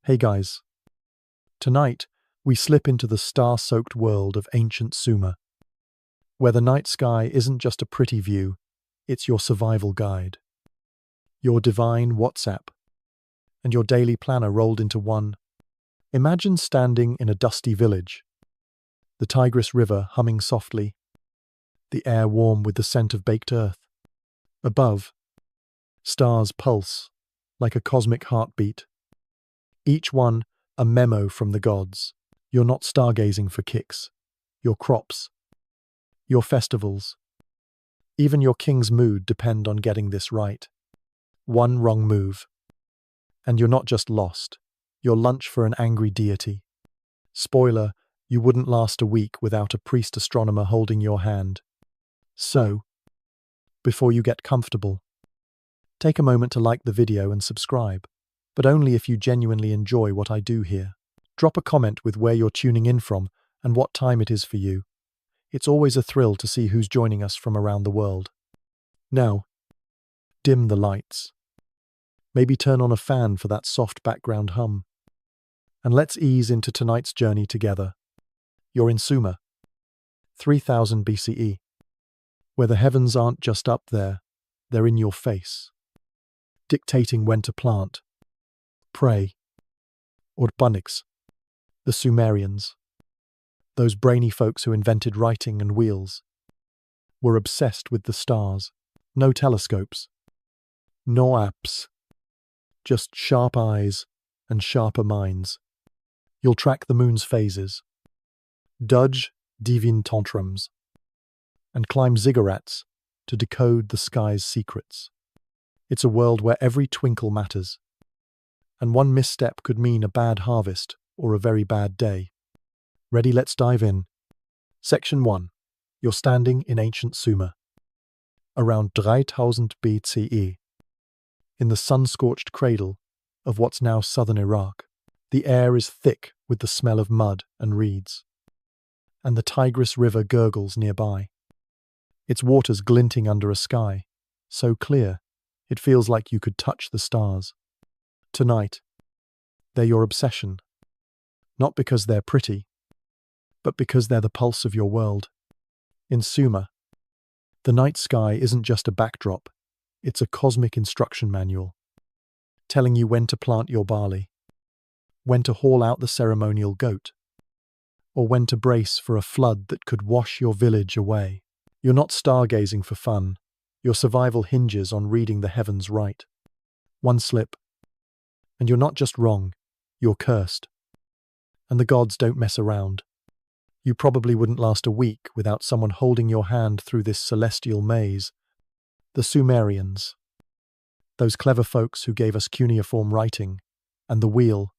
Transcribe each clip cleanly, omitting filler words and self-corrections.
Hey guys, tonight we slip into the star-soaked world of ancient Sumer, where the night sky isn't just a pretty view, it's your survival guide, your divine WhatsApp, and your daily planner rolled into one. Imagine standing in a dusty village, the Tigris River humming softly, the air warm with the scent of baked earth. Above, stars pulse like a cosmic heartbeat, each one a memo from the gods. You're not stargazing for kicks. Your crops, your festivals, even your king's mood depend on getting this right. One wrong move, and you're not just lost, you're lunch for an angry deity. Spoiler, you wouldn't last a week without a priest astronomer holding your hand. So, before you get comfortable, take a moment to like the video and subscribe, but only if you genuinely enjoy what I do here. Drop a comment with where you're tuning in from and what time it is for you. It's always a thrill to see who's joining us from around the world. Now, dim the lights. Maybe turn on a fan for that soft background hum. And let's ease into tonight's journey together. You're in Sumer, 3000 BCE, where the heavens aren't just up there, they're in your face, dictating when to plant, pray, or bunix. The Sumerians, those brainy folks who invented writing and wheels, were obsessed with the stars. No telescopes, no apps, just sharp eyes and sharper minds. You'll track the moon's phases, dodge divine tantrums, and climb ziggurats to decode the sky's secrets. It's a world where every twinkle matters, and one misstep could mean a bad harvest or a very bad day. Ready? Let's dive in. Section 1. You're standing in ancient Sumer, around 3000 BCE, in the sun-scorched cradle of what's now southern Iraq. The air is thick with the smell of mud and reeds, and the Tigris River gurgles nearby, its waters glinting under a sky so clear it feels like you could touch the stars. Tonight, they're your obsession, not because they're pretty, but because they're the pulse of your world. In Sumer, the night sky isn't just a backdrop, it's a cosmic instruction manual, telling you when to plant your barley, when to haul out the ceremonial goat, or when to brace for a flood that could wash your village away. You're not stargazing for fun, your survival hinges on reading the heavens right. One slip, and you're not just wrong, you're cursed. And the gods don't mess around. You probably wouldn't last a week without someone holding your hand through this celestial maze. The Sumerians, those clever folks who gave us cuneiform writing, and the wheel,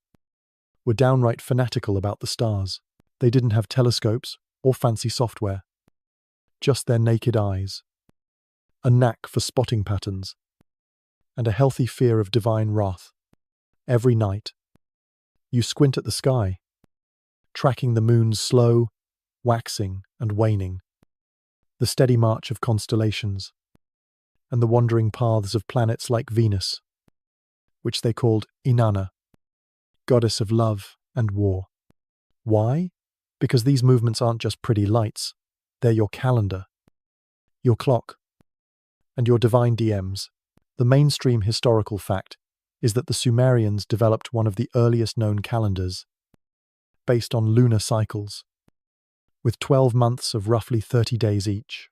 were downright fanatical about the stars. They didn't have telescopes or fancy software, just their naked eyes, a knack for spotting patterns, and a healthy fear of divine wrath. Every night, you squint at the sky, tracking the moon's slow, waxing and waning, the steady march of constellations, and the wandering paths of planets like Venus, which they called Inanna, goddess of love and war. Why? Because these movements aren't just pretty lights, they're your calendar, your clock, and your divine DMs. The mainstream historical fact is that the Sumerians developed one of the earliest known calendars, based on lunar cycles, with 12 months of roughly 30 days each.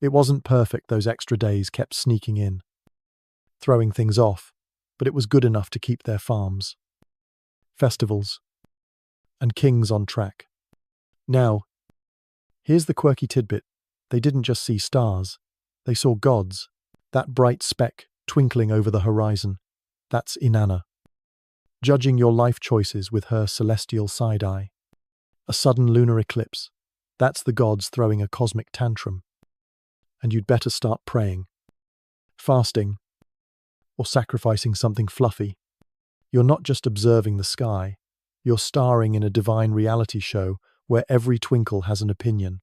It wasn't perfect, those extra days kept sneaking in, throwing things off, but it was good enough to keep their farms, festivals, and kings on track. Now, here's the quirky tidbit. They didn't just see stars, they saw gods. That bright speck twinkling over the horizon, that's Inanna, judging your life choices with her celestial side-eye. A sudden lunar eclipse, that's the gods throwing a cosmic tantrum. And you'd better start praying, fasting, or sacrificing something fluffy. You're not just observing the sky, you're starring in a divine reality show where every twinkle has an opinion.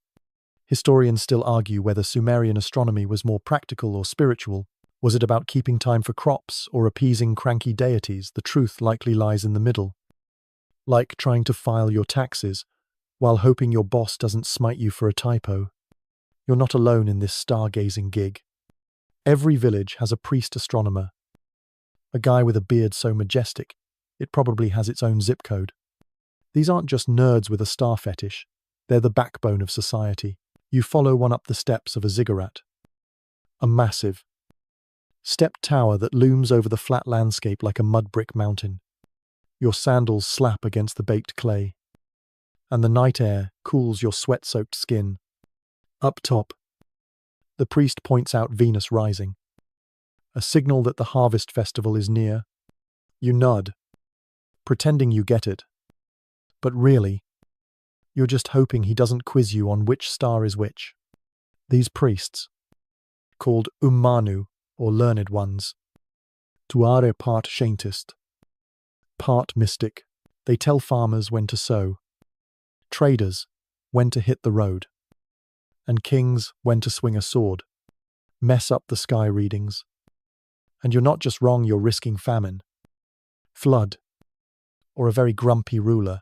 Historians still argue whether Sumerian astronomy was more practical or spiritual, Was it about keeping time for crops or appeasing cranky deities? The truth likely lies in the middle. Like trying to file your taxes while hoping your boss doesn't smite you for a typo. You're not alone in this stargazing gig. Every village has a priest astronomer, a guy with a beard so majestic, it probably has its own zip code. These aren't just nerds with a star fetish, they're the backbone of society. You follow one up the steps of a ziggurat, a massive, stepped tower that looms over the flat landscape like a mud brick mountain. Your sandals slap against the baked clay, and the night air cools your sweat-soaked skin. Up top, the priest points out Venus rising, a signal that the harvest festival is near. You nod, pretending you get it. But really, you're just hoping he doesn't quiz you on which star is which. These priests, called Ummanu, or learned ones, Tuare part scientist, part mystic, they tell farmers when to sow, traders when to hit the road, and kings when to swing a sword, mess up the sky readings. And you're not just wrong, you're risking famine, flood, or a very grumpy ruler.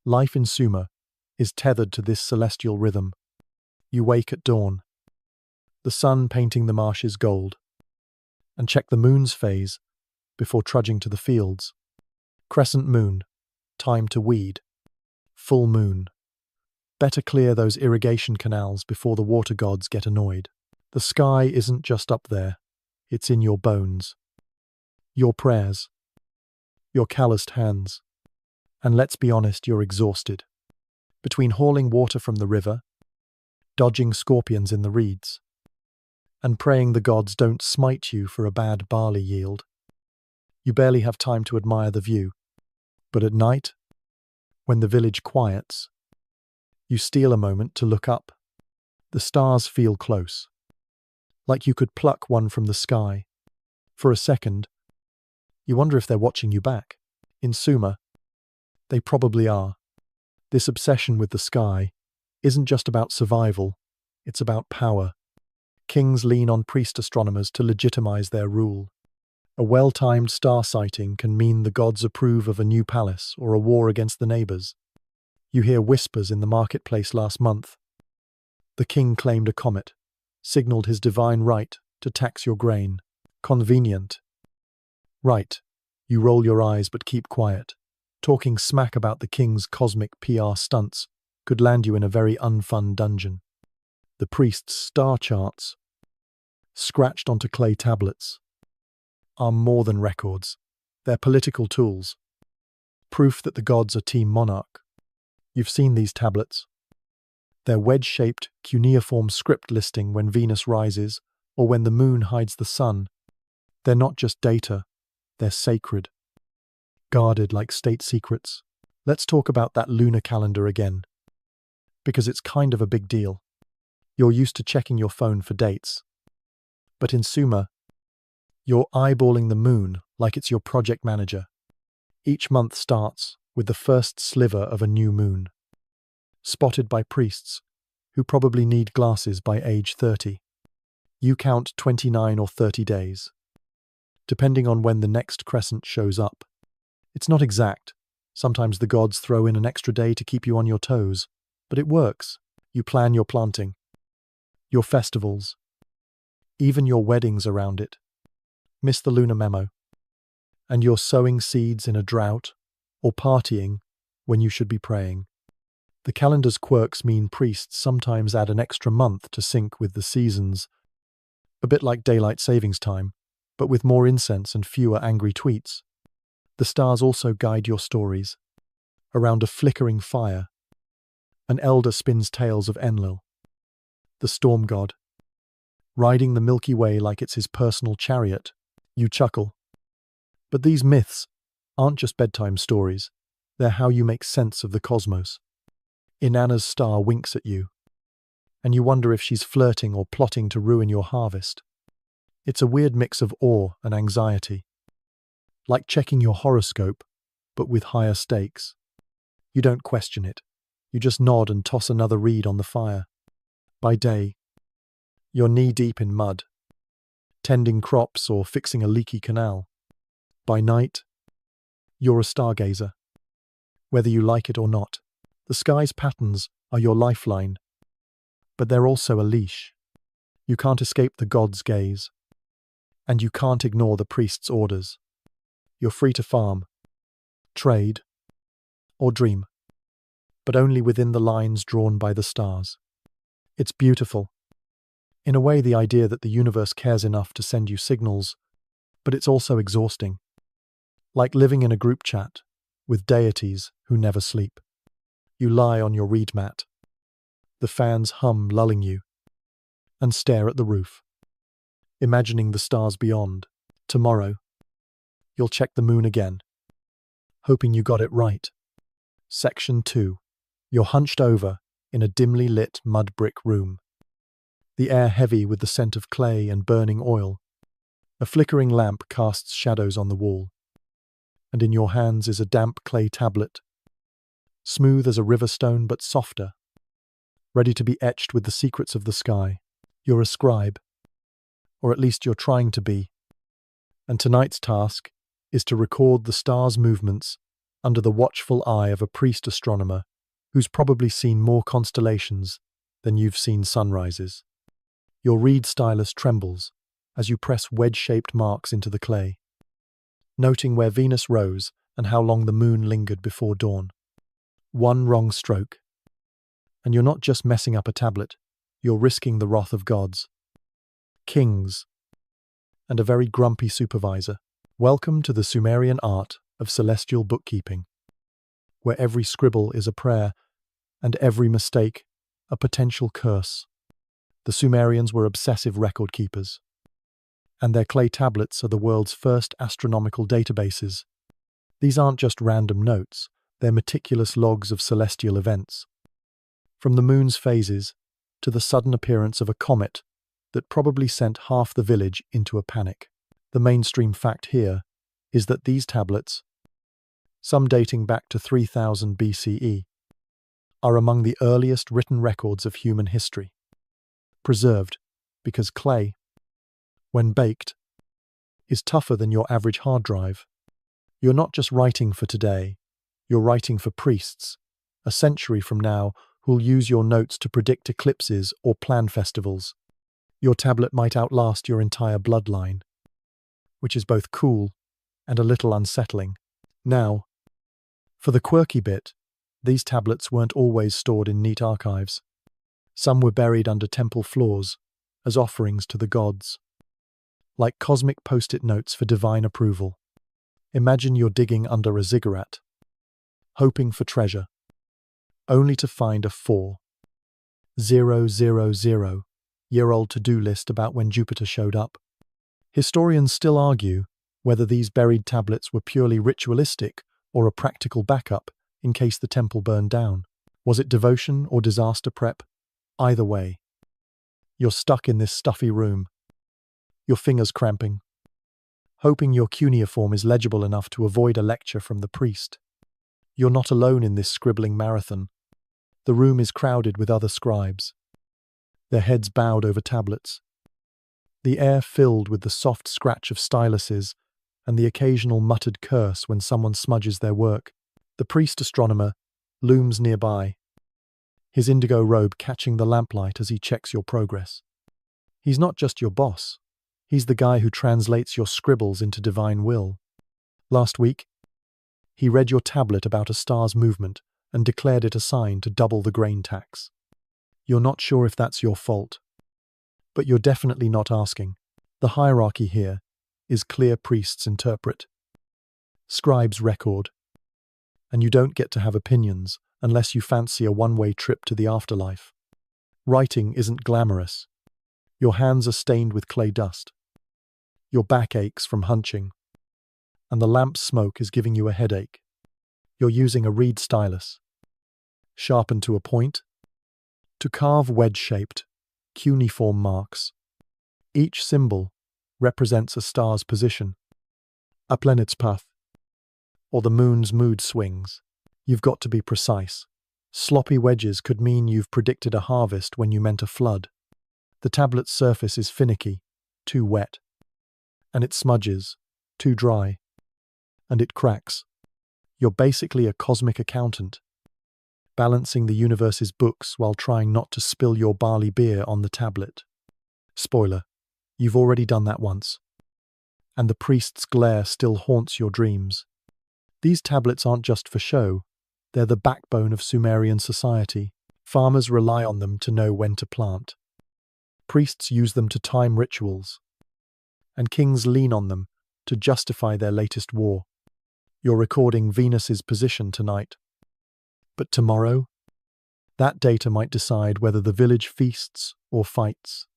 Life in Sumer is tethered to this celestial rhythm. You wake at dawn, the sun painting the marshes gold, and check the moon's phase before trudging to the fields. Crescent moon, time to weed. Full moon, better clear those irrigation canals before the water gods get annoyed. The sky isn't just up there, it's in your bones, your prayers, your calloused hands. And let's be honest, you're exhausted. Between hauling water from the river, dodging scorpions in the reeds, and praying the gods don't smite you for a bad barley yield, you barely have time to admire the view. But at night, when the village quiets, you steal a moment to look up. The stars feel close, like you could pluck one from the sky. For a second, you wonder if they're watching you back. In Sumer, they probably are. This obsession with the sky isn't just about survival, it's about power. Kings lean on priest astronomers to legitimize their rule. A well-timed star sighting can mean the gods approve of a new palace or a war against the neighbors. You hear whispers in the marketplace last month. The king claimed a comet, signaled his divine right to tax your grain. Convenient. Right. You roll your eyes but keep quiet. Talking smack about the king's cosmic PR stunts could land you in a very unfun dungeon. The priest's star charts, scratched onto clay tablets, are more than records. They're political tools. Proof that the gods are Team Monarch. You've seen these tablets. They're wedge-shaped, cuneiform script listing when Venus rises or when the moon hides the sun. They're not just data, they're sacred, guarded like state secrets. Let's talk about that lunar calendar again, because it's kind of a big deal. You're used to checking your phone for dates, but in Sumer, you're eyeballing the moon like it's your project manager. Each month starts with the first sliver of a new moon, spotted by priests who probably need glasses by age 30. You count 29 or 30 days, depending on when the next crescent shows up. It's not exact. Sometimes the gods throw in an extra day to keep you on your toes, but it works. You plan your planting, your festivals, even your weddings around it. Miss the lunar memo, and you're sowing seeds in a drought or partying when you should be praying. The calendar's quirks mean priests sometimes add an extra month to sync with the seasons, a bit like daylight savings time, but with more incense and fewer angry tweets. The stars also guide your stories. Around a flickering fire, an elder spins tales of Enlil, the storm god, riding the Milky Way like it's his personal chariot. You chuckle. But these myths aren't just bedtime stories, they're how you make sense of the cosmos. Inanna's star winks at you, and you wonder if she's flirting or plotting to ruin your harvest. It's a weird mix of awe and anxiety, like checking your horoscope, but with higher stakes. You don't question it, you just nod and toss another reed on the fire. By day, you're knee-deep in mud, tending crops or fixing a leaky canal. By night, you're a stargazer. Whether you like it or not, the sky's patterns are your lifeline, but they're also a leash. You can't escape the god's gaze, and you can't ignore the priest's orders. You're free to farm, trade, or dream, but only within the lines drawn by the stars. It's beautiful. In a way, the idea that the universe cares enough to send you signals, but it's also exhausting. Like living in a group chat with deities who never sleep. You lie on your reed mat, the fans hum lulling you, and stare at the roof, imagining the stars beyond. Tomorrow, you'll check the moon again, hoping you got it right. Section 2. You're hunched over in a dimly lit mud brick room. The air heavy with the scent of clay and burning oil. A flickering lamp casts shadows on the wall, and in your hands is a damp clay tablet, smooth as a river stone but softer, ready to be etched with the secrets of the sky. You're a scribe, or at least you're trying to be, and tonight's task is to record the stars' movements under the watchful eye of a priest astronomer who's probably seen more constellations than you've seen sunrises. Your reed stylus trembles as you press wedge-shaped marks into the clay, noting where Venus rose and how long the moon lingered before dawn. One wrong stroke, and you're not just messing up a tablet, you're risking the wrath of gods, kings, and a very grumpy supervisor. Welcome to the Sumerian art of celestial bookkeeping, where every scribble is a prayer and every mistake a potential curse. The Sumerians were obsessive record keepers, and their clay tablets are the world's first astronomical databases. These aren't just random notes, they're meticulous logs of celestial events. From the moon's phases to the sudden appearance of a comet that probably sent half the village into a panic. The mainstream fact here is that these tablets, some dating back to 3000 BCE, are among the earliest written records of human history. Preserved because clay, when baked, is tougher than your average hard drive. You're not just writing for today, you're writing for priests, a century from now, who'll use your notes to predict eclipses or plan festivals. Your tablet might outlast your entire bloodline, which is both cool and a little unsettling. Now, for the quirky bit, these tablets weren't always stored in neat archives. Some were buried under temple floors as offerings to the gods, like cosmic post-it notes for divine approval. Imagine you're digging under a ziggurat, hoping for treasure, only to find a 4,000-year-old to-do list about when Jupiter showed up. Historians still argue whether these buried tablets were purely ritualistic or a practical backup in case the temple burned down. Was it devotion or disaster prep? Either way, you're stuck in this stuffy room, your fingers cramping, hoping your cuneiform is legible enough to avoid a lecture from the priest. You're not alone in this scribbling marathon. The room is crowded with other scribes, their heads bowed over tablets, the air filled with the soft scratch of styluses and the occasional muttered curse when someone smudges their work. The priest astronomer looms nearby, his indigo robe catching the lamplight as he checks your progress. He's not just your boss, he's the guy who translates your scribbles into divine will. Last week, he read your tablet about a star's movement and declared it a sign to double the grain tax. You're not sure if that's your fault, but you're definitely not asking. The hierarchy here is clear: priests interpret, scribes record, and you don't get to have opinions unless you fancy a one-way trip to the afterlife. Writing isn't glamorous. Your hands are stained with clay dust. Your back aches from hunching, and the lamp's smoke is giving you a headache. You're using a reed stylus, sharpened to a point, to carve wedge-shaped, cuneiform marks. Each symbol represents a star's position, a planet's path, or the moon's mood swings. You've got to be precise. Sloppy wedges could mean you've predicted a harvest when you meant a flood. The tablet's surface is finicky, too wet, and it smudges, too dry, and it cracks. You're basically a cosmic accountant, balancing the universe's books while trying not to spill your barley beer on the tablet. Spoiler, you've already done that once. And the priest's glare still haunts your dreams. These tablets aren't just for show, they're the backbone of Sumerian society. Farmers rely on them to know when to plant. Priests use them to time rituals. And kings lean on them to justify their latest war. You're recording Venus's position tonight. But tomorrow, that data might decide whether the village feasts or fights.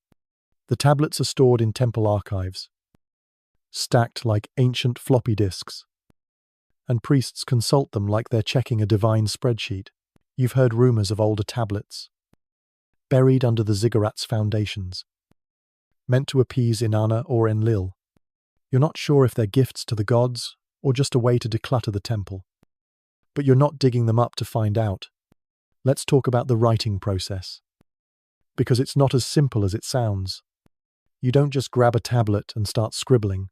The tablets are stored in temple archives, stacked like ancient floppy disks, and priests consult them like they're checking a divine spreadsheet. You've heard rumors of older tablets, buried under the ziggurat's foundations, meant to appease Inanna or Enlil. You're not sure if they're gifts to the gods or just a way to declutter the temple. But you're not digging them up to find out. Let's talk about the writing process. Because it's not as simple as it sounds. You don't just grab a tablet and start scribbling.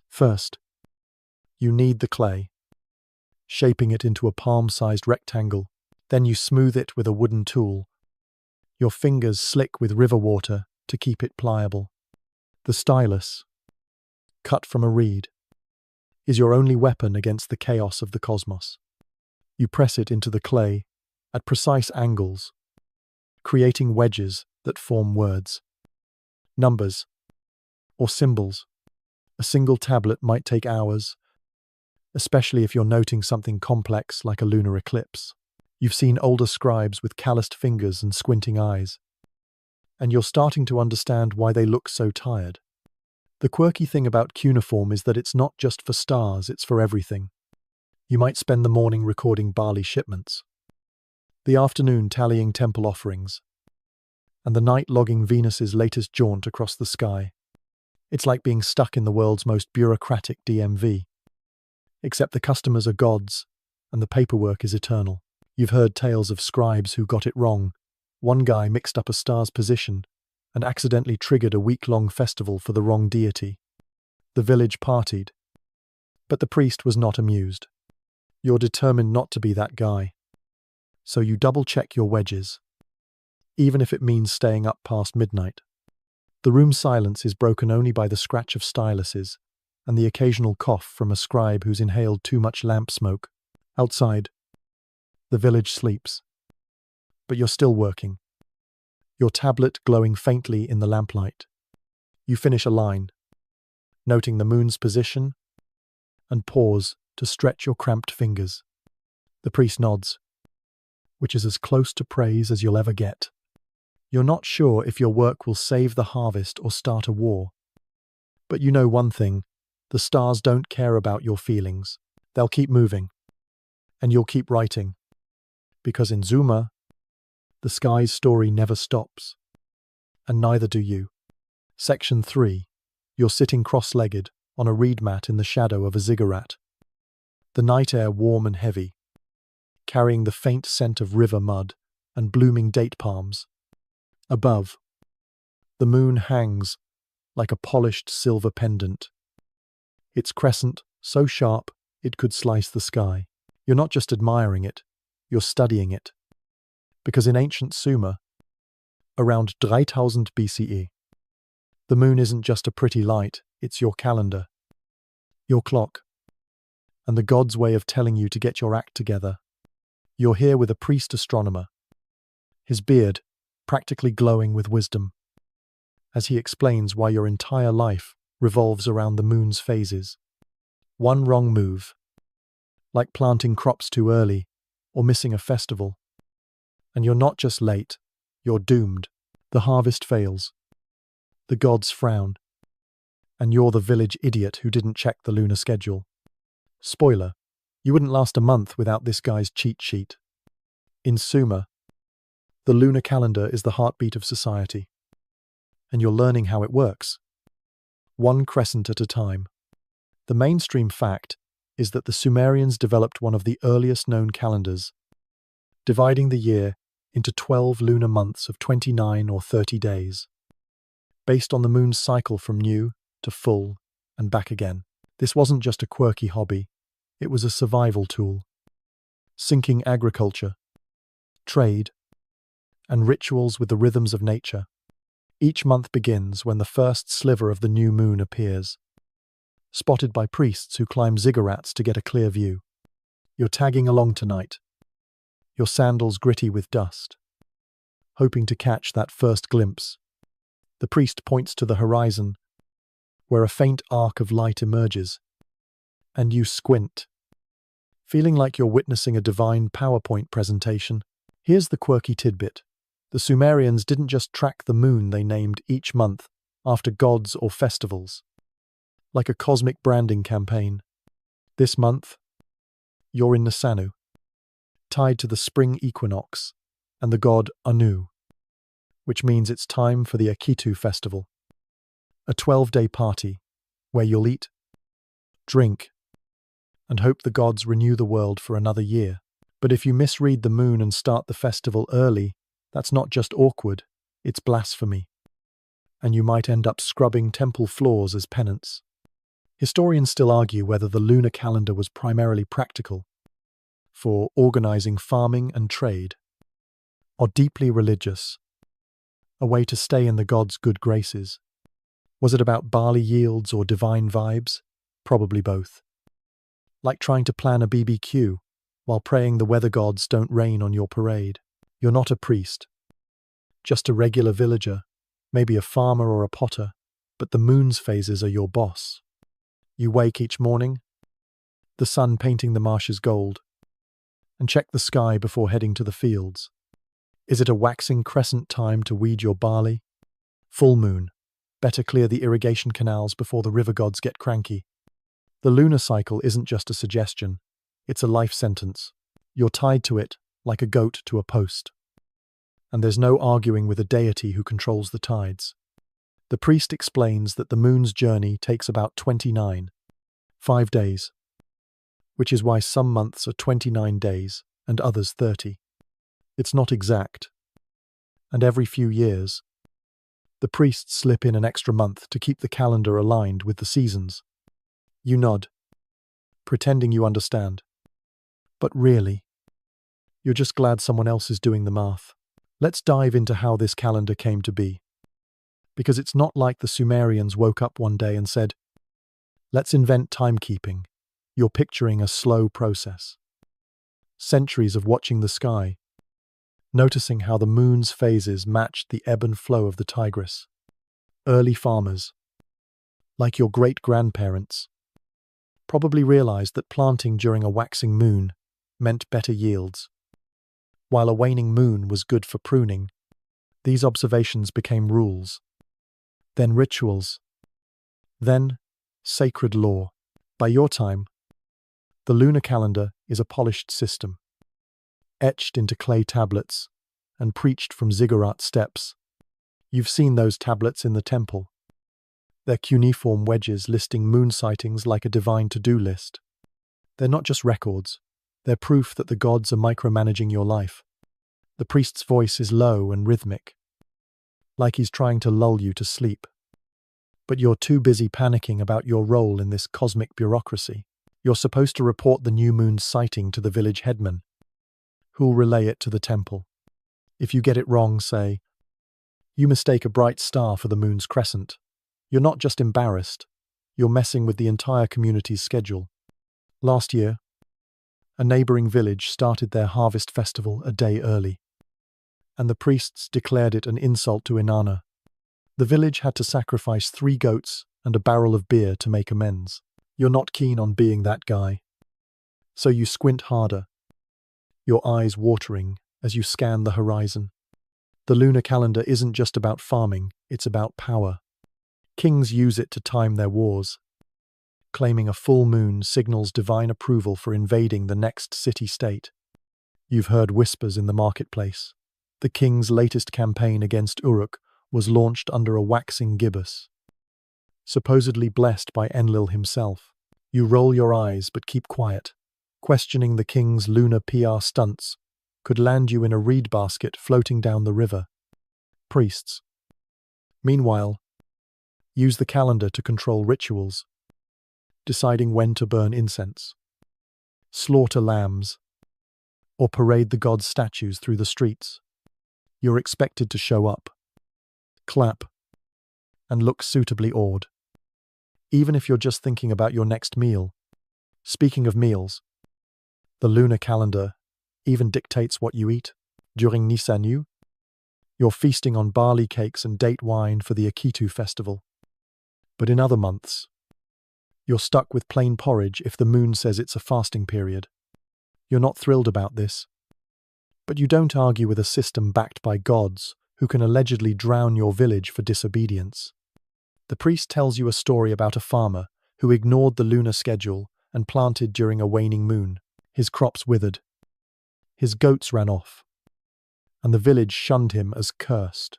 First, you knead the clay, shaping it into a palm-sized rectangle. Then you smooth it with a wooden tool. Your fingers slick with river water to keep it pliable. The stylus, cut from a reed, is your only weapon against the chaos of the cosmos. You press it into the clay at precise angles, creating wedges that form words, numbers, or symbols. A single tablet might take hours, especially if you're noting something complex like a lunar eclipse. You've seen older scribes with calloused fingers and squinting eyes, and you're starting to understand why they look so tired. The quirky thing about cuneiform is that it's not just for stars, it's for everything. You might spend the morning recording barley shipments, the afternoon tallying temple offerings, and the night logging Venus's latest jaunt across the sky. It's like being stuck in the world's most bureaucratic DMV. Except the customers are gods, and the paperwork is eternal. You've heard tales of scribes who got it wrong. One guy mixed up a star's position and accidentally triggered a week-long festival for the wrong deity. The village partied, but the priest was not amused. You're determined not to be that guy. So you double-check your wedges, even if it means staying up past midnight. The room's silence is broken only by the scratch of styluses and the occasional cough from a scribe who's inhaled too much lamp smoke. Outside, the village sleeps, but you're still working, your tablet glowing faintly in the lamplight. You finish a line, noting the moon's position, and pause to stretch your cramped fingers. The priest nods, which is as close to praise as you'll ever get. You're not sure if your work will save the harvest or start a war. But you know one thing, the stars don't care about your feelings. They'll keep moving, and you'll keep writing. Because in Zuma, the sky's story never stops, and neither do you. Section 3. You're sitting cross-legged on a reed mat in the shadow of a ziggurat. The night air warm and heavy, carrying the faint scent of river mud and blooming date palms. Above, the moon hangs like a polished silver pendant, its crescent so sharp it could slice the sky. You're not just admiring it, you're studying it. Because in ancient Sumer, around 3000 BCE, the moon isn't just a pretty light, it's your calendar, your clock, and the god's way of telling you to get your act together. You're here with a priest astronomer, his beard practically glowing with wisdom, as he explains why your entire life revolves around the moon's phases. One wrong move, like planting crops too early or missing a festival, and you're not just late, you're doomed. The harvest fails, the gods frown, and you're the village idiot who didn't check the lunar schedule. Spoiler, you wouldn't last a month without this guy's cheat sheet. In Sumer, the lunar calendar is the heartbeat of society, and you're learning how it works, one crescent at a time. The mainstream fact is that the Sumerians developed one of the earliest known calendars, dividing the year into 12 lunar months of 29 or 30 days, based on the moon's cycle from new to full and back again. This wasn't just a quirky hobby, it was a survival tool. Syncing agriculture, trade, and rituals with the rhythms of nature. Each month begins when the first sliver of the new moon appears, spotted by priests who climb ziggurats to get a clear view. You're tagging along tonight, your sandals gritty with dust, hoping to catch that first glimpse. The priest points to the horizon, where a faint arc of light emerges, and you squint, feeling like you're witnessing a divine PowerPoint presentation. Here's the quirky tidbit. The Sumerians didn't just track the moon, they named each month after gods or festivals, like a cosmic branding campaign. This month, you're in Nisanu, tied to the spring equinox and the god Anu, which means it's time for the Akitu festival, a 12-day party where you'll eat, drink, and hope the gods renew the world for another year. But if you misread the moon and start the festival early, that's not just awkward, it's blasphemy. And you might end up scrubbing temple floors as penance. Historians still argue whether the lunar calendar was primarily practical, for organizing farming and trade, or deeply religious, a way to stay in the gods' good graces. Was it about barley yields or divine vibes? Probably both. Like trying to plan a BBQ while praying the weather gods don't rain on your parade. You're not a priest, just a regular villager, maybe a farmer or a potter, but the moon's phases are your boss. You wake each morning, the sun painting the marshes gold, and check the sky before heading to the fields. Is it a waxing crescent time to weed your barley? Full moon. Better clear the irrigation canals before the river gods get cranky. The lunar cycle isn't just a suggestion, it's a life sentence. You're tied to it like a goat to a post. And there's no arguing with a deity who controls the tides. The priest explains that the moon's journey takes about 5 days, which is why some months are 29 days and others 30. It's not exact. And every few years, the priests slip in an extra month to keep the calendar aligned with the seasons. You nod, pretending you understand. But really, you're just glad someone else is doing the math. Let's dive into how this calendar came to be. Because it's not like the Sumerians woke up one day and said, "Let's invent timekeeping." You're picturing a slow process. Centuries of watching the sky, noticing how the moon's phases matched the ebb and flow of the Tigris. Early farmers, like your great-grandparents, probably realized that planting during a waxing moon meant better yields, while a waning moon was good for pruning. These observations became rules, then rituals, then sacred law. By your time, the lunar calendar is a polished system, etched into clay tablets and preached from ziggurat steps. You've seen those tablets in the temple, their cuneiform wedges listing moon sightings like a divine to-do list. They're not just records, they're proof that the gods are micromanaging your life. The priest's voice is low and rhythmic, like he's trying to lull you to sleep. But you're too busy panicking about your role in this cosmic bureaucracy. You're supposed to report the new moon's sighting to the village headman, who'll relay it to the temple. If you get it wrong, say, you mistake a bright star for the moon's crescent, you're not just embarrassed, you're messing with the entire community's schedule. Last year, a neighboring village started their harvest festival a day early, and the priests declared it an insult to Inanna. The village had to sacrifice 3 goats and a barrel of beer to make amends. You're not keen on being that guy, so you squint harder, your eyes watering as you scan the horizon. The lunar calendar isn't just about farming, it's about power. Kings use it to time their wars, claiming a full moon signals divine approval for invading the next city-state. You've heard whispers in the marketplace. The king's latest campaign against Uruk was launched under a waxing gibbous, supposedly blessed by Enlil himself. You roll your eyes but keep quiet, questioning the king's lunar PR stunts could land you in a reed basket floating down the river. Priests, meanwhile, use the calendar to control rituals. deciding when to burn incense, slaughter lambs, or parade the gods' statues through the streets. You're expected to show up, clap, and look suitably awed, even if you're just thinking about your next meal. Speaking of meals, the lunar calendar even dictates what you eat. During Nisanu, you're feasting on barley cakes and date wine for the Akitu festival. But in other months, you're stuck with plain porridge if the moon says it's a fasting period. You're not thrilled about this, but you don't argue with a system backed by gods who can allegedly drown your village for disobedience. The priest tells you a story about a farmer who ignored the lunar schedule and planted during a waning moon. His crops withered, his goats ran off, and the village shunned him as cursed.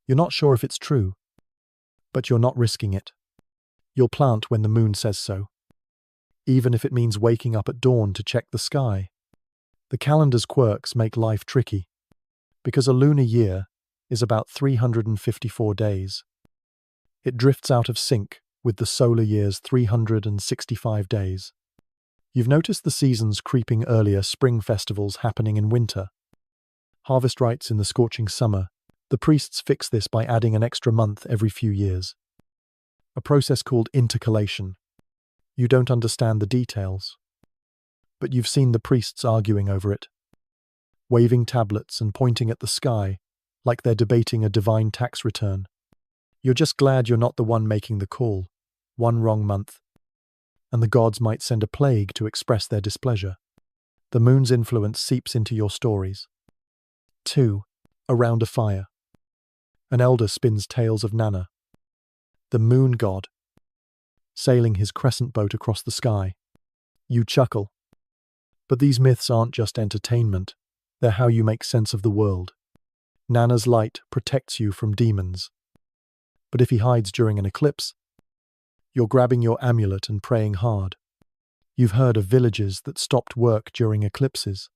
You're not sure if it's true, but you're not risking it. You'll plant when the moon says so, even if it means waking up at dawn to check the sky. The calendar's quirks make life tricky, because a lunar year is about 354 days. It drifts out of sync with the solar year's 365 days. You've noticed the seasons creeping earlier, spring festivals happening in winter, harvest rites in the scorching summer. The priests fix this by adding an extra month every few years, a process called intercalation. You don't understand the details, but you've seen the priests arguing over it, waving tablets and pointing at the sky like they're debating a divine tax return. You're just glad you're not the one making the call. One wrong month, and the gods might send a plague to express their displeasure. The moon's influence seeps into your stories. 2. Around a fire. An elder spins tales of Nana, the moon god, sailing his crescent boat across the sky. You chuckle. But these myths aren't just entertainment, they're how you make sense of the world. Nana's light protects you from demons. But if he hides during an eclipse, you're grabbing your amulet and praying hard. You've heard of villages that stopped work during eclipses,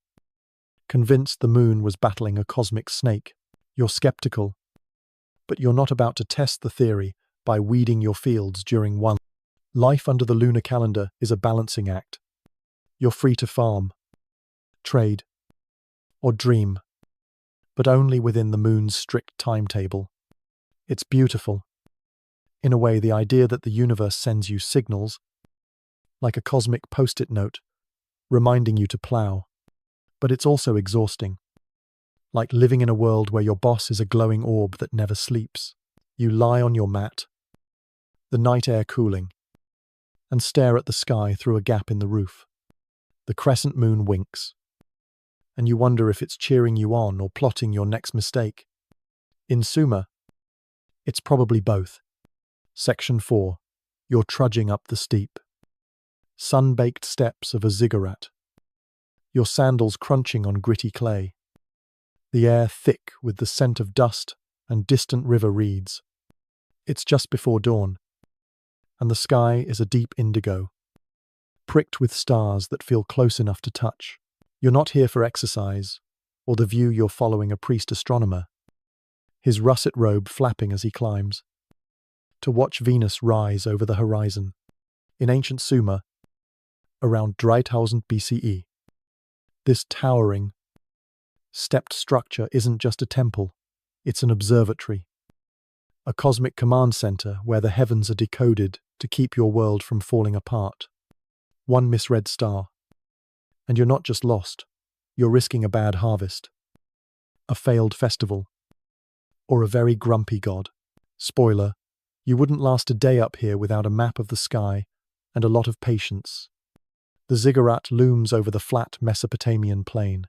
convinced the moon was battling a cosmic snake. You're skeptical, but you're not about to test the theory by weeding your fields during one. Life under the lunar calendar is a balancing act. You're free to farm, trade, or dream, but only within the moon's strict timetable. It's beautiful. In a way, the idea that the universe sends you signals, like a cosmic post-it note, reminding you to plow. But it's also exhausting, like living in a world where your boss is a glowing orb that never sleeps. You lie on your mat, the night air cooling, and stare at the sky through a gap in the roof. The crescent moon winks, and you wonder if it's cheering you on or plotting your next mistake. In Suma, it's probably both. Section 4. You're trudging up the steep, sun-baked steps of a ziggurat, your sandals crunching on gritty clay, the air thick with the scent of dust and distant river reeds. It's just before dawn, and the sky is a deep indigo, pricked with stars that feel close enough to touch. You're not here for exercise, or the view you're following a priest astronomer, his russet robe flapping as he climbs, to watch Venus rise over the horizon. In ancient Sumer, around 3000 BCE, this towering, stepped structure isn't just a temple, it's an observatory, a cosmic command center where the heavens are decoded to keep your world from falling apart. One misread star, and you're not just lost, you're risking a bad harvest, a failed festival, or a very grumpy god. Spoiler, you wouldn't last a day up here without a map of the sky and a lot of patience. The ziggurat looms over the flat Mesopotamian plain,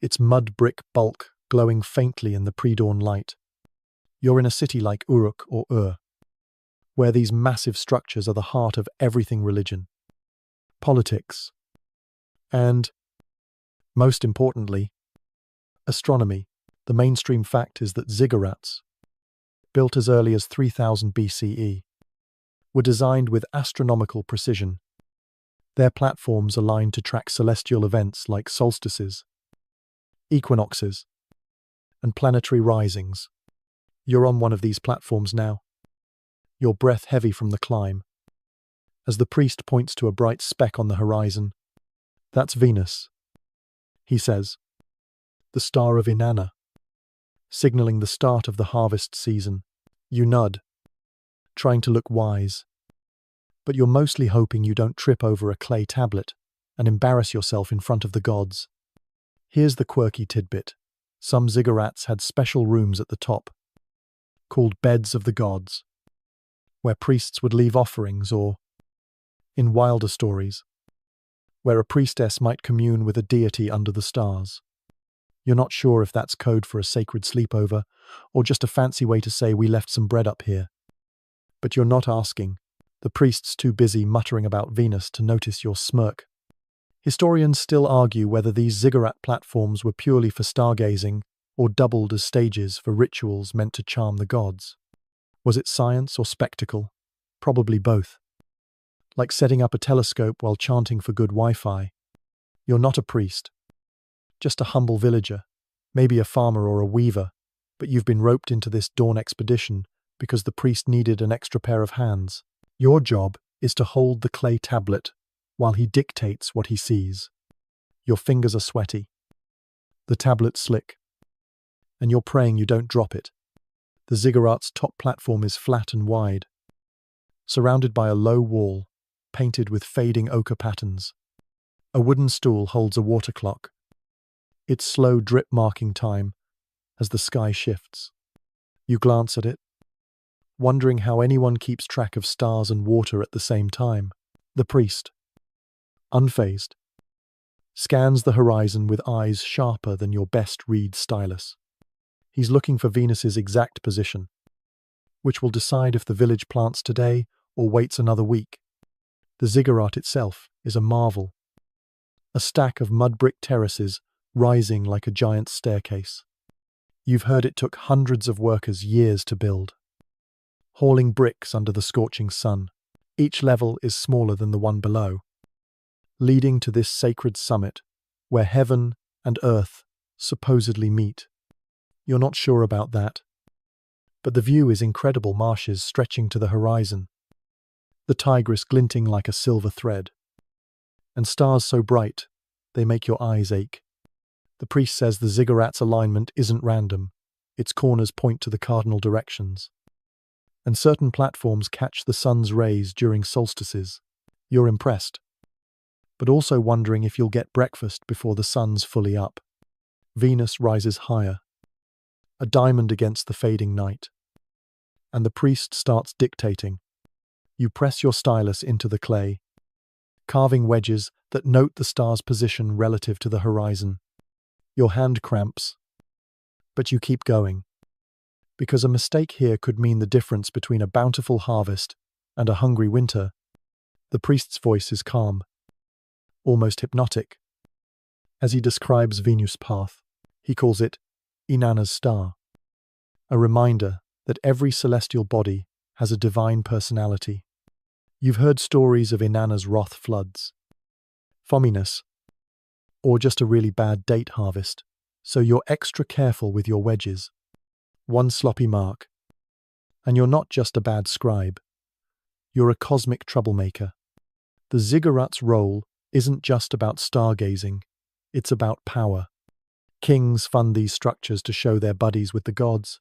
its mud brick bulk glowing faintly in the pre-dawn light. You're in a city like Uruk or Ur, where these massive structures are the heart of everything religion, politics, and, most importantly, astronomy. The mainstream fact is that ziggurats, built as early as 3000 BCE, were designed with astronomical precision. Their platforms aligned to track celestial events like solstices, equinoxes, and planetary risings. You're on one of these platforms now, your breath heavy from the climb, as the priest points to a bright speck on the horizon. That's Venus, he says, the star of Inanna, signaling the start of the harvest season. You nod, trying to look wise, but you're mostly hoping you don't trip over a clay tablet and embarrass yourself in front of the gods. Here's the quirky tidbit. Some ziggurats had special rooms at the top, called beds of the gods, where priests would leave offerings, or, in wilder stories, where a priestess might commune with a deity under the stars. You're not sure if that's code for a sacred sleepover, or just a fancy way to say we left some bread up here. But you're not asking. The priest's too busy muttering about Venus to notice your smirk. Historians still argue whether these ziggurat platforms were purely for stargazing or doubled as stages for rituals meant to charm the gods. Was it science or spectacle? Probably both. Like setting up a telescope while chanting for good Wi-Fi. You're not a priest, just a humble villager, maybe a farmer or a weaver, but you've been roped into this dawn expedition because the priest needed an extra pair of hands. Your job is to hold the clay tablet while he dictates what he sees. Your fingers are sweaty, the tablet slick, and you're praying you don't drop it. The ziggurat's top platform is flat and wide, surrounded by a low wall, painted with fading ochre patterns. A wooden stool holds a water clock, its slow drip marking time as the sky shifts. You glance at it, wondering how anyone keeps track of stars and water at the same time. The priest, unfazed, scans the horizon with eyes sharper than your best read stylus. He's looking for Venus's exact position, which will decide if the village plants today or waits another week. The ziggurat itself is a marvel, a stack of mud brick terraces rising like a giant staircase. You've heard it took hundreds of workers years to build, hauling bricks under the scorching sun. Each level is smaller than the one below, leading to this sacred summit where heaven and earth supposedly meet. You're not sure about that, but the view is incredible: marshes stretching to the horizon, the Tigris glinting like a silver thread, and stars so bright they make your eyes ache. The priest says the ziggurat's alignment isn't random. Its corners point to the cardinal directions, and certain platforms catch the sun's rays during solstices. You're impressed, but also wondering if you'll get breakfast before the sun's fully up. Venus rises higher, a diamond against the fading night, and the priest starts dictating. You press your stylus into the clay, carving wedges that note the star's position relative to the horizon. Your hand cramps, but you keep going, because a mistake here could mean the difference between a bountiful harvest and a hungry winter. The priest's voice is calm, almost hypnotic, as he describes Venus' path. He calls it Inanna's star, a reminder that every celestial body has a divine personality. You've heard stories of Inanna's wrath floods, fominess, or just a really bad date harvest, so you're extra careful with your wedges. One sloppy mark, and you're not just a bad scribe, you're a cosmic troublemaker. The ziggurat's role isn't just about stargazing, it's about power. Kings fund these structures to show their buddies with the gods,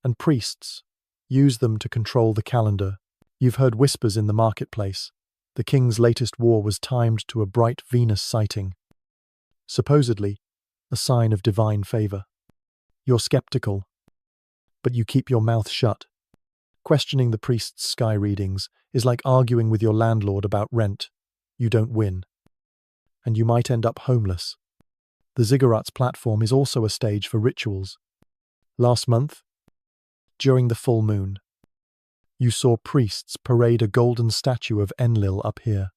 and priests use them to control the calendar. You've heard whispers in the marketplace. The king's latest war was timed to a bright Venus sighting, supposedly a sign of divine favor. You're skeptical, but you keep your mouth shut. Questioning the priest's sky readings is like arguing with your landlord about rent. You don't win, and you might end up homeless. The ziggurat's platform is also a stage for rituals. Last month, during the full moon, you saw priests parade a golden statue of Enlil up here.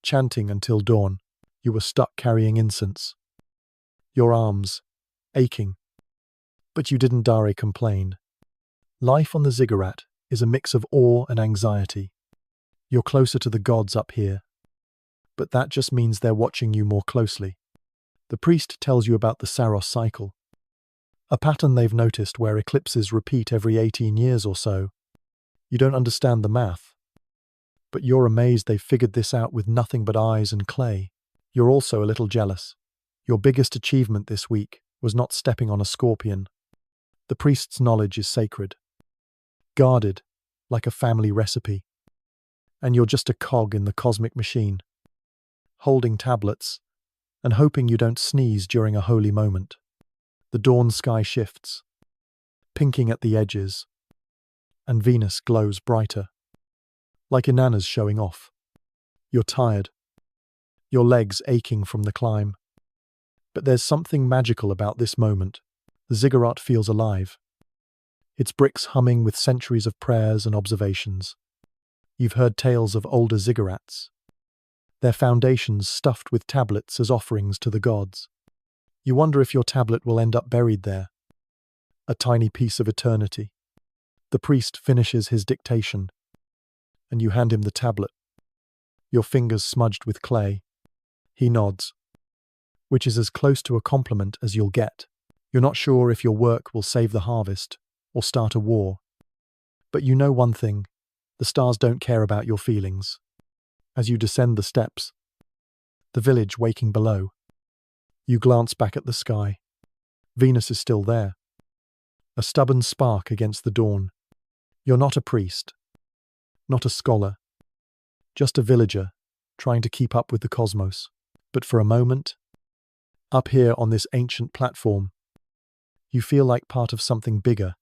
Chanting until dawn, you were stuck carrying incense, your arms aching, but you didn't dare complain. Life on the ziggurat is a mix of awe and anxiety. You're closer to the gods up here, but that just means they're watching you more closely. The priest tells you about the Saros cycle, a pattern they've noticed where eclipses repeat every 18 years or so. You don't understand the math, but you're amazed they've figured this out with nothing but eyes and clay. You're also a little jealous. Your biggest achievement this week was not stepping on a scorpion. The priest's knowledge is sacred, guarded like a family recipe, and you're just a cog in the cosmic machine, holding tablets and hoping you don't sneeze during a holy moment. The dawn sky shifts, pinking at the edges, and Venus glows brighter, like Inanna's showing off. You're tired, your legs aching from the climb. But there's something magical about this moment. The ziggurat feels alive, its bricks humming with centuries of prayers and observations. You've heard tales of older ziggurats, their foundations stuffed with tablets as offerings to the gods. You wonder if your tablet will end up buried there, a tiny piece of eternity. The priest finishes his dictation, and you hand him the tablet, your fingers smudged with clay. He nods, which is as close to a compliment as you'll get. You're not sure if your work will save the harvest or start a war. But you know one thing, the stars don't care about your feelings. As you descend the steps, the village waking below, you glance back at the sky. Venus is still there, a stubborn spark against the dawn. You're not a priest, not a scholar, just a villager trying to keep up with the cosmos. But for a moment, up here on this ancient platform, you feel like part of something bigger,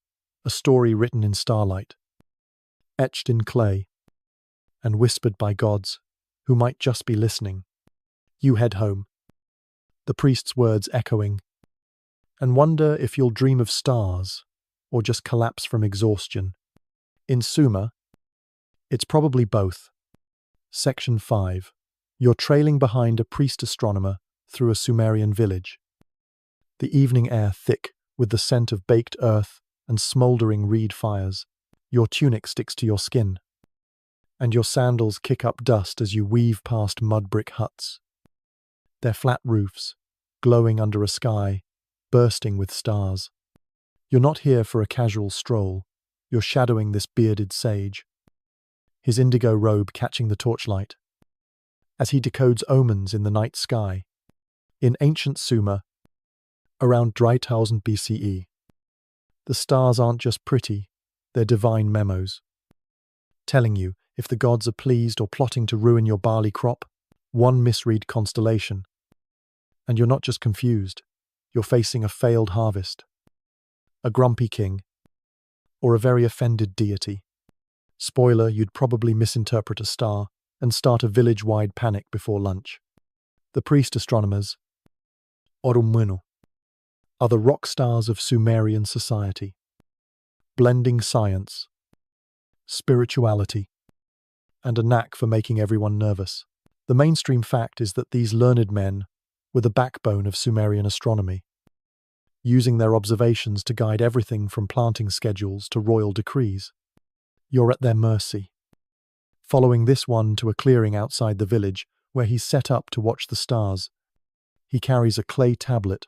a story written in starlight, etched in clay, and whispered by gods who might just be listening. You head home, the priest's words echoing, and wonder if you'll dream of stars or just collapse from exhaustion. In Sumer, it's probably both. Section 5. You're trailing behind a priest astronomer through a Sumerian village. The evening air thick with the scent of baked earth and smouldering reed fires. Your tunic sticks to your skin, and your sandals kick up dust as you weave past mud brick huts. Their flat roofs, glowing under a sky, bursting with stars. You're not here for a casual stroll. You're shadowing this bearded sage, his indigo robe catching the torchlight, as he decodes omens in the night sky. In ancient Sumer, around 3000 BCE, the stars aren't just pretty, they're divine memos, telling you if the gods are pleased or plotting to ruin your barley crop. One misread constellation, and you're not just confused, you're facing a failed harvest, a grumpy king, or a very offended deity. Spoiler, you'd probably misinterpret a star and start a village-wide panic before lunch. The priest astronomers, Orumunu, are the rock stars of Sumerian society, blending science, spirituality, and a knack for making everyone nervous. The mainstream fact is that these learned men were the backbone of Sumerian astronomy, using their observations to guide everything from planting schedules to royal decrees. You're at their mercy, following this one to a clearing outside the village where he's set up to watch the stars. He carries a clay tablet,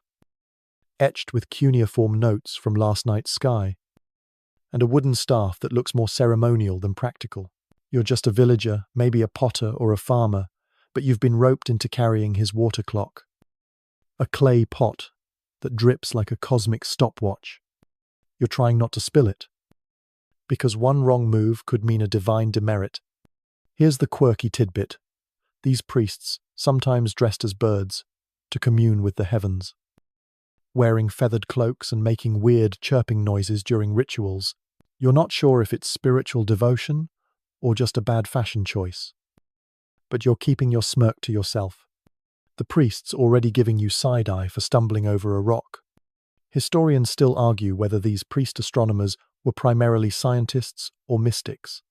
etched with cuneiform notes from last night's sky, and a wooden staff that looks more ceremonial than practical. You're just a villager, maybe a potter or a farmer, but you've been roped into carrying his water clock, a clay pot that drips like a cosmic stopwatch. You're trying not to spill it, because one wrong move could mean a divine demerit. Here's the quirky tidbit. These priests, sometimes dressed as birds, to commune with the heavens, wearing feathered cloaks and making weird chirping noises during rituals. You're not sure if it's spiritual devotion or just a bad fashion choice, but you're keeping your smirk to yourself. The priest's already giving you side-eye for stumbling over a rock. Historians still argue whether these priest astronomers were primarily scientists or mystics.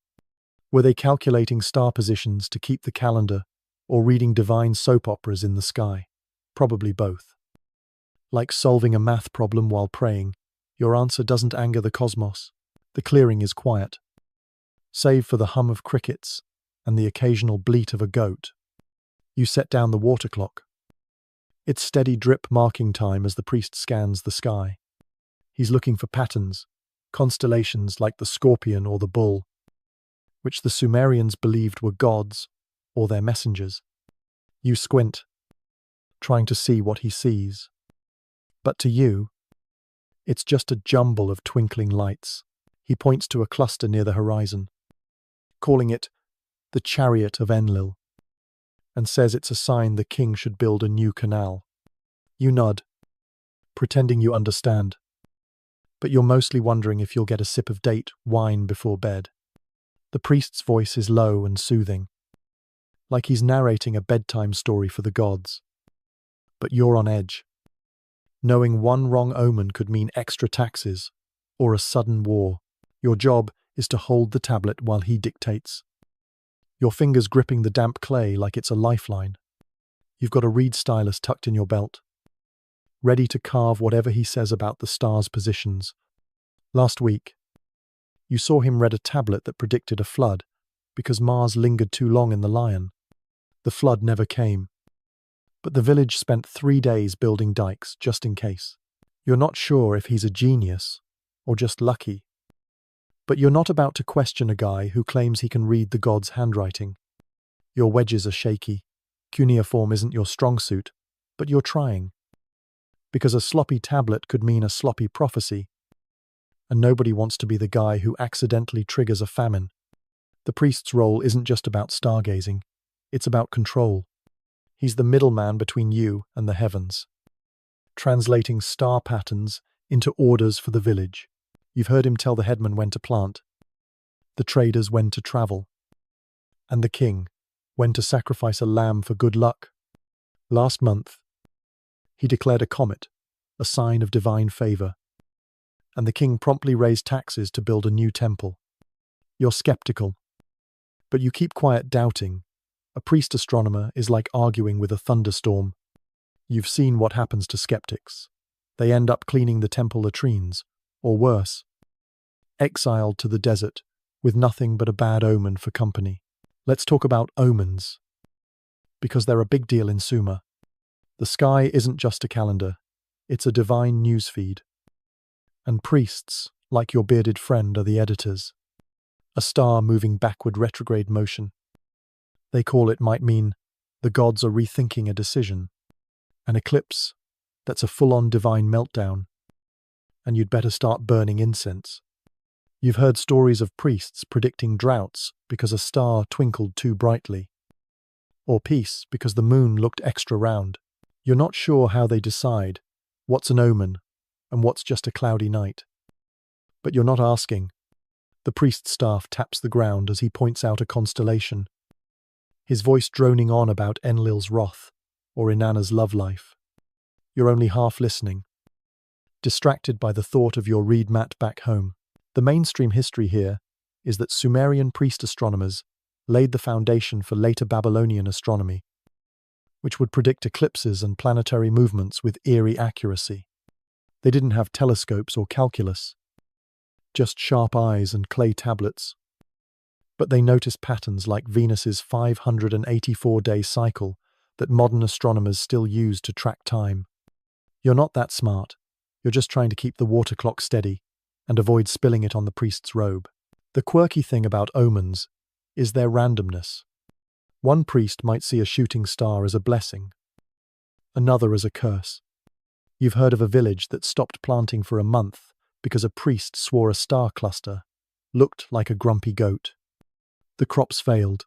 Were they calculating star positions to keep the calendar or reading divine soap operas in the sky? Probably both. Like solving a math problem while praying, your answer doesn't anger the cosmos. The clearing is quiet, save for the hum of crickets and the occasional bleat of a goat. You set down the water clock, its steady drip marking time as the priest scans the sky. He's looking for patterns, constellations like the scorpion or the bull, which the Sumerians believed were gods or their messengers. You squint, trying to see what he sees. But to you, it's just a jumble of twinkling lights. He points to a cluster near the horizon, calling it the Chariot of Enlil, and says it's a sign the king should build a new canal. You nod, pretending you understand, but you're mostly wondering if you'll get a sip of date wine before bed. The priest's voice is low and soothing, like he's narrating a bedtime story for the gods. But you're on edge, knowing one wrong omen could mean extra taxes or a sudden war. Your job is to hold the tablet while he dictates, your fingers gripping the damp clay like it's a lifeline. You've got a reed stylus tucked in your belt, ready to carve whatever he says about the stars' positions. Last week, you saw him read a tablet that predicted a flood because Mars lingered too long in the Lion. The flood never came, but the village spent 3 days building dikes just in case. You're not sure if he's a genius or just lucky, but you're not about to question a guy who claims he can read the gods' handwriting. Your wedges are shaky. Cuneiform isn't your strong suit, but you're trying. Because a sloppy tablet could mean a sloppy prophecy, and nobody wants to be the guy who accidentally triggers a famine. The priest's role isn't just about stargazing, it's about control. He's the middleman between you and the heavens, translating star patterns into orders for the village. You've heard him tell the headman when to plant, the traders when to travel, and the king when to sacrifice a lamb for good luck. Last month, he declared a comet a sign of divine favor, and the king promptly raised taxes to build a new temple. You're skeptical, but you keep quiet, doubting. A priest astronomer is like arguing with a thunderstorm. You've seen what happens to skeptics. They end up cleaning the temple latrines, or worse, exiled to the desert with nothing but a bad omen for company. Let's talk about omens, because they're a big deal in Sumer. The sky isn't just a calendar, it's a divine newsfeed. And priests, like your bearded friend, are the editors. A star moving backward retrograde motion, they call it, might mean the gods are rethinking a decision. An eclipse, that's a full-on divine meltdown, and you'd better start burning incense. You've heard stories of priests predicting droughts because a star twinkled too brightly, or peace because the moon looked extra round. You're not sure how they decide what's an omen and what's just a cloudy night. But you're not asking. The priest's staff taps the ground as he points out a constellation, his voice droning on about Enlil's wrath or Inanna's love life. You're only half listening, distracted by the thought of your reed mat back home. The mainstream history here is that Sumerian priest astronomers laid the foundation for later Babylonian astronomy, which would predict eclipses and planetary movements with eerie accuracy. They didn't have telescopes or calculus, just sharp eyes and clay tablets. But they noticed patterns like Venus's 584-day cycle that modern astronomers still use to track time. You're not that smart. You're just trying to keep the water clock steady and avoid spilling it on the priest's robe. The quirky thing about omens is their randomness. One priest might see a shooting star as a blessing, another as a curse. You've heard of a village that stopped planting for a month because a priest swore a star cluster looked like a grumpy goat. The crops failed,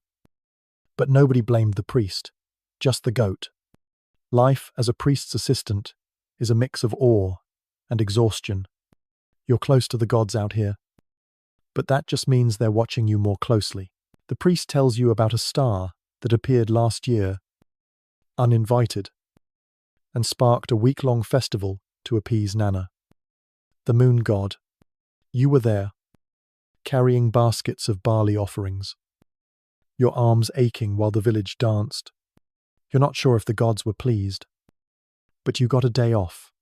but nobody blamed the priest, just the goat. Life as a priest's assistant is a mix of awe and exhaustion. You're close to the gods out here, but that just means they're watching you more closely. The priest tells you about a star that appeared last year, uninvited, and sparked a week-long festival to appease Nana, the moon god. You were there, carrying baskets of barley offerings, your arms aching while the village danced. You're not sure if the gods were pleased, but you got a day off,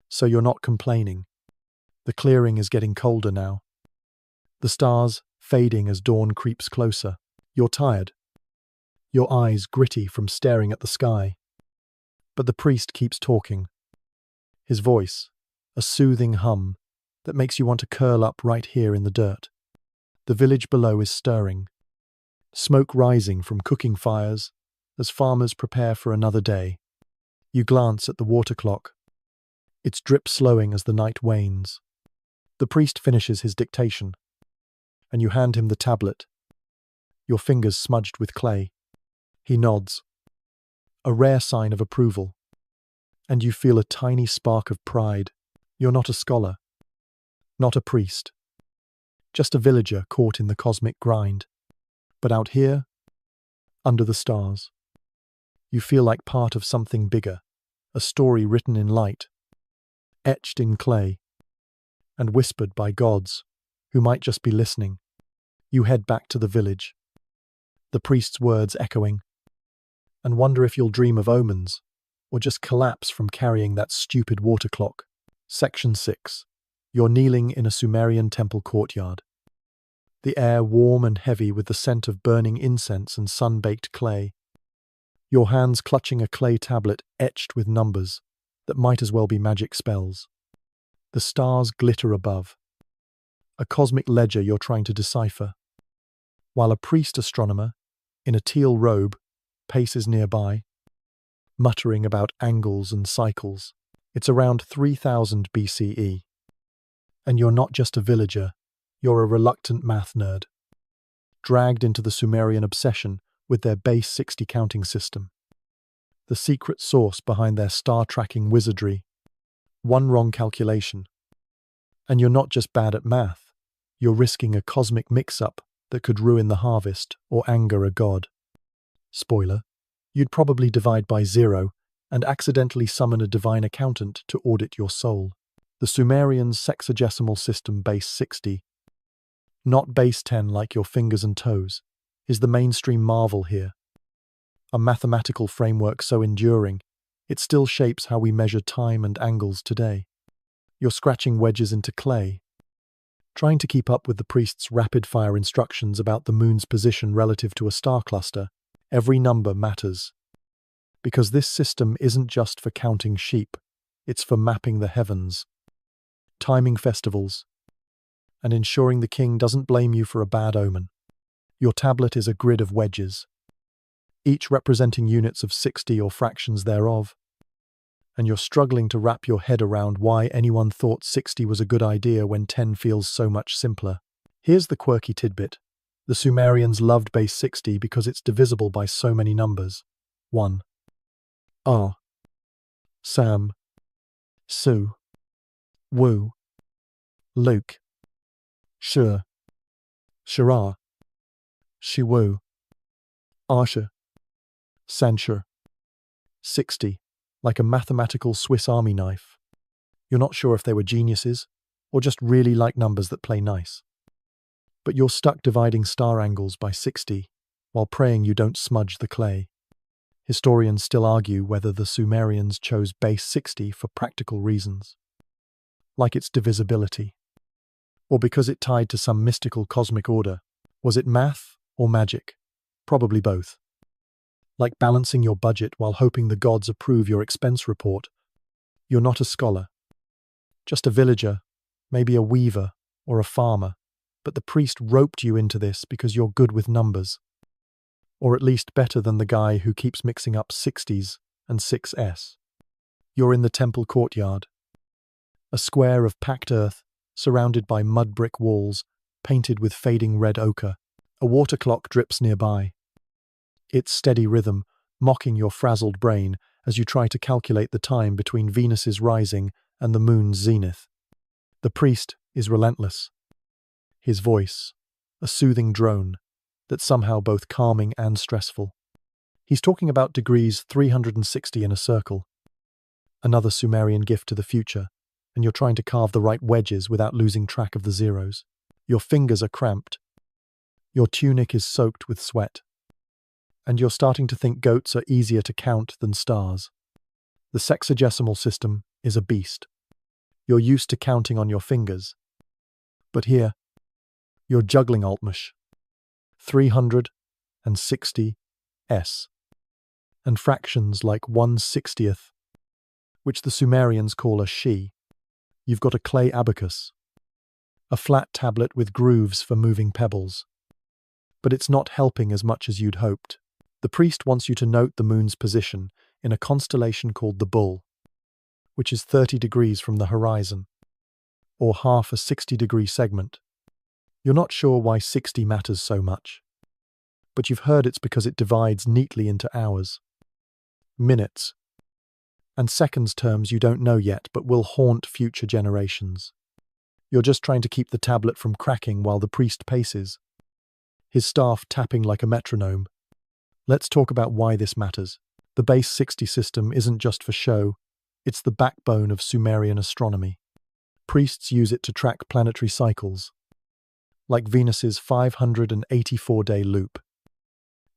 so you're not complaining. The clearing is getting colder now, the stars fading as dawn creeps closer. You're tired, your eyes gritty from staring at the sky. But the priest keeps talking, his voice a soothing hum that makes you want to curl up right here in the dirt. The village below is stirring, smoke rising from cooking fires as farmers prepare for another day. You glance at the water clock. Its drip slowing as the night wanes. The priest finishes his dictation, and you hand him the tablet, your fingers smudged with clay. He nods, a rare sign of approval, and you feel a tiny spark of pride. You're not a scholar, not a priest, just a villager caught in the cosmic grind. But out here, under the stars, you feel like part of something bigger, a story written in light, etched in clay, and whispered by gods who might just be listening. You head back to the village, the priest's words echoing, and wonder if you'll dream of omens or just collapse from carrying that stupid water clock. Section 6. You're kneeling in a Sumerian temple courtyard. The air warm and heavy with the scent of burning incense and sun-baked clay. Your hands clutching a clay tablet etched with numbers that might as well be magic spells. The stars glitter above, a cosmic ledger you're trying to decipher, while a priest astronomer, in a teal robe, paces nearby, muttering about angles and cycles. It's around 3000 BCE. And you're not just a villager, you're a reluctant math nerd, dragged into the Sumerian obsession with their base 60 counting system, the secret source behind their star-tracking wizardry. One wrong calculation, and you're not just bad at math, you're risking a cosmic mix-up that could ruin the harvest or anger a god. Spoiler, you'd probably divide by 0 and accidentally summon a divine accountant to audit your soul. The Sumerians' sexagesimal system base 60, not base 10 like your fingers and toes, is the mainstream marvel here. A mathematical framework so enduring, it still shapes how we measure time and angles today. You're scratching wedges into clay, trying to keep up with the priest's rapid-fire instructions about the moon's position relative to a star cluster. Every number matters. Because this system isn't just for counting sheep, it's for mapping the heavens, timing festivals, and ensuring the king doesn't blame you for a bad omen. Your tablet is a grid of wedges, each representing units of 60 or fractions thereof, and you're struggling to wrap your head around why anyone thought 60 was a good idea when 10 feels so much simpler. Here's the quirky tidbit. The Sumerians loved base 60 because it's divisible by so many numbers. 1. R. Sam. Su. Wu. Luke. Shur. Shara. Shiwu. Arsha. Sanshur. 60. Like a mathematical Swiss Army knife. You're not sure if they were geniuses, or just really like numbers that play nice. But you're stuck dividing star angles by 60, while praying you don't smudge the clay. Historians still argue whether the Sumerians chose base 60 for practical reasons, like its divisibility, or because it tied to some mystical cosmic order. Was it math or magic? Probably both. Like balancing your budget while hoping the gods approve your expense report. You're not a scholar, just a villager, maybe a weaver or a farmer, but the priest roped you into this because you're good with numbers. Or at least better than the guy who keeps mixing up 60s and 6s. You're in the temple courtyard, a square of packed earth surrounded by mud brick walls painted with fading red ochre. A water clock drips nearby, its steady rhythm mocking your frazzled brain as you try to calculate the time between Venus's rising and the moon's zenith. The priest is relentless, his voice a soothing drone that's somehow both calming and stressful. He's talking about degrees 360 in a circle, another Sumerian gift to the future, and you're trying to carve the right wedges without losing track of the zeros. Your fingers are cramped, your tunic is soaked with sweat, and you're starting to think goats are easier to count than stars. The sexagesimal system is a beast. You're used to counting on your fingers, but here, you're juggling Altmush. 360 s, and fractions like 1/60th, which the Sumerians call a she. You've got a clay abacus, a flat tablet with grooves for moving pebbles. But it's not helping as much as you'd hoped. The priest wants you to note the moon's position in a constellation called the Bull, which is 30 degrees from the horizon, or half a 60-degree segment. You're not sure why 60 matters so much, but you've heard it's because it divides neatly into hours, minutes, and seconds terms you don't know yet but will haunt future generations. You're just trying to keep the tablet from cracking while the priest paces, his staff tapping like a metronome. Let's talk about why this matters. The base 60 system isn't just for show, it's the backbone of Sumerian astronomy. Priests use it to track planetary cycles, like Venus's 584-day loop,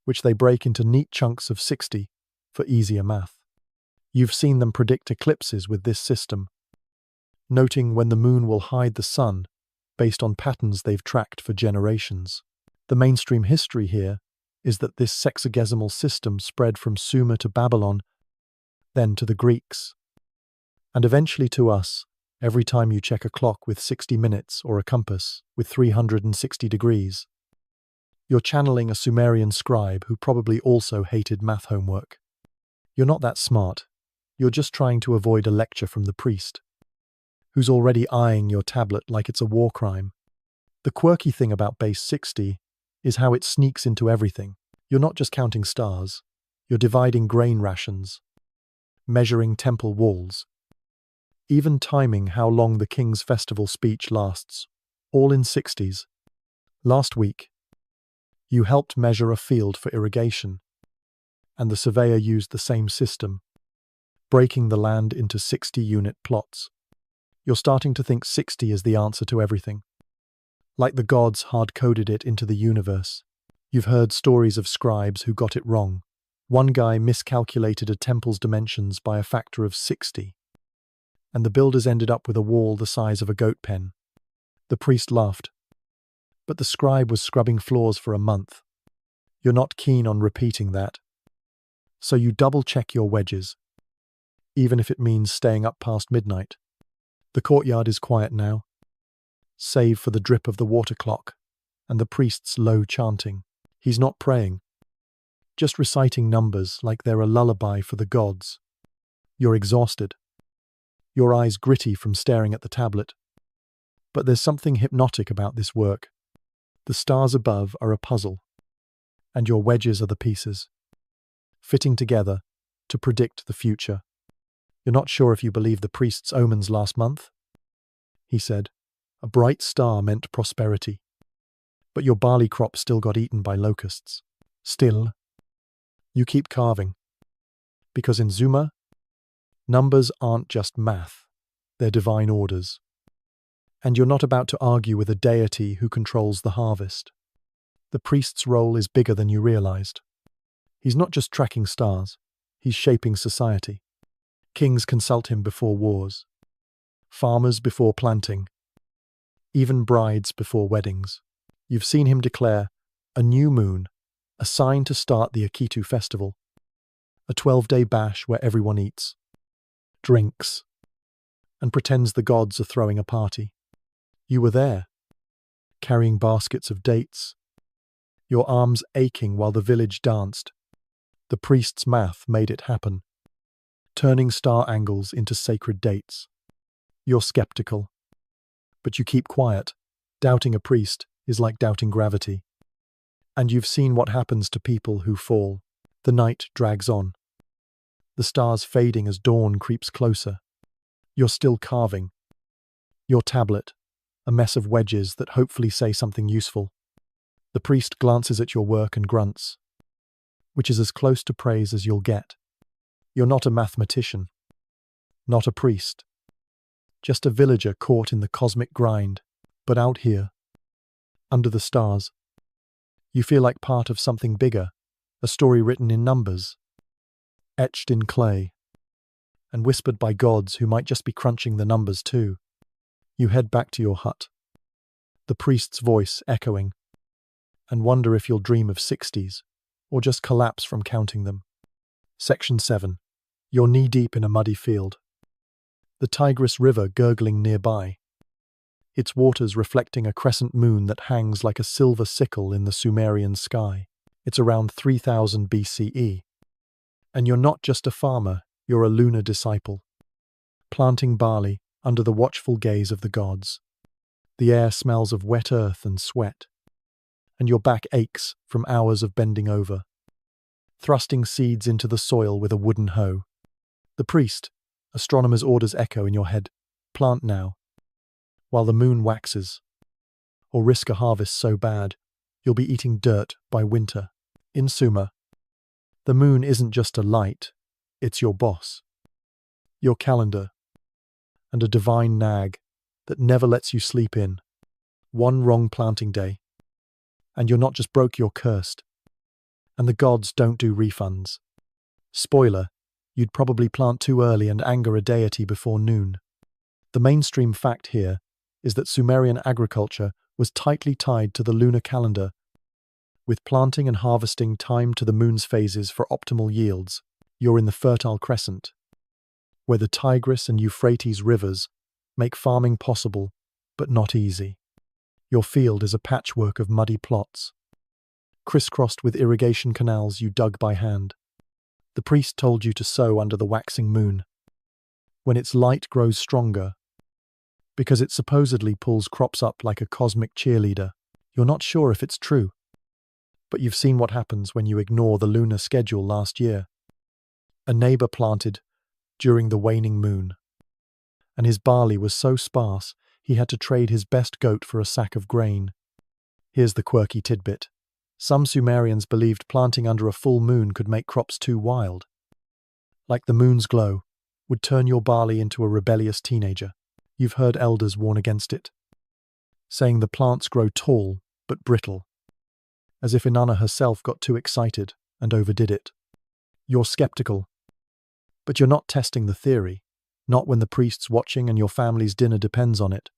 which they break into neat chunks of 60 for easier math. You've seen them predict eclipses with this system, noting when the moon will hide the sun based on patterns they've tracked for generations. The mainstream history here is that this sexagesimal system spread from Sumer to Babylon, then to the Greeks, and eventually to us every time you check a clock with 60 minutes or a compass with 360 degrees. You're channeling a Sumerian scribe who probably also hated math homework. You're not that smart. You're just trying to avoid a lecture from the priest, who's already eyeing your tablet like it's a war crime. The quirky thing about base 60 is how it sneaks into everything. You're not just counting stars, you're dividing grain rations, measuring temple walls, even timing how long the king's festival speech lasts, all in 60s. Last week, you helped measure a field for irrigation, and the surveyor used the same system, breaking the land into 60-unit plots. You're starting to think 60 is the answer to everything, like the gods hard-coded it into the universe. You've heard stories of scribes who got it wrong. One guy miscalculated a temple's dimensions by a factor of 60, and the builders ended up with a wall the size of a goat pen. The priest laughed, but the scribe was scrubbing floors for a month. You're not keen on repeating that, so you double-check your wedges, even if it means staying up past midnight. The courtyard is quiet now, save for the drip of the water clock and the priest's low chanting. He's not praying, just reciting numbers like they're a lullaby for the gods. You're exhausted, your eyes gritty from staring at the tablet. But there's something hypnotic about this work. The stars above are a puzzle, and your wedges are the pieces, fitting together to predict the future. You're not sure if you believe the priest's omens last month? He said, a bright star meant prosperity. But your barley crop still got eaten by locusts. Still, you keep carving. Because in Sumer, numbers aren't just math, they're divine orders. And you're not about to argue with a deity who controls the harvest. The priest's role is bigger than you realized. He's not just tracking stars, he's shaping society. Kings consult him before wars, farmers before planting, even brides before weddings. You've seen him declare a new moon, a sign to start the Akitu festival, a 12-day bash where everyone eats, drinks, and pretends the gods are throwing a party. You were there, carrying baskets of dates, your arms aching while the village danced. The priest's math made it happen, turning star angles into sacred dates. You're skeptical, but you keep quiet. Doubting a priest is like doubting gravity. And you've seen what happens to people who fall. The night drags on, the stars fading as dawn creeps closer. You're still carving. Your tablet, a mess of wedges that hopefully say something useful. The priest glances at your work and grunts, which is as close to praise as you'll get. You're not a mathematician, not a priest, just a villager caught in the cosmic grind. But out here, under the stars, you feel like part of something bigger, a story written in numbers, etched in clay, and whispered by gods who might just be crunching the numbers too. You head back to your hut, the priest's voice echoing, and wonder if you'll dream of 60s, or just collapse from counting them. Section 7. You're knee-deep in a muddy field, the Tigris River gurgling nearby. its waters reflecting a crescent moon that hangs like a silver sickle in the Sumerian sky. It's around 3000 BCE. And you're not just a farmer, you're a lunar disciple, planting barley under the watchful gaze of the gods. The air smells of wet earth and sweat, and your back aches from hours of bending over, thrusting seeds into the soil with a wooden hoe. The priest, astronomer's orders echo in your head, plant now, while the moon waxes, or risk a harvest so bad you'll be eating dirt by winter. In Sumer, the moon isn't just a light, it's your boss, your calendar, and a divine nag that never lets you sleep in. One wrong planting day, and you're not just broke, you're cursed. And the gods don't do refunds. Spoiler, you'd probably plant too early and anger a deity before noon. The mainstream fact here is that Sumerian agriculture was tightly tied to the lunar calendar, with planting and harvesting timed to the moon's phases for optimal yields. You're in the Fertile Crescent, where the Tigris and Euphrates rivers make farming possible, but not easy. Your field is a patchwork of muddy plots, crisscrossed with irrigation canals you dug by hand. The priest told you to sow under the waxing moon, when its light grows stronger, because it supposedly pulls crops up like a cosmic cheerleader. You're not sure if it's true, but you've seen what happens when you ignore the lunar schedule last year. A neighbor planted during the waning moon, and his barley was so sparse he had to trade his best goat for a sack of grain. Here's the quirky tidbit. Some Sumerians believed planting under a full moon could make crops too wild. Like the moon's glow, would turn your barley into a rebellious teenager. You've heard elders warn against it, saying the plants grow tall but brittle, as if Inanna herself got too excited and overdid it. You're skeptical, but you're not testing the theory, not when the priest's watching and your family's dinner depends on it.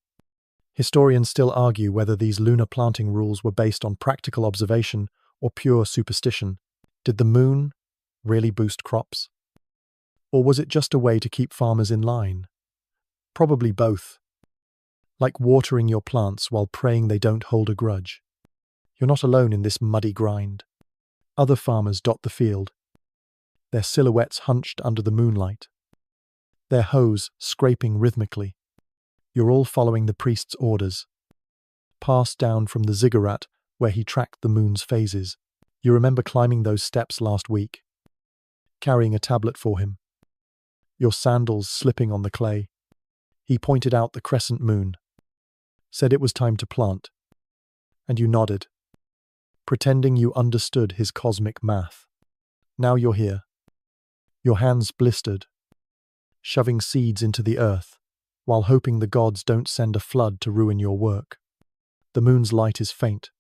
Historians still argue whether these lunar planting rules were based on practical observation or pure superstition. Did the moon really boost crops? Or was it just a way to keep farmers in line? Probably both. Like watering your plants while praying they don't hold a grudge. You're not alone in this muddy grind. Other farmers dot the field, their silhouettes hunched under the moonlight, their hoes scraping rhythmically. You're all following the priest's orders, passed down from the ziggurat where he tracked the moon's phases. You remember climbing those steps last week, carrying a tablet for him, your sandals slipping on the clay. He pointed out the crescent moon, said it was time to plant, and you nodded, pretending you understood his cosmic math. Now you're here, your hands blistered, shoving seeds into the earth, while hoping the gods don't send a flood to ruin your work. The moon's light is faint,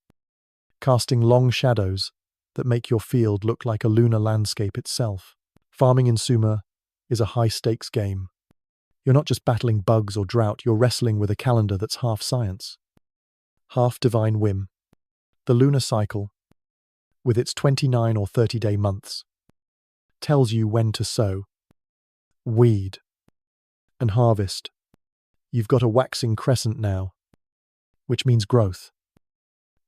casting long shadows that make your field look like a lunar landscape itself. Farming in Sumer is a high-stakes game. You're not just battling bugs or drought, you're wrestling with a calendar that's half science, half divine whim. The lunar cycle, with its 29 or 30-day months, tells you when to sow, weed, and harvest. You've got a waxing crescent now, which means growth.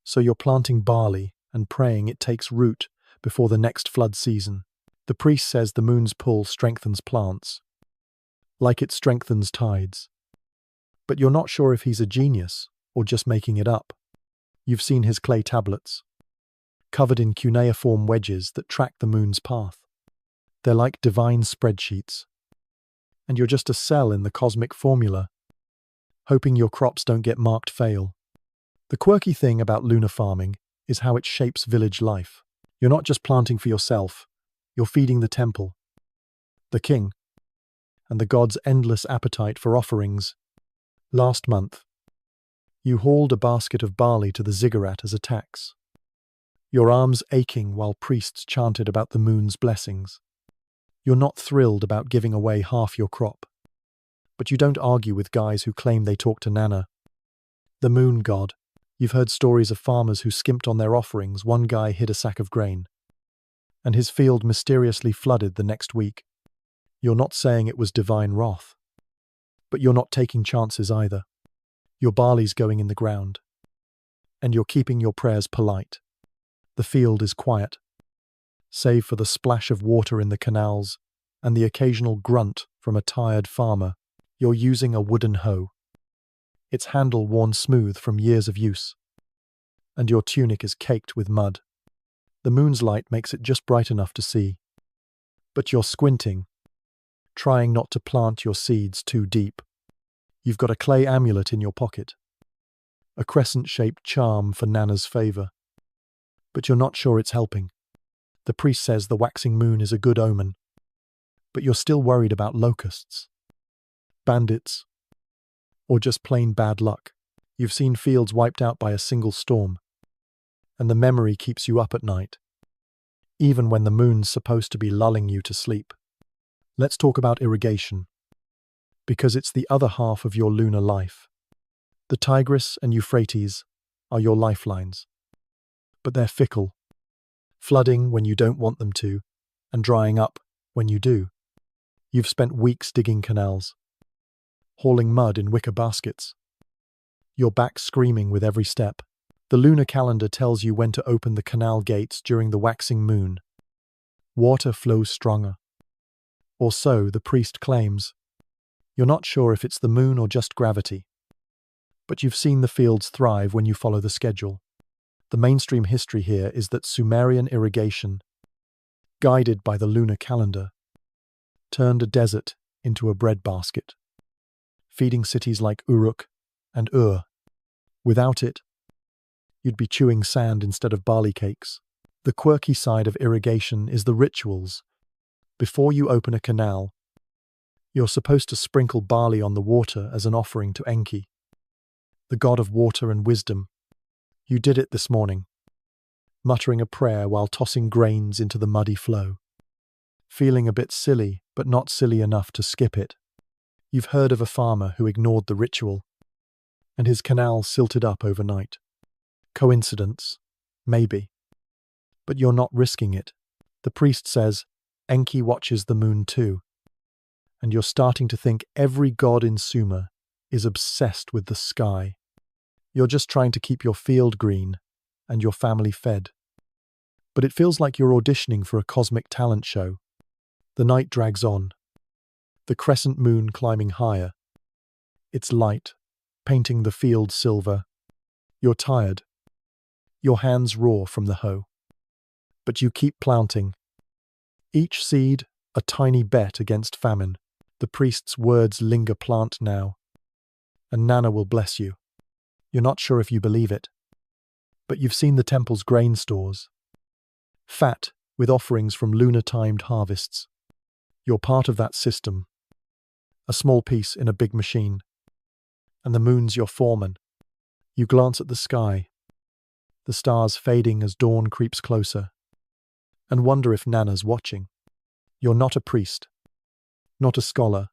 So you're planting barley and praying it takes root before the next flood season. The priest says the moon's pull strengthens plants, like it strengthens tides. But you're not sure if he's a genius or just making it up. You've seen his clay tablets, covered in cuneiform wedges that track the moon's path. They're like divine spreadsheets. And you're just a cell in the cosmic formula, hoping your crops don't get marked fail. The quirky thing about lunar farming is how it shapes village life. You're not just planting for yourself, you're feeding the temple, the king, and the god's endless appetite for offerings. Last month, you hauled a basket of barley to the ziggurat as a tax, your arms aching while priests chanted about the moon's blessings. You're not thrilled about giving away half your crop, but you don't argue with guys who claim they talk to Nana, the moon god. You've heard stories of farmers who skimped on their offerings. One guy hid a sack of grain, and his field mysteriously flooded the next week. You're not saying it was divine wrath, but you're not taking chances either. Your barley's going in the ground, and you're keeping your prayers polite. The field is quiet, save for the splash of water in the canals and the occasional grunt from a tired farmer. You're using a wooden hoe, its handle worn smooth from years of use, and your tunic is caked with mud. The moon's light makes it just bright enough to see, but you're squinting, trying not to plant your seeds too deep. You've got a clay amulet in your pocket, a crescent-shaped charm for Nana's favor, but you're not sure it's helping. The priest says the waxing moon is a good omen, but you're still worried about locusts, bandits, or just plain bad luck. You've seen fields wiped out by a single storm, and the memory keeps you up at night, even when the moon's supposed to be lulling you to sleep. Let's talk about irrigation, because it's the other half of your lunar life. The Tigris and Euphrates are your lifelines, but they're fickle, flooding when you don't want them to, and drying up when you do. You've spent weeks digging canals, hauling mud in wicker baskets, your back screaming with every step. The lunar calendar tells you when to open the canal gates during the waxing moon. Water flows stronger, or so the priest claims. You're not sure if it's the moon or just gravity, but you've seen the fields thrive when you follow the schedule. The mainstream history here is that Sumerian irrigation, guided by the lunar calendar, turned a desert into a breadbasket, feeding cities like Uruk and Ur. Without it, you'd be chewing sand instead of barley cakes. The quirky side of irrigation is the rituals. Before you open a canal, you're supposed to sprinkle barley on the water as an offering to Enki, the god of water and wisdom. You did it this morning, muttering a prayer while tossing grains into the muddy flow, feeling a bit silly, but not silly enough to skip it. You've heard of a farmer who ignored the ritual, and his canal silted up overnight. Coincidence? Maybe. But you're not risking it. The priest says Enki watches the moon too, and you're starting to think every god in Sumer is obsessed with the sky. You're just trying to keep your field green and your family fed. But it feels like you're auditioning for a cosmic talent show. The night drags on, the crescent moon climbing higher, its light painting the field silver. You're tired. Your hands raw from the hoe. But you keep planting. Each seed a tiny bet against famine. The priest's words linger. Plant now, and Nana will bless you. You're not sure if you believe it, but you've seen the temple's grain stores, fat with offerings from lunar-timed harvests. You're part of that system, a small piece in a big machine, and the moon's your foreman. You glance at the sky, the stars fading as dawn creeps closer, and wonder if Nana's watching. You're not a priest, not a scholar,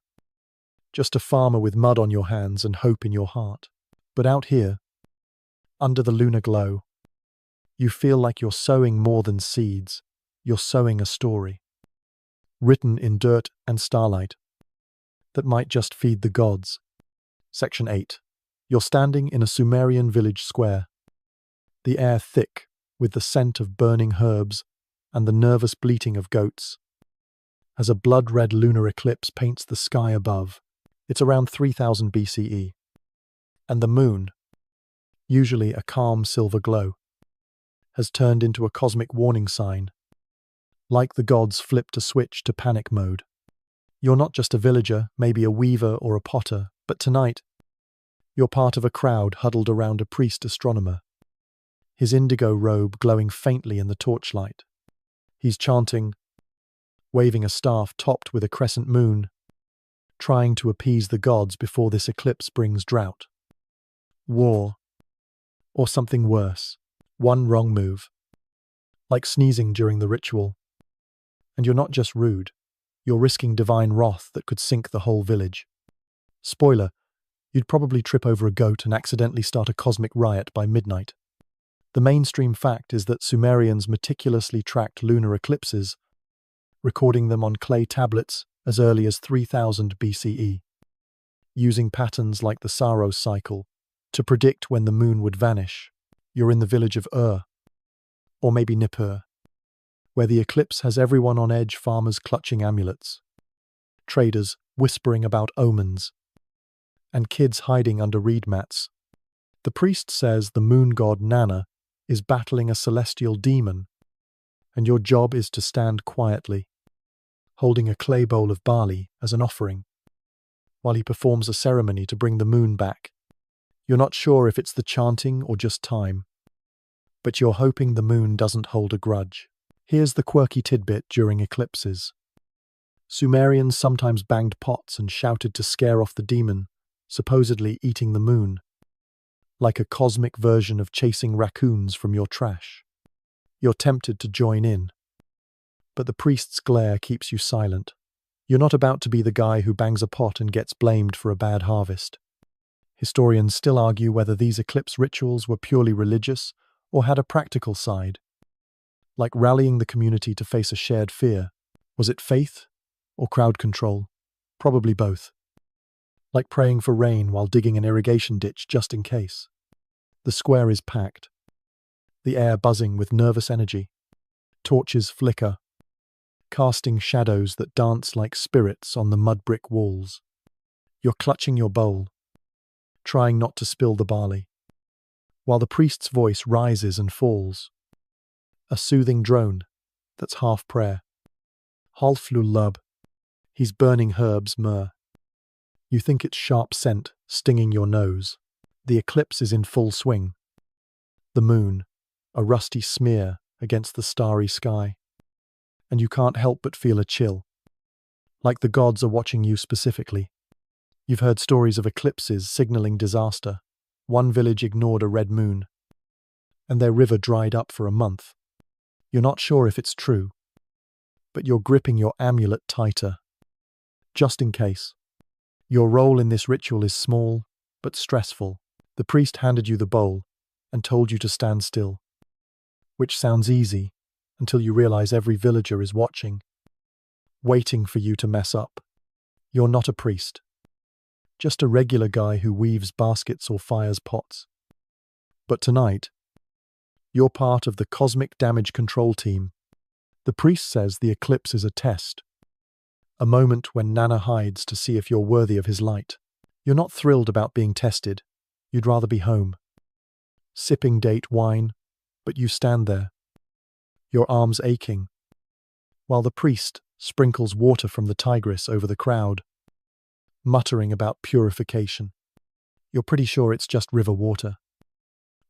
just a farmer with mud on your hands and hope in your heart. But out here, under the lunar glow, you feel like you're sowing more than seeds. You're sowing a story, written in dirt and starlight, that might just feed the gods. Section 8. You're standing in a Sumerian village square, the air thick with the scent of burning herbs and the nervous bleating of goats, as a blood-red lunar eclipse paints the sky above. It's around 3000 BCE, and the moon, usually a calm silver glow, has turned into a cosmic warning sign, like the gods flipped a switch to panic mode. You're not just a villager, maybe a weaver or a potter, but tonight, you're part of a crowd huddled around a priest astronomer, his indigo robe glowing faintly in the torchlight. He's chanting, waving a staff topped with a crescent moon, trying to appease the gods before this eclipse brings drought, war, or something worse. One wrong move, like sneezing during the ritual, and you're not just rude, you're risking divine wrath that could sink the whole village. Spoiler, you'd probably trip over a goat and accidentally start a cosmic riot by midnight. The mainstream fact is that Sumerians meticulously tracked lunar eclipses, recording them on clay tablets as early as 3000 BCE, using patterns like the Saros cycle to predict when the moon would vanish. You're in the village of or maybe Nippur, where the eclipse has everyone on edge, farmers clutching amulets, traders whispering about omens, and kids hiding under reed mats. The priest says the moon god Nana is battling a celestial demon, and your job is to stand quietly, holding a clay bowl of barley as an offering, while he performs a ceremony to bring the moon back. You're not sure if it's the chanting or just time, but you're hoping the moon doesn't hold a grudge. Here's the quirky tidbit during eclipses. Sumerians sometimes banged pots and shouted to scare off the demon, supposedly eating the moon, like a cosmic version of chasing raccoons from your trash. You're tempted to join in, but the priest's glare keeps you silent. You're not about to be the guy who bangs a pot and gets blamed for a bad harvest. Historians still argue whether these eclipse rituals were purely religious or had a practical side, like rallying the community to face a shared fear. Was it faith or crowd control? Probably both. Like praying for rain while digging an irrigation ditch just in case. The square is packed, the air buzzing with nervous energy. Torches flicker, casting shadows that dance like spirits on the mud brick walls. You're clutching your bowl, trying not to spill the barley, while the priest's voice rises and falls. A soothing drone that's half prayer. Half lullaby. He's burning herbs, myrrh. You think it's sharp scent stinging your nose. The eclipse is in full swing. The moon, a rusty smear against the starry sky. And you can't help but feel a chill, like the gods are watching you specifically. You've heard stories of eclipses signaling disaster. One village ignored a red moon, and their river dried up for a month. You're not sure if it's true, but you're gripping your amulet tighter, just in case. Your role in this ritual is small, but stressful. The priest handed you the bowl and told you to stand still, which sounds easy until you realize every villager is watching, waiting for you to mess up. You're not a priest, just a regular guy who weaves baskets or fires pots. But tonight, you're part of the cosmic damage control team. The priest says the eclipse is a test, a moment when Nana hides to see if you're worthy of his light. You're not thrilled about being tested. You'd rather be home, sipping date wine, but you stand there, your arms aching, while the priest sprinkles water from the Tigris over the crowd, muttering about purification. You're pretty sure it's just river water,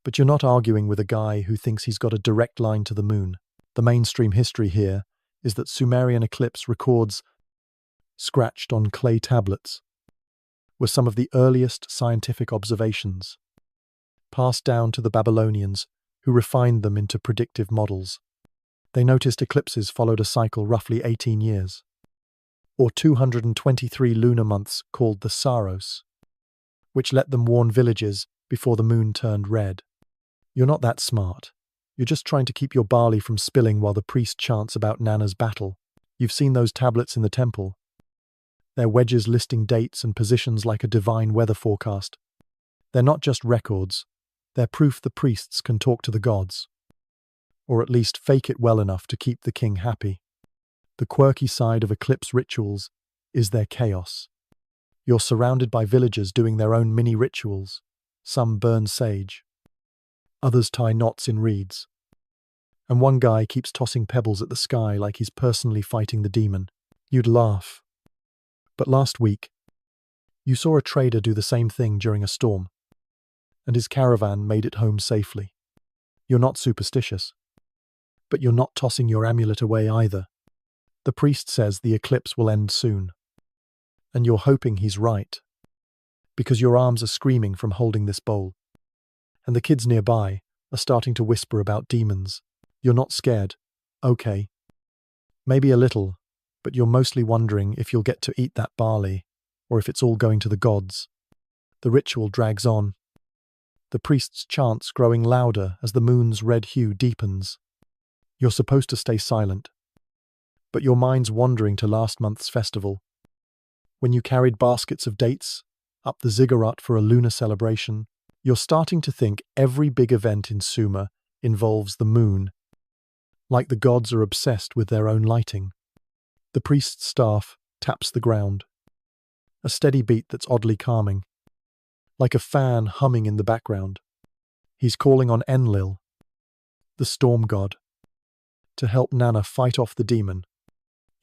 but you're not arguing with a guy who thinks he's got a direct line to the moon. The mainstream history here is that Sumerian eclipse records scratched on clay tablets were some of the earliest scientific observations, passed down to the Babylonians, who refined them into predictive models. They noticed eclipses followed a cycle roughly 18 years, or 223 lunar months called the Saros, which let them warn villages before the moon turned red. You're not that smart. You're just trying to keep your barley from spilling while the priest chants about Nana's battle. You've seen those tablets in the temple. They're wedges listing dates and positions like a divine weather forecast. They're not just records. They're proof the priests can talk to the gods, or at least fake it well enough to keep the king happy. The quirky side of eclipse rituals is their chaos. You're surrounded by villagers doing their own mini rituals. Some burn sage, others tie knots in reeds, and one guy keeps tossing pebbles at the sky like he's personally fighting the demon. You'd laugh. But last week, you saw a trader do the same thing during a storm, and his caravan made it home safely. You're not superstitious, but you're not tossing your amulet away either. The priest says the eclipse will end soon, and you're hoping he's right, because your arms are screaming from holding this bowl, and the kids nearby are starting to whisper about demons. You're not scared, okay, maybe a little, but you're mostly wondering if you'll get to eat that barley, or if it's all going to the gods. The ritual drags on, the priest's chants growing louder as the moon's red hue deepens. You're supposed to stay silent, but your mind's wandering to last month's festival, when you carried baskets of dates up the ziggurat for a lunar celebration. You're starting to think every big event in Sumer involves the moon, like the gods are obsessed with their own lighting. The priest's staff taps the ground, a steady beat that's oddly calming, like a fan humming in the background. He's calling on Enlil, the storm god, to help Nana fight off the demon.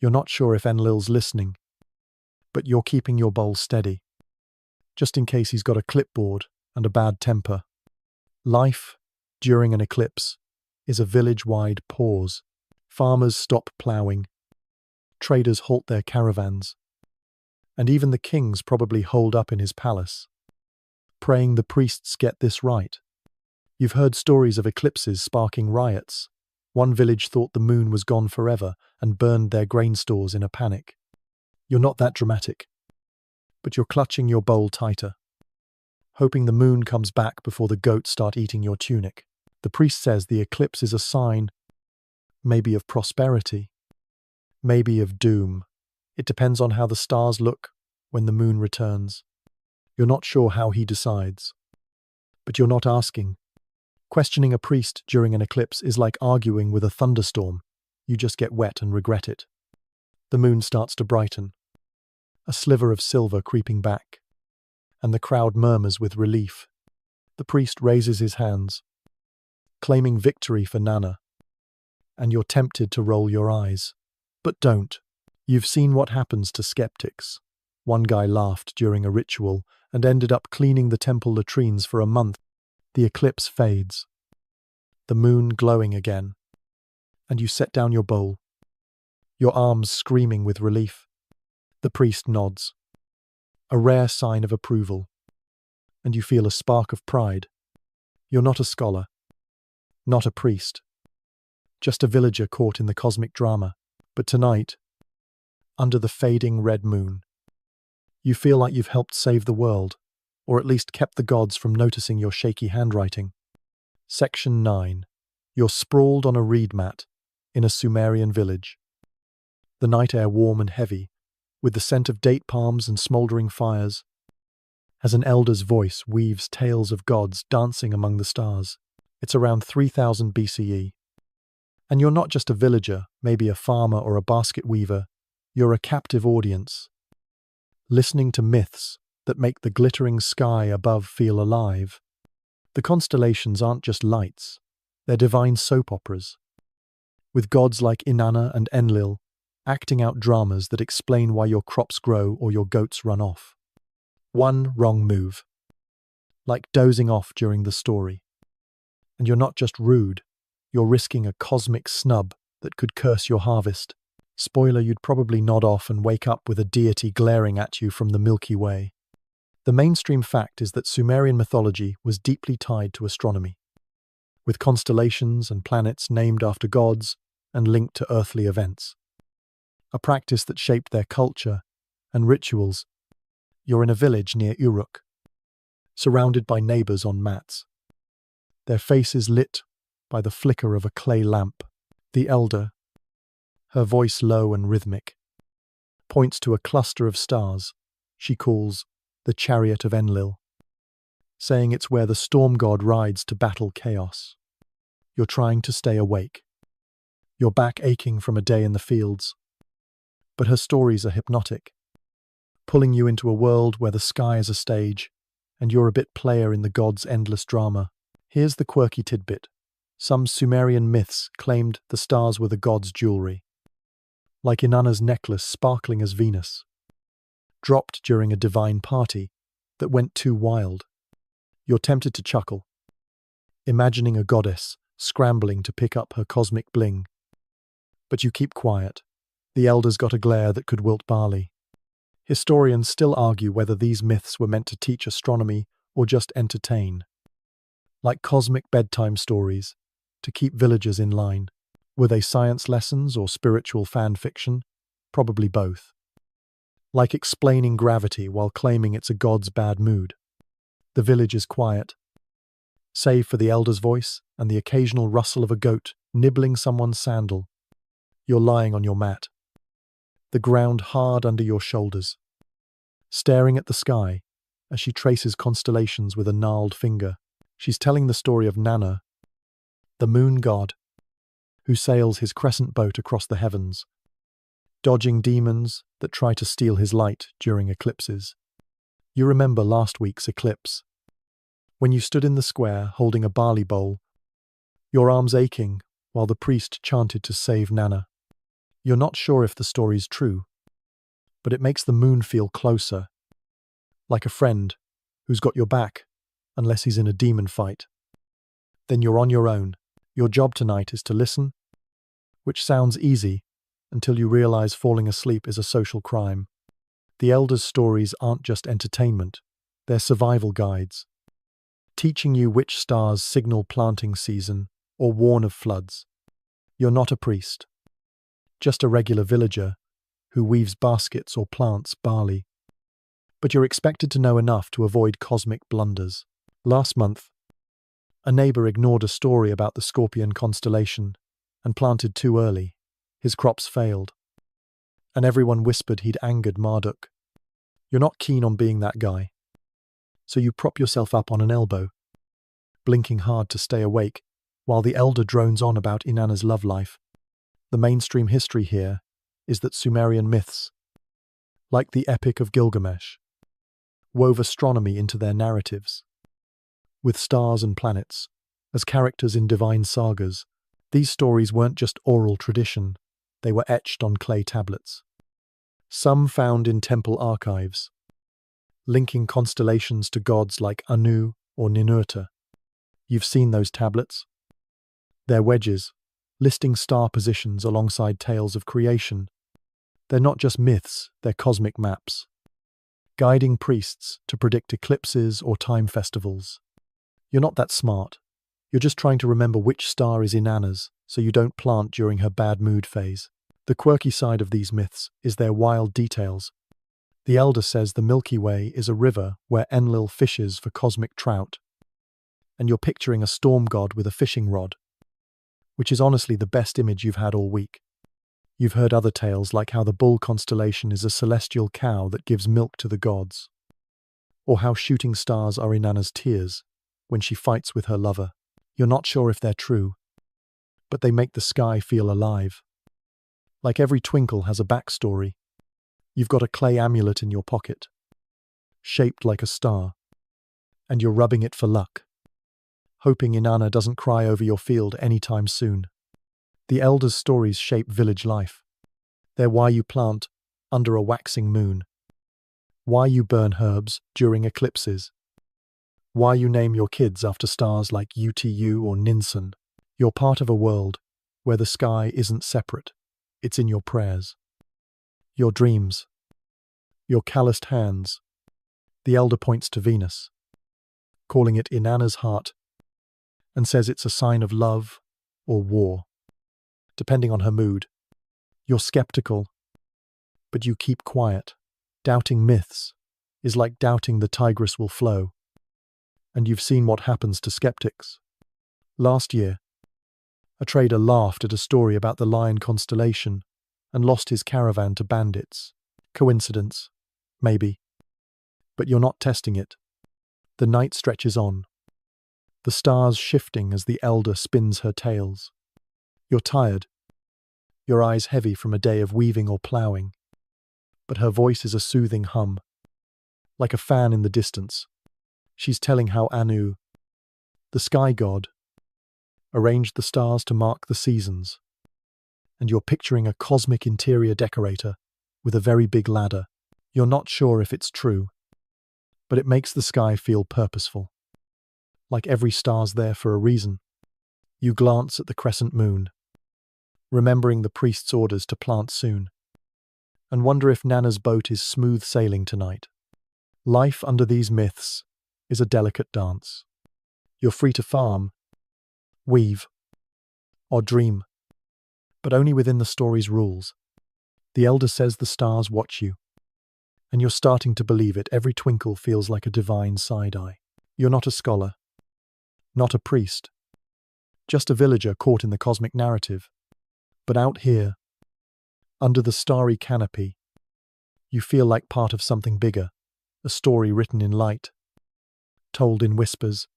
You're not sure if Enlil's listening, but you're keeping your bowl steady, just in case he's got a clipboard and a bad temper. Life during an eclipse is a village-wide pause. Farmers stop ploughing, traders halt their caravans, and even the king's probably holed up in his palace, praying the priests get this right. You've heard stories of eclipses sparking riots. One village thought the moon was gone forever and burned their grain stores in a panic. You're not that dramatic, but you're clutching your bowl tighter, hoping the moon comes back before the goats start eating your tunic. The priest says the eclipse is a sign, maybe of prosperity, maybe of doom. It depends on how the stars look when the moon returns. You're not sure how he decides, but you're not asking. Questioning a priest during an eclipse is like arguing with a thunderstorm. You just get wet and regret it. The moon starts to brighten, a sliver of silver creeping back, and the crowd murmurs with relief. The priest raises his hands, claiming victory for Nana, and you're tempted to roll your eyes. But don't. You've seen what happens to skeptics. One guy laughed during a ritual and ended up cleaning the temple latrines for a month. The eclipse fades, the moon glowing again, and you set down your bowl, your arms screaming with relief. The priest nods, a rare sign of approval, and you feel a spark of pride. You're not a scholar, not a priest, just a villager caught in the cosmic drama. But tonight, under the fading red moon, you feel like you've helped save the world, or at least kept the gods from noticing your shaky handwriting. Section 9. You're sprawled on a reed mat in a Sumerian village. The night air warm and heavy, with the scent of date palms and smouldering fires, as an elder's voice weaves tales of gods dancing among the stars. It's around 3000 BCE. And you're not just a villager, maybe a farmer or a basket weaver. You're a captive audience, listening to myths that make the glittering sky above feel alive. The constellations aren't just lights, they're divine soap operas, with gods like Inanna and Enlil acting out dramas that explain why your crops grow or your goats run off. One wrong move, like dozing off during the story. And you're not just rude, you're risking a cosmic snub that could curse your harvest. Spoiler, you'd probably nod off and wake up with a deity glaring at you from the Milky Way. The mainstream fact is that Sumerian mythology was deeply tied to astronomy, with constellations and planets named after gods and linked to earthly events. A practice that shaped their culture and rituals. You're in a village near Uruk, surrounded by neighbors on mats, their faces lit by the flicker of a clay lamp. The elder, her voice low and rhythmic, points to a cluster of stars she calls the chariot of Enlil, saying it's where the storm god rides to battle chaos. You're trying to stay awake, your back aching from a day in the fields, but her stories are hypnotic, pulling you into a world where the sky is a stage and you're a bit player in the god's endless drama. Here's the quirky tidbit. Some Sumerian myths claimed the stars were the god's jewelry, like Inanna's necklace sparkling as Venus, dropped during a divine party that went too wild. You're tempted to chuckle, imagining a goddess scrambling to pick up her cosmic bling. But you keep quiet. The elder's got a glare that could wilt barley. Historians still argue whether these myths were meant to teach astronomy or just entertain, like cosmic bedtime stories, to keep villagers in line. Were they science lessons or spiritual fan fiction? Probably both. Like explaining gravity while claiming it's a god's bad mood. The village is quiet, save for the elder's voice and the occasional rustle of a goat nibbling someone's sandal. You're lying on your mat, the ground hard under your shoulders, staring at the sky as she traces constellations with a gnarled finger. She's telling the story of Nana, the moon god, who sails his crescent boat across the heavens, dodging demons that try to steal his light during eclipses. You remember last week's eclipse, when you stood in the square holding a barley bowl, your arms aching while the priest chanted to save Nana. You're not sure if the story's true, but it makes the moon feel closer, like a friend who's got your back unless he's in a demon fight. Then you're on your own. Your job tonight is to listen, which sounds easy until you realize falling asleep is a social crime. The elders' stories aren't just entertainment, they're survival guides, teaching you which stars signal planting season or warn of floods. You're not a priest, just a regular villager who weaves baskets or plants barley. But you're expected to know enough to avoid cosmic blunders. Last month, a neighbor ignored a story about the Scorpion constellation and planted too early. His crops failed, and everyone whispered he'd angered Marduk. You're not keen on being that guy, so you prop yourself up on an elbow, blinking hard to stay awake, while the elder drones on about Inanna's love life. The mainstream history here is that Sumerian myths, like the Epic of Gilgamesh, wove astronomy into their narratives. With stars and planets as characters in divine sagas, these stories weren't just oral tradition, they were etched on clay tablets. Some found in temple archives, linking constellations to gods like Anu or Ninurta. You've seen those tablets? They're wedges, listing star positions alongside tales of creation. They're not just myths, they're cosmic maps, guiding priests to predict eclipses or time festivals. You're not that smart. You're just trying to remember which star is Inanna's so you don't plant during her bad mood phase. The quirky side of these myths is their wild details. The elder says the Milky Way is a river where Enlil fishes for cosmic trout, and you're picturing a storm god with a fishing rod, which is honestly the best image you've had all week. You've heard other tales like how the bull constellation is a celestial cow that gives milk to the gods, or how shooting stars are Inanna's tears when she fights with her lover. You're not sure if they're true, but they make the sky feel alive. Like every twinkle has a backstory. You've got a clay amulet in your pocket, shaped like a star, and you're rubbing it for luck, hoping Inanna doesn't cry over your field anytime soon. The elders' stories shape village life. They're why you plant under a waxing moon, why you burn herbs during eclipses, why you name your kids after stars like UTU or Ninsun. You're part of a world where the sky isn't separate, it's in your prayers, your dreams, your calloused hands. The elder points to Venus, calling it Inanna's heart, and says it's a sign of love or war, depending on her mood. You're skeptical, but you keep quiet. Doubting myths is like doubting the Tigris will flow. And you've seen what happens to skeptics. Last year, a trader laughed at a story about the Lion constellation and lost his caravan to bandits. Coincidence? Maybe. But you're not testing it. The night stretches on, the stars shifting as the elder spins her tales. You're tired, your eyes heavy from a day of weaving or ploughing, but her voice is a soothing hum, like a fan in the distance. She's telling how Anu, the sky god, arranged the stars to mark the seasons, and you're picturing a cosmic interior decorator with a very big ladder. You're not sure if it's true, but it makes the sky feel purposeful, like every star's there for a reason. You glance at the crescent moon, remembering the priest's orders to plant soon, and wonder if Nana's boat is smooth sailing tonight. Life under these myths is a delicate dance. You're free to farm, weave, or dream, but only within the story's rules. The elder says the stars watch you, and you're starting to believe it. Every twinkle feels like a divine side-eye. You're not a scholar, not a priest, just a villager caught in the cosmic narrative. But out here, under the starry canopy, you feel like part of something bigger. a story written in light, told in whispers,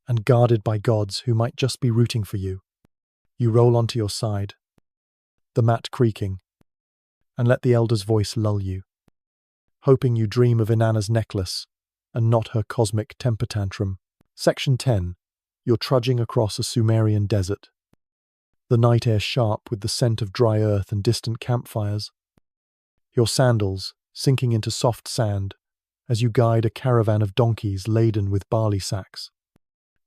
and guarded by gods who might just be rooting for you. You roll onto your side, the mat creaking, and let the elder's voice lull you, hoping you dream of Inanna's necklace and not her cosmic temper tantrum. Section 10. You're trudging across a Sumerian desert. The night air sharp with the scent of dry earth and distant campfires. Your sandals sinking into soft sand as you guide a caravan of donkeys laden with barley sacks.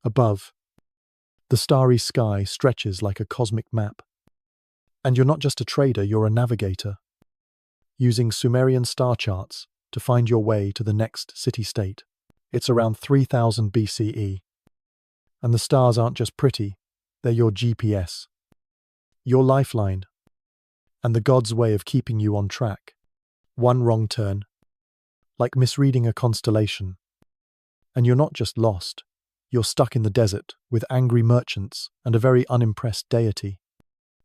Above, the starry sky stretches like a cosmic map. And you're not just a trader, you're a navigator, using Sumerian star charts to find your way to the next city-state. It's around 3000 BCE, and the stars aren't just pretty, they're your GPS, your lifeline, and the gods' way of keeping you on track. One wrong turn, like misreading a constellation, and you're not just lost, you're stuck in the desert with angry merchants and a very unimpressed deity.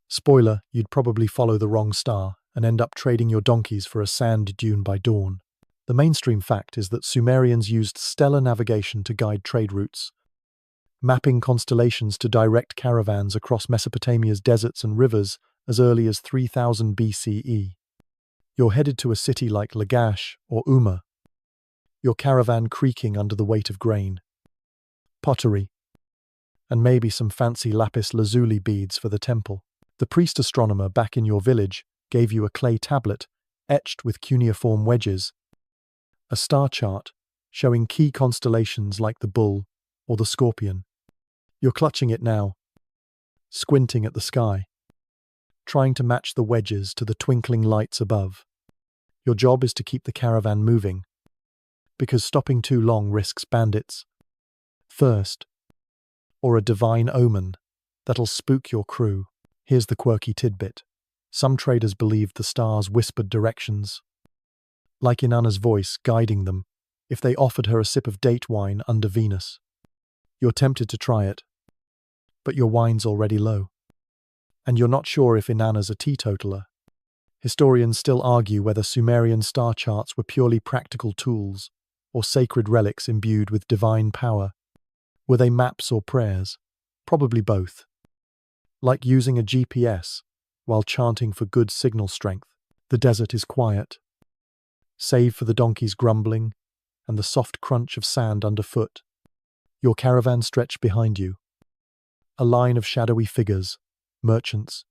Spoiler, you'd probably follow the wrong star and end up trading your donkeys for a sand dune by dawn. The mainstream fact is that Sumerians used stellar navigation to guide trade routes, mapping constellations to direct caravans across Mesopotamia's deserts and rivers as early as 3000 BCE. You're headed to a city like Lagash or Umma, your caravan creaking under the weight of grain, pottery, and maybe some fancy lapis lazuli beads for the temple. The priest astronomer back in your village gave you a clay tablet etched with cuneiform wedges, a star chart showing key constellations like the Bull or the Scorpion. You're clutching it now, squinting at the sky, trying to match the wedges to the twinkling lights above. Your job is to keep the caravan moving, because stopping too long risks bandits, thirst, or a divine omen that'll spook your crew. Here's the quirky tidbit. Some traders believed the stars whispered directions, like Inanna's voice guiding them if they offered her a sip of date wine under Venus. You're tempted to try it, but your wine's already low. And you're not sure if Inanna's a teetotaler. Historians still argue whether Sumerian star charts were purely practical tools or sacred relics imbued with divine power. Were they maps or prayers? Probably both. Like using a GPS while chanting for good signal strength. The desert is quiet, save for the donkey's grumbling and the soft crunch of sand underfoot. Your caravan stretched behind you, a line of shadowy figures, merchants,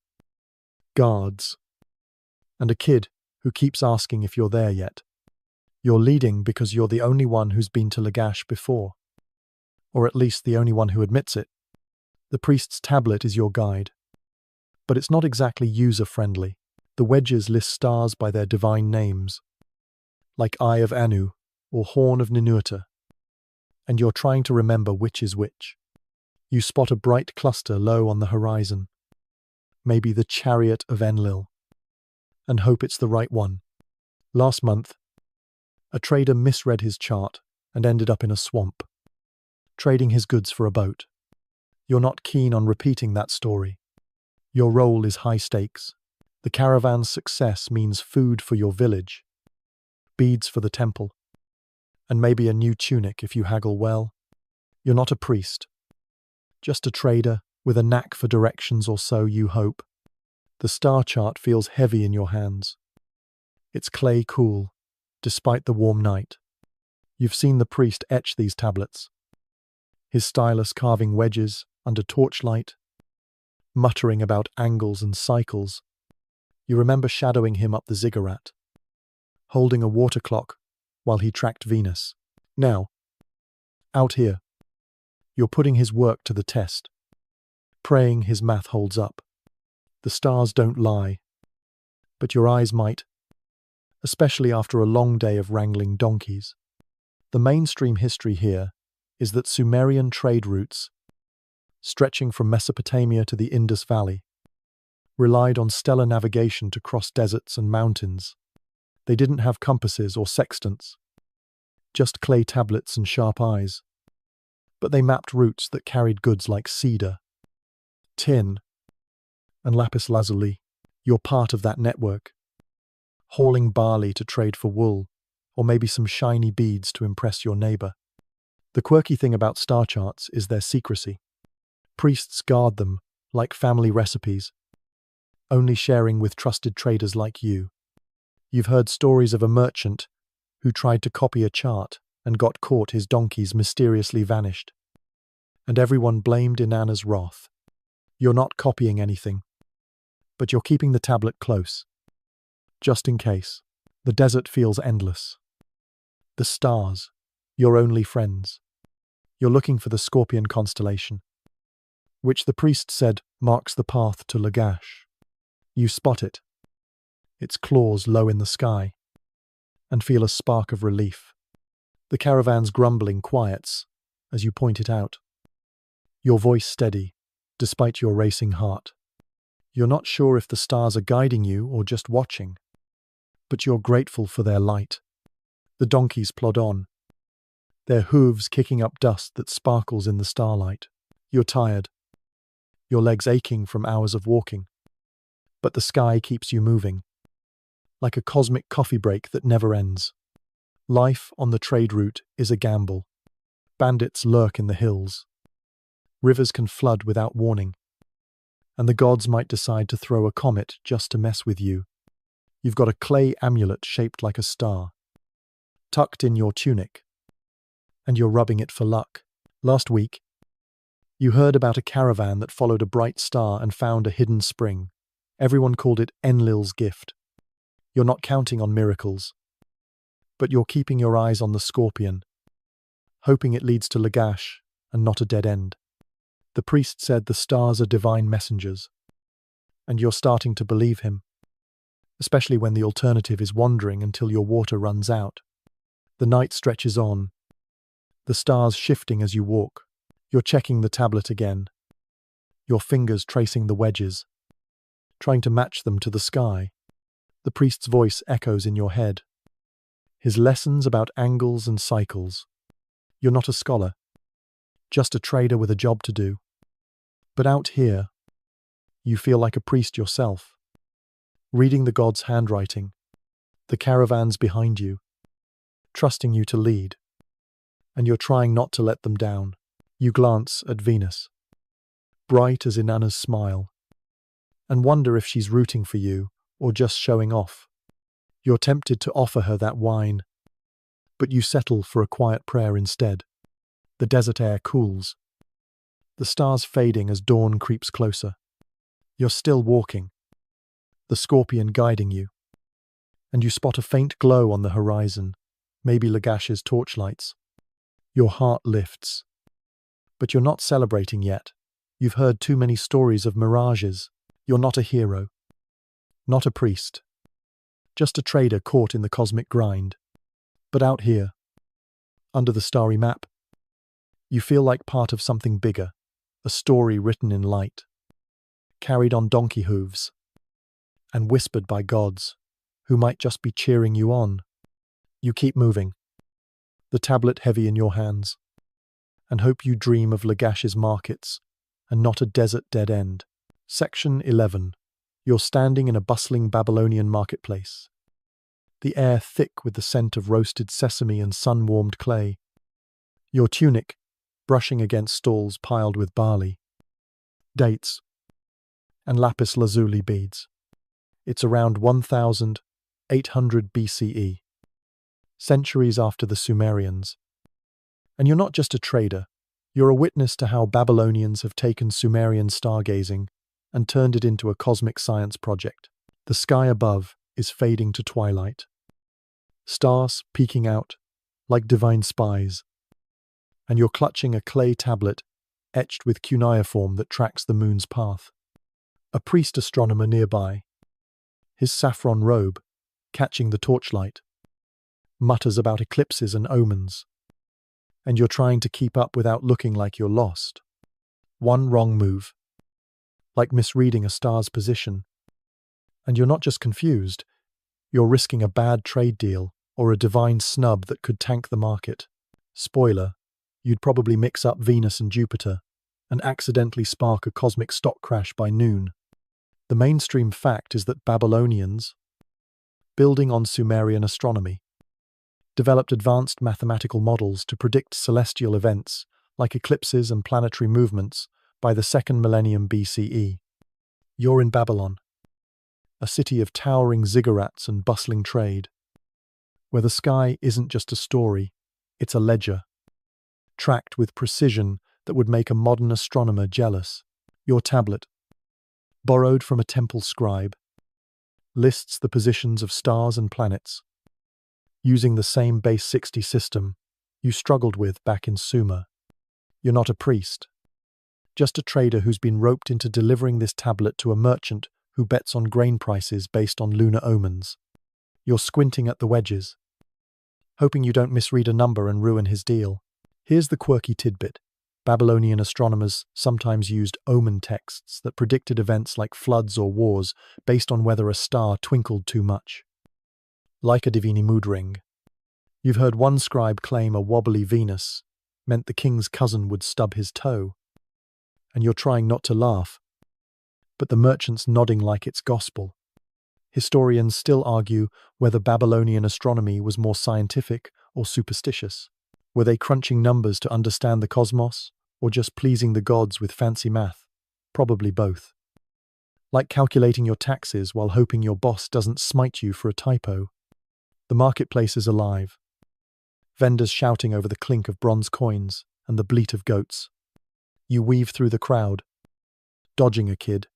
guards, and a kid who keeps asking if you're there yet. You're leading because you're the only one who's been to Lagash before, or at least the only one who admits it. The priest's tablet is your guide, but it's not exactly user-friendly. The wedges list stars by their divine names, like Eye of Anu or Horn of Ninurta, and you're trying to remember which is which. You spot a bright cluster low on the horizon, maybe the Chariot of Enlil, and hope it's the right one. Last month, a trader misread his chart and ended up in a swamp, trading his goods for a boat. You're not keen on repeating that story. Your role is high stakes. The caravan's success means food for your village, beads for the temple, and maybe a new tunic if you haggle well. You're not a priest, just a trader with a knack for directions, or so you hope. The star chart feels heavy in your hands. It's clay cool, despite the warm night. You've seen the priest etch these tablets, his stylus carving wedges under torchlight, muttering about angles and cycles. You remember shadowing him up the ziggurat, holding a water clock while he tracked Venus. Now, out here, you're putting his work to the test, praying his math holds up. The stars don't lie, but your eyes might, especially after a long day of wrangling donkeys. The mainstream history here is that Sumerian trade routes, stretching from Mesopotamia to the Indus Valley, relied on stellar navigation to cross deserts and mountains. They didn't have compasses or sextants, just clay tablets and sharp eyes. But they mapped routes that carried goods like cedar, tin, and lapis lazuli. You're part of that network, hauling barley to trade for wool, or maybe some shiny beads to impress your neighbor. The quirky thing about star charts is their secrecy. Priests guard them like family recipes, only sharing with trusted traders like you. You've heard stories of a merchant who tried to copy a chart and got caught, his donkeys mysteriously vanished. And everyone blamed Inanna's wrath. You're not copying anything, but you're keeping the tablet close, just in case. The desert feels endless. The stars, your only friends. You're looking for the Scorpion constellation, which the priest said marks the path to Lagash. You spot it, its claws low in the sky, and feel a spark of relief. The caravan's grumbling quiets as you point it out, your voice steady, despite your racing heart. You're not sure if the stars are guiding you or just watching, but you're grateful for their light. The donkeys plod on, their hooves kicking up dust that sparkles in the starlight. You're tired, your legs aching from hours of walking, but the sky keeps you moving, like a cosmic coffee break that never ends. Life on the trade route is a gamble. Bandits lurk in the hills. Rivers can flood without warning, and the gods might decide to throw a comet just to mess with you. You've got a clay amulet shaped like a star, tucked in your tunic, and you're rubbing it for luck. Last week, you heard about a caravan that followed a bright star and found a hidden spring. Everyone called it Enlil's gift. You're not counting on miracles, but you're keeping your eyes on the Scorpion, hoping it leads to Lagash and not a dead end. The priest said the stars are divine messengers, and you're starting to believe him, especially when the alternative is wandering until your water runs out. The night stretches on, the stars shifting as you walk. You're checking the tablet again, your fingers tracing the wedges, trying to match them to the sky. The priest's voice echoes in your head, his lessons about angles and cycles. You're not a scholar, just a trader with a job to do. But out here, you feel like a priest yourself, reading the gods' handwriting, the caravans behind you, trusting you to lead, and you're trying not to let them down. You glance at Venus, bright as Inanna's smile, and wonder if she's rooting for you or just showing off. You're tempted to offer her that wine, but you settle for a quiet prayer instead. The desert air cools, the stars fading as dawn creeps closer. You're still walking, the Scorpion guiding you, and you spot a faint glow on the horizon, maybe Lagash's torchlights. Your heart lifts, but you're not celebrating yet. You've heard too many stories of mirages. You're not a hero, not a priest, just a trader caught in the cosmic grind. But out here, under the starry map, you feel like part of something bigger, a story written in light, carried on donkey hooves, and whispered by gods who might just be cheering you on. You keep moving, the tablet heavy in your hands, and hope you dream of Lagash's markets and not a desert dead end. Section 11. You're standing in a bustling Babylonian marketplace, the air thick with the scent of roasted sesame and sun-warmed clay. Your tunic brushing against stalls piled with barley, dates, and lapis lazuli beads. It's around 1800 BCE, centuries after the Sumerians. And you're not just a trader, you're a witness to how Babylonians have taken Sumerian stargazing and turned it into a cosmic science project. The sky above is fading to twilight, stars peeking out like divine spies, and you're clutching a clay tablet etched with cuneiform that tracks the moon's path. A priest astronomer nearby, his saffron robe catching the torchlight, mutters about eclipses and omens, and you're trying to keep up without looking like you're lost. One wrong move, like misreading a star's position, and you're not just confused, you're risking a bad trade deal or a divine snub that could tank the market. Spoiler, you'd probably mix up Venus and Jupiter and accidentally spark a cosmic stock crash by noon. The mainstream fact is that Babylonians, building on Sumerian astronomy, developed advanced mathematical models to predict celestial events like eclipses and planetary movements by the 2nd millennium BCE. You're in Babylon, a city of towering ziggurats and bustling trade, where the sky isn't just a story, it's a ledger, tracked with precision that would make a modern astronomer jealous. Your tablet, borrowed from a temple scribe, lists the positions of stars and planets, using the same base 60 system you struggled with back in Sumer. You're not a priest, just a trader who's been roped into delivering this tablet to a merchant who bets on grain prices based on lunar omens. You're squinting at the wedges, hoping you don't misread a number and ruin his deal. Here's the quirky tidbit. Babylonian astronomers sometimes used omen texts that predicted events like floods or wars based on whether a star twinkled too much. Like a divini mood ring. You've heard one scribe claim a wobbly Venus meant the king's cousin would stub his toe. And you're trying not to laugh, but the merchant's nodding like it's gospel. Historians still argue whether Babylonian astronomy was more scientific or superstitious. Were they crunching numbers to understand the cosmos, or just pleasing the gods with fancy math? Probably both. Like calculating your taxes while hoping your boss doesn't smite you for a typo. The marketplace is alive. Vendors shouting over the clink of bronze coins and the bleat of goats. You weave through the crowd, dodging a kid,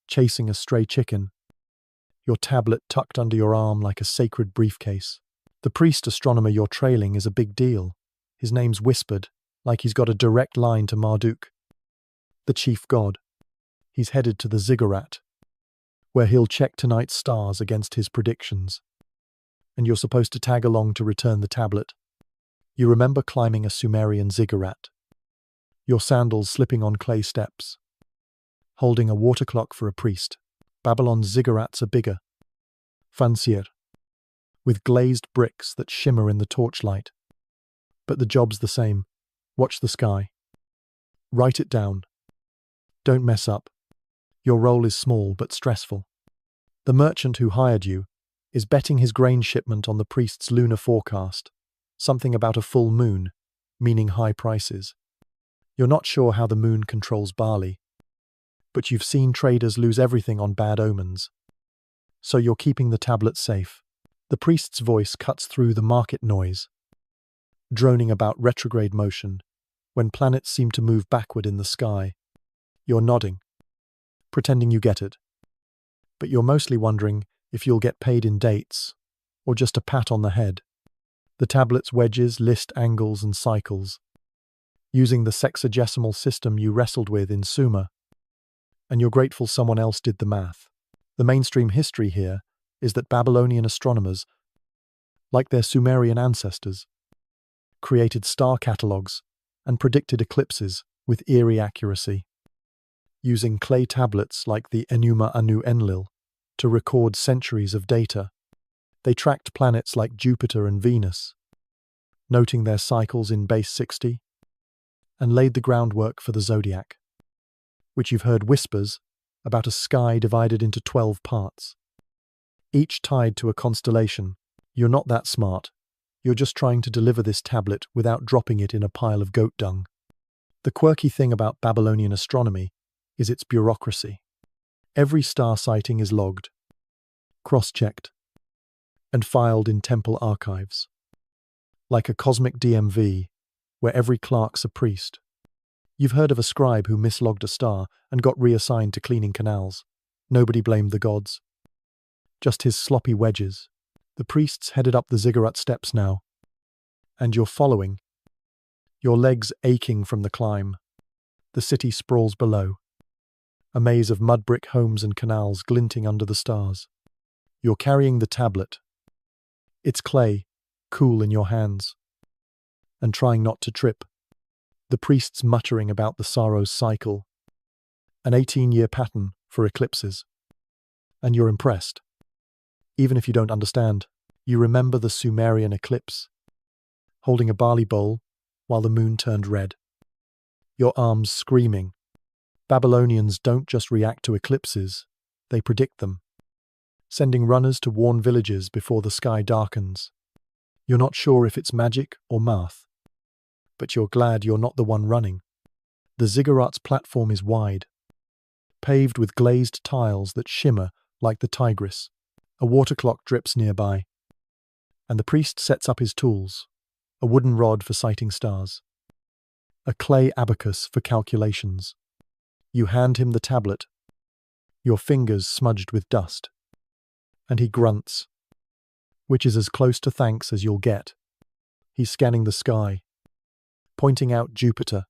chasing a stray chicken, your tablet tucked under your arm like a sacred briefcase. The priest astronomer you're trailing is a big deal. His name's whispered, like he's got a direct line to Marduk, the chief god. He's headed to the ziggurat, where he'll check tonight's stars against his predictions. And you're supposed to tag along to return the tablet. You remember climbing a Sumerian ziggurat, your sandals slipping on clay steps, holding a water clock for a priest. Babylon's ziggurats are bigger, fancier, with glazed bricks that shimmer in the torchlight. But the job's the same. Watch the sky. Write it down. Don't mess up. Your role is small but stressful. The merchant who hired you is betting his grain shipment on the priest's lunar forecast, something about a full moon, meaning high prices. You're not sure how the moon controls barley, but you've seen traders lose everything on bad omens. So you're keeping the tablet safe. The priest's voice cuts through the market noise, droning about retrograde motion when planets seem to move backward in the sky. You're nodding, pretending you get it. But you're mostly wondering if you'll get paid in dates or just a pat on the head. The tablet's wedges list angles and cycles, using the sexagesimal system you wrestled with in Sumer. And you're grateful someone else did the math. The mainstream history here is that Babylonian astronomers, like their Sumerian ancestors, created star catalogues and predicted eclipses with eerie accuracy, using clay tablets like the Enuma Anu Enlil to record centuries of data. They tracked planets like Jupiter and Venus, noting their cycles in base 60, and laid the groundwork for the zodiac, which you've heard whispers about a sky divided into 12 parts, each tied to a constellation. You're not that smart. You're just trying to deliver this tablet without dropping it in a pile of goat dung. The quirky thing about Babylonian astronomy is its bureaucracy. Every star sighting is logged, cross-checked, and filed in temple archives, like a cosmic DMV where every clerk's a priest. You've heard of a scribe who mislogged a star and got reassigned to cleaning canals. Nobody blamed the gods, just his sloppy wedges. The priests headed up the ziggurat steps now, and you're following, your legs aching from the climb. The city sprawls below, a maze of mud brick homes and canals glinting under the stars. You're carrying the tablet. It's clay, cool in your hands, and trying not to trip. The priests muttering about the Saros cycle, an 18-year pattern for eclipses. And you're impressed. Even if you don't understand, you remember the Sumerian eclipse, holding a barley bowl while the moon turned red. Your arms screaming. Babylonians don't just react to eclipses, they predict them, sending runners to warn villages before the sky darkens. You're not sure if it's magic or math, but you're glad you're not the one running. The ziggurat's platform is wide, paved with glazed tiles that shimmer like the Tigris. A water clock drips nearby, and the priest sets up his tools, a wooden rod for sighting stars, a clay abacus for calculations. You hand him the tablet, your fingers smudged with dust, and he grunts, which is as close to thanks as you'll get. He's scanning the sky, pointing out Jupiter,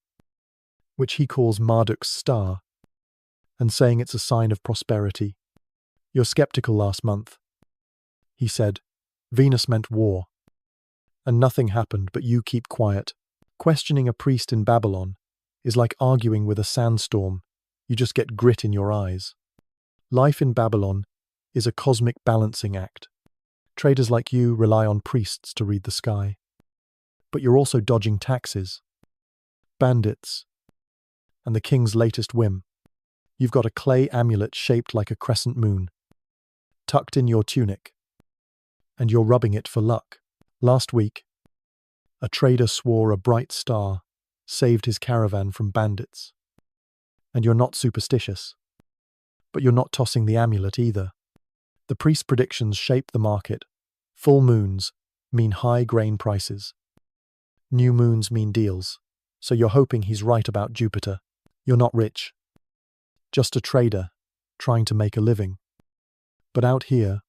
which he calls Marduk's star, and saying it's a sign of prosperity. You're skeptical last month. He said, Venus meant war. And nothing happened, but you keep quiet. Questioning a priest in Babylon is like arguing with a sandstorm. You just get grit in your eyes. Life in Babylon is a cosmic balancing act. Traders like you rely on priests to read the sky. But you're also dodging taxes, bandits, and the king's latest whim. You've got a clay amulet shaped like a crescent moon, tucked in your tunic, and you're rubbing it for luck. Last week, a trader swore a bright star saved his caravan from bandits. And you're not superstitious, but you're not tossing the amulet either. The priest's predictions shape the market. Full moons mean high grain prices. New moons mean deals, so you're hoping he's right about Jupiter. You're not rich, just a trader trying to make a living. But out here,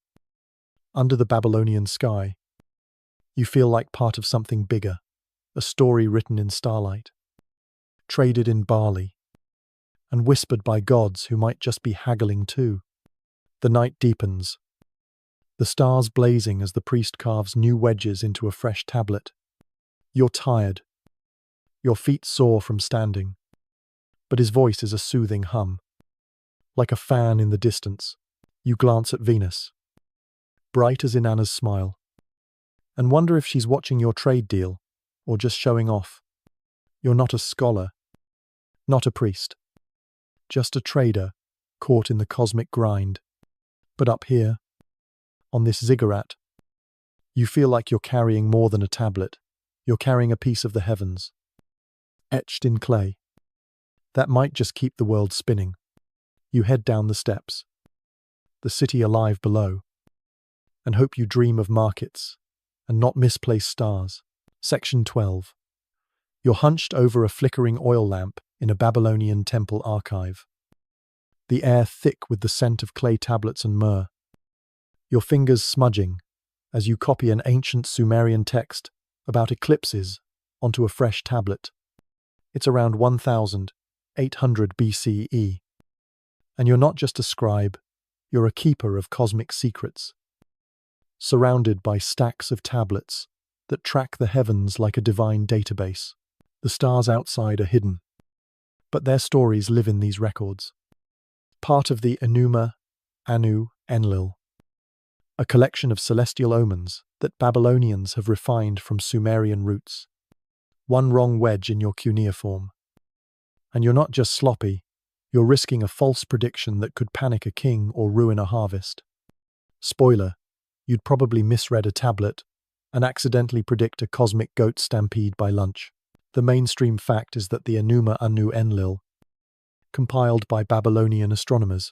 under the Babylonian sky, you feel like part of something bigger, a story written in starlight, traded in barley, and whispered by gods who might just be haggling too. The night deepens, the stars blazing as the priest carves new wedges into a fresh tablet. You're tired, your feet sore from standing, but his voice is a soothing hum. Like a fan in the distance, you glance at Venus, bright as Inanna's smile, and wonder if she's watching your trade deal or just showing off. You're not a scholar, not a priest, just a trader caught in the cosmic grind. But up here, on this ziggurat, you feel like you're carrying more than a tablet. You're carrying a piece of the heavens, etched in clay, that might just keep the world spinning. You head down the steps, the city alive below, and hope you dream of markets and not misplaced stars. Section 12. You're hunched over a flickering oil lamp in a Babylonian temple archive, the air thick with the scent of clay tablets and myrrh. Your fingers smudging as you copy an ancient Sumerian text about eclipses onto a fresh tablet. It's around 1800 BCE. And you're not just a scribe, you're a keeper of cosmic secrets, surrounded by stacks of tablets that track the heavens like a divine database. The stars outside are hidden, but their stories live in these records. Part of the Enuma, Anu, Enlil, a collection of celestial omens that Babylonians have refined from Sumerian roots. One wrong wedge in your cuneiform, and you're not just sloppy, you're risking a false prediction that could panic a king or ruin a harvest. Spoiler, you'd probably misread a tablet and accidentally predict a cosmic goat stampede by lunch. The mainstream fact is that the Enuma Anu Enlil, compiled by Babylonian astronomers,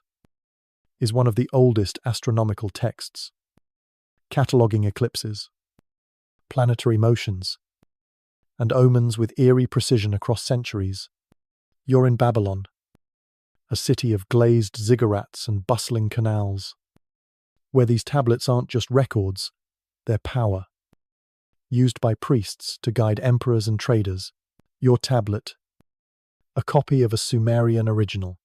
is one of the oldest astronomical texts, cataloguing eclipses, planetary motions, and omens with eerie precision across centuries. You're in Babylon, a city of glazed ziggurats and bustling canals, where these tablets aren't just records, they're power, used by priests to guide emperors and traders. Your tablet, a copy of a Sumerian original,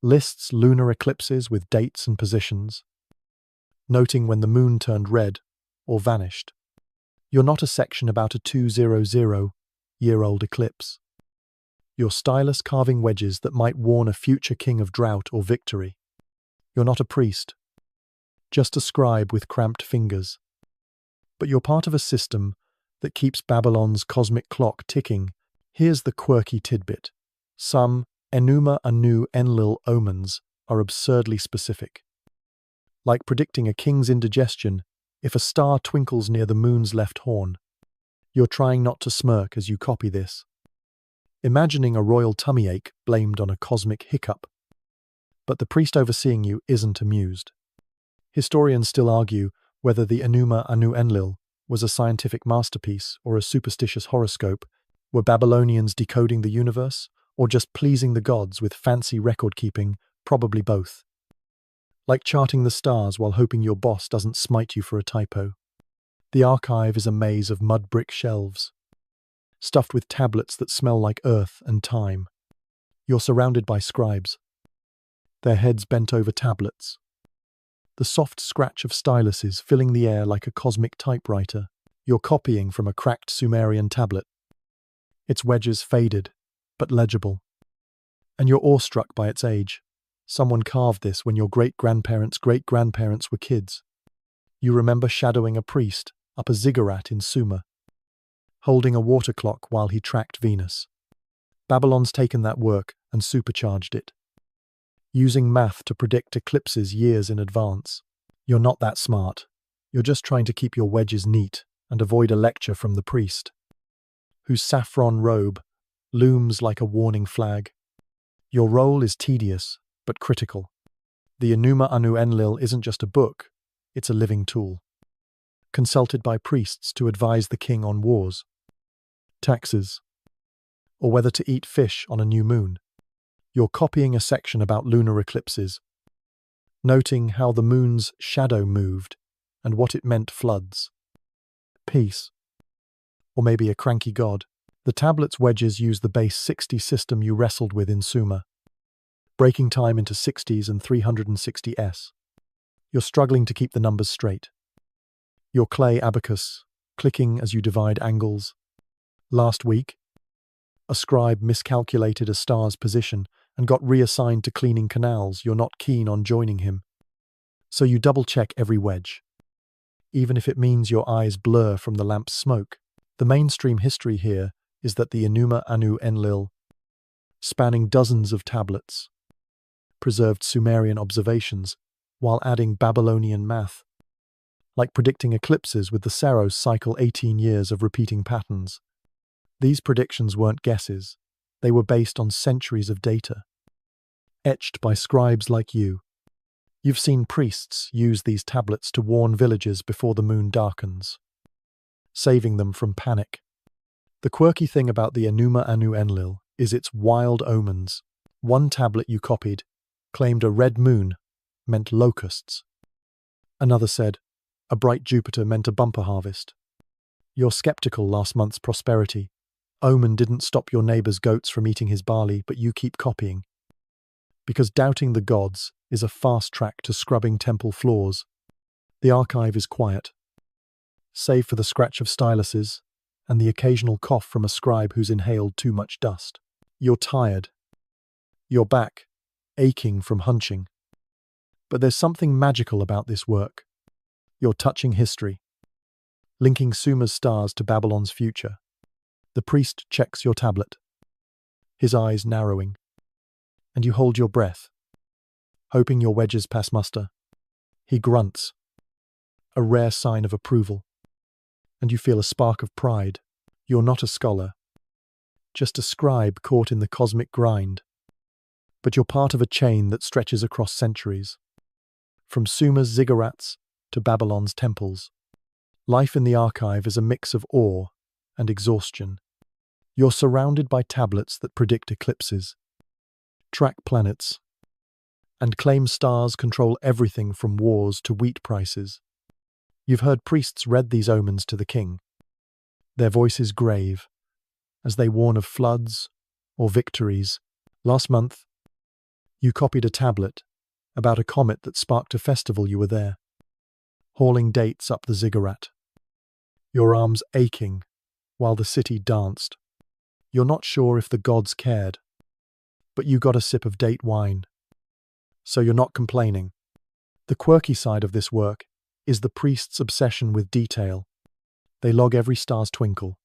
lists lunar eclipses with dates and positions, noting when the moon turned red or vanished. You're not a section about a 200-year-old eclipse. You're stylus carving wedges that might warn a future king of drought or victory. You're not a priest, just a scribe with cramped fingers. But you're part of a system that keeps Babylon's cosmic clock ticking. Here's the quirky tidbit. Some Enuma Anu Enlil omens are absurdly specific, like predicting a king's indigestion If a star twinkles near the moon's left horn, you're trying not to smirk as you copy this, imagining a royal tummy ache blamed on a cosmic hiccup. But the priest overseeing you isn't amused. Historians still argue whether the Enuma Anu Enlil was a scientific masterpiece or a superstitious horoscope. Were Babylonians decoding the universe, or just pleasing the gods with fancy record-keeping? Probably both. Like charting the stars while hoping your boss doesn't smite you for a typo. The archive is a maze of mud brick shelves, stuffed with tablets that smell like earth and time. You're surrounded by scribes, their heads bent over tablets, the soft scratch of styluses filling the air like a cosmic typewriter. You're copying from a cracked Sumerian tablet. Its wedges faded, but legible. And you're awestruck by its age. Someone carved this when your great-grandparents' were kids. You remember shadowing a priest up a ziggurat in Sumer, holding a water clock while he tracked Venus. Babylon's taken that work and supercharged it, using math to predict eclipses years in advance. You're not that smart. You're just trying to keep your wedges neat and avoid a lecture from the priest, whose saffron robe looms like a warning flag. Your role is tedious, but critical. The Enuma Anu Enlil isn't just a book, it's a living tool, consulted by priests to advise the king on wars, taxes, or whether to eat fish on a new moon. You're copying a section about lunar eclipses, noting how the moon's shadow moved and what it meant: floods, peace, or maybe a cranky god. The tablet's wedges use the base 60 system you wrestled with in Sumer, breaking time into 60s and 360s. You're struggling to keep the numbers straight. Your clay abacus clicking as you divide angles. Last week, a scribe miscalculated a star's position and got reassigned to cleaning canals. You're not keen on joining him, so you double-check every wedge, even if it means your eyes blur from the lamp's smoke. The mainstream history here is that the Enuma Anu Enlil, spanning dozens of tablets, preserved Sumerian observations while adding Babylonian math, like predicting eclipses with the Saros cycle 18 years of repeating patterns. These predictions weren't guesses, they were based on centuries of data, etched by scribes like you. You've seen priests use these tablets to warn villages before the moon darkens, saving them from panic. The quirky thing about the Enuma Anu Enlil is its wild omens. One tablet you copied claimed a red moon meant locusts. Another said a bright Jupiter meant a bumper harvest. Your skeptical last month's prosperity omen didn't stop your neighbor's goats from eating his barley, but you keep copying. Because doubting the gods is a fast track to scrubbing temple floors. The archive is quiet, save for the scratch of styluses and the occasional cough from a scribe who's inhaled too much dust. You're tired, your back aching from hunching. But there's something magical about this work. You're touching history, linking Sumer's stars to Babylon's future. The priest checks your tablet, his eyes narrowing, and you hold your breath, hoping your wedges pass muster. He grunts, a rare sign of approval, and you feel a spark of pride. You're not a scholar, just a scribe caught in the cosmic grind, but you're part of a chain that stretches across centuries, from Sumer's ziggurats to Babylon's temples. Life in the archive is a mix of awe and exhaustion. You're surrounded by tablets that predict eclipses, track planets, and claim stars control everything from wars to wheat prices. You've heard priests read these omens to the king, their voices grave, as they warn of floods or victories. Last month, you copied a tablet about a comet that sparked a festival. You were there, hauling dates up the ziggurat, your arms aching while the city danced. You're not sure if the gods cared, but you got a sip of date wine, so you're not complaining. The quirky side of this work is the priest's obsession with detail. They log every star's twinkle,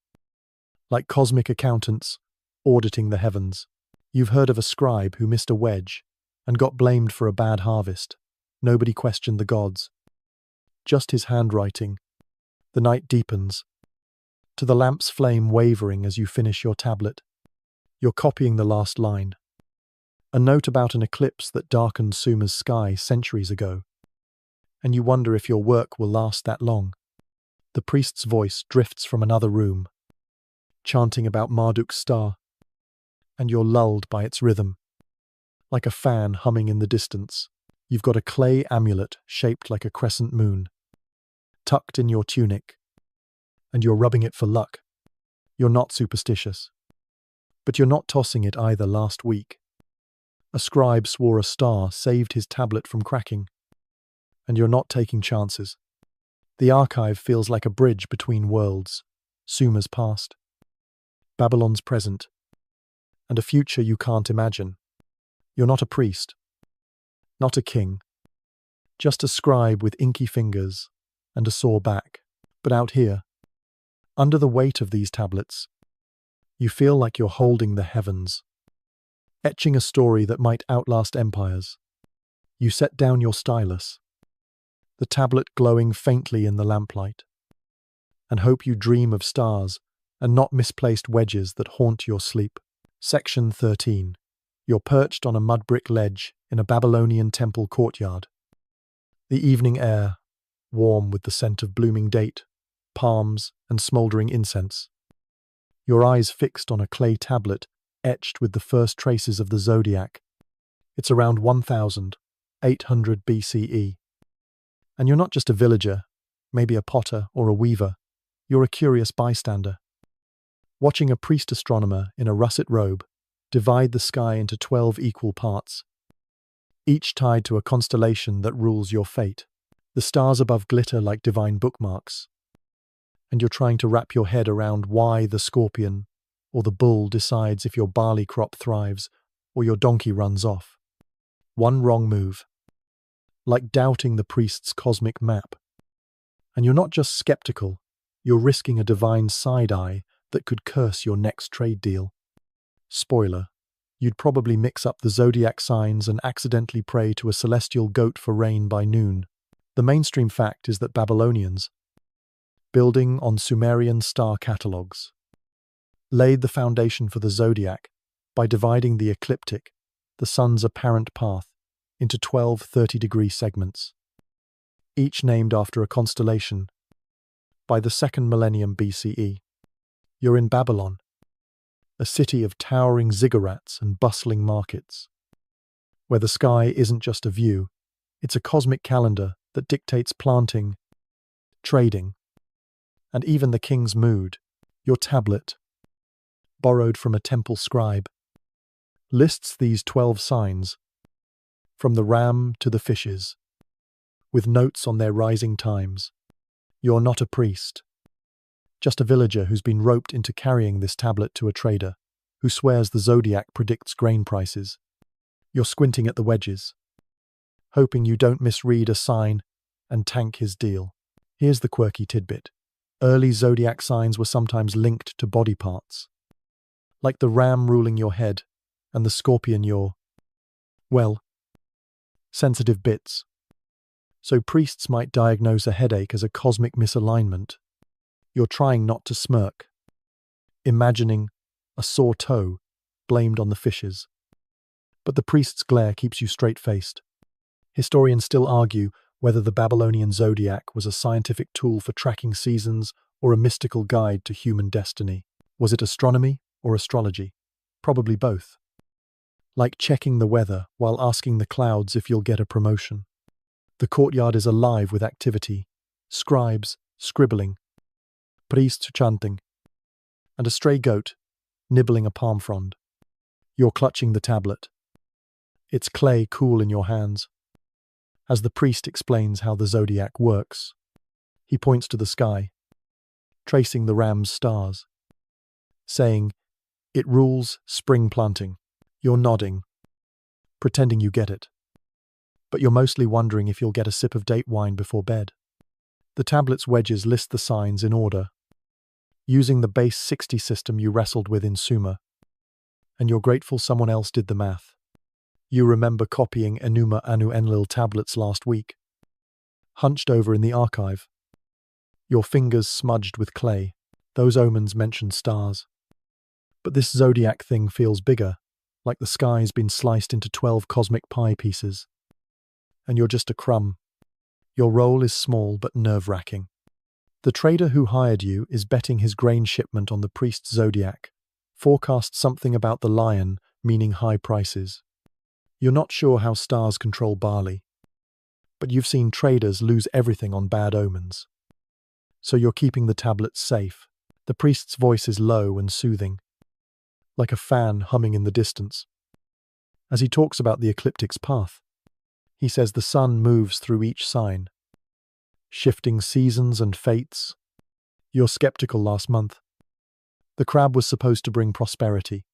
like cosmic accountants auditing the heavens. You've heard of a scribe who missed a wedge and got blamed for a bad harvest. Nobody questioned the gods. just his handwriting. The night deepens, to the lamp's flame wavering as you finish your tablet. You're copying the last line. A note about an eclipse that darkened Suma's sky centuries ago. And you wonder if your work will last that long. The priest's voice drifts from another room, chanting about Marduk's star, and you're lulled by its rhythm. Like a fan humming in the distance, you've got a clay amulet shaped like a crescent moon, tucked in your tunic, and you're rubbing it for luck. You're not superstitious. But you're not tossing it either. Last week, a scribe swore a star saved his tablet from cracking, and you're not taking chances. The archive feels like a bridge between worlds, Suma's past, Babylon's present, and a future you can't imagine. You're not a priest, not a king, just a scribe with inky fingers and a sore back. But out here, under the weight of these tablets, you feel like you're holding the heavens, etching a story that might outlast empires. You set down your stylus, the tablet glowing faintly in the lamplight, and hope you dream of stars and not misplaced wedges that haunt your sleep. Section 13. You're perched on a mud brick ledge in a Babylonian temple courtyard. The evening air, warm with the scent of blooming date, palms, and smouldering incense. Your eyes fixed on a clay tablet etched with the first traces of the zodiac. It's around 1800 BCE. And you're not just a villager, maybe a potter or a weaver. You're a curious bystander, watching a priest astronomer in a russet robe divide the sky into 12 equal parts, each tied to a constellation that rules your fate. The stars above glitter like divine bookmarks, and you're trying to wrap your head around why the scorpion or the bull decides if your barley crop thrives or your donkey runs off. One wrong move, like doubting the priest's cosmic map. And you're not just skeptical, you're risking a divine side-eye that could curse your next trade deal. Spoiler, you'd probably mix up the zodiac signs and accidentally pray to a celestial goat for rain by noon. The mainstream fact is that Babylonians, building on Sumerian star catalogues, laid the foundation for the zodiac by dividing the ecliptic, the sun's apparent path, into 12 30-degree segments, each named after a constellation. By the 2nd millennium BCE, you're in Babylon, a city of towering ziggurats and bustling markets, where the sky isn't just a view, it's a cosmic calendar that dictates planting, trading, and even the king's mood. Your tablet, borrowed from a temple scribe, lists these 12 signs, from the ram to the fishes, with notes on their rising times. You're not a priest, just a villager who's been roped into carrying this tablet to a trader, who swears the zodiac predicts grain prices. You're squinting at the wedges, hoping you don't misread a sign and tank his deal. Here's the quirky tidbit. Early zodiac signs were sometimes linked to body parts, like the ram ruling your head and the scorpion your, well, sensitive bits. So priests might diagnose a headache as a cosmic misalignment. You're trying not to smirk, imagining a sore toe blamed on the fishes. But the priest's glare keeps you straight-faced. Historians still argue whether the Babylonian zodiac was a scientific tool for tracking seasons or a mystical guide to human destiny. Was it astronomy or astrology? Probably both. Like checking the weather while asking the clouds if you'll get a promotion. The courtyard is alive with activity, scribes scribbling, priests chanting, and a stray goat nibbling a palm frond. You're clutching the tablet, its clay cool in your hands. As the priest explains how the zodiac works, he points to the sky, tracing the ram's stars, saying, "It rules spring planting." You're nodding, pretending you get it, but you're mostly wondering if you'll get a sip of date wine before bed. The tablet's wedges list the signs in order, using the base 60 system you wrestled with in Sumer, and you're grateful someone else did the math. You remember copying Enuma Anu Enlil tablets last week, hunched over in the archive, your fingers smudged with clay. Those omens mentioned stars. But this zodiac thing feels bigger, like the sky's been sliced into 12 cosmic pie pieces. And you're just a crumb. Your role is small but nerve-wracking. The trader who hired you is betting his grain shipment on the priest's zodiac, forecasts something about the lion, meaning high prices. You're not sure how stars control barley, but you've seen traders lose everything on bad omens. So you're keeping the tablets safe. The priest's voice is low and soothing, like a fan humming in the distance. As he talks about the ecliptic's path, he says the sun moves through each sign, shifting seasons and fates. You're skeptical last month. The crab was supposed to bring prosperity,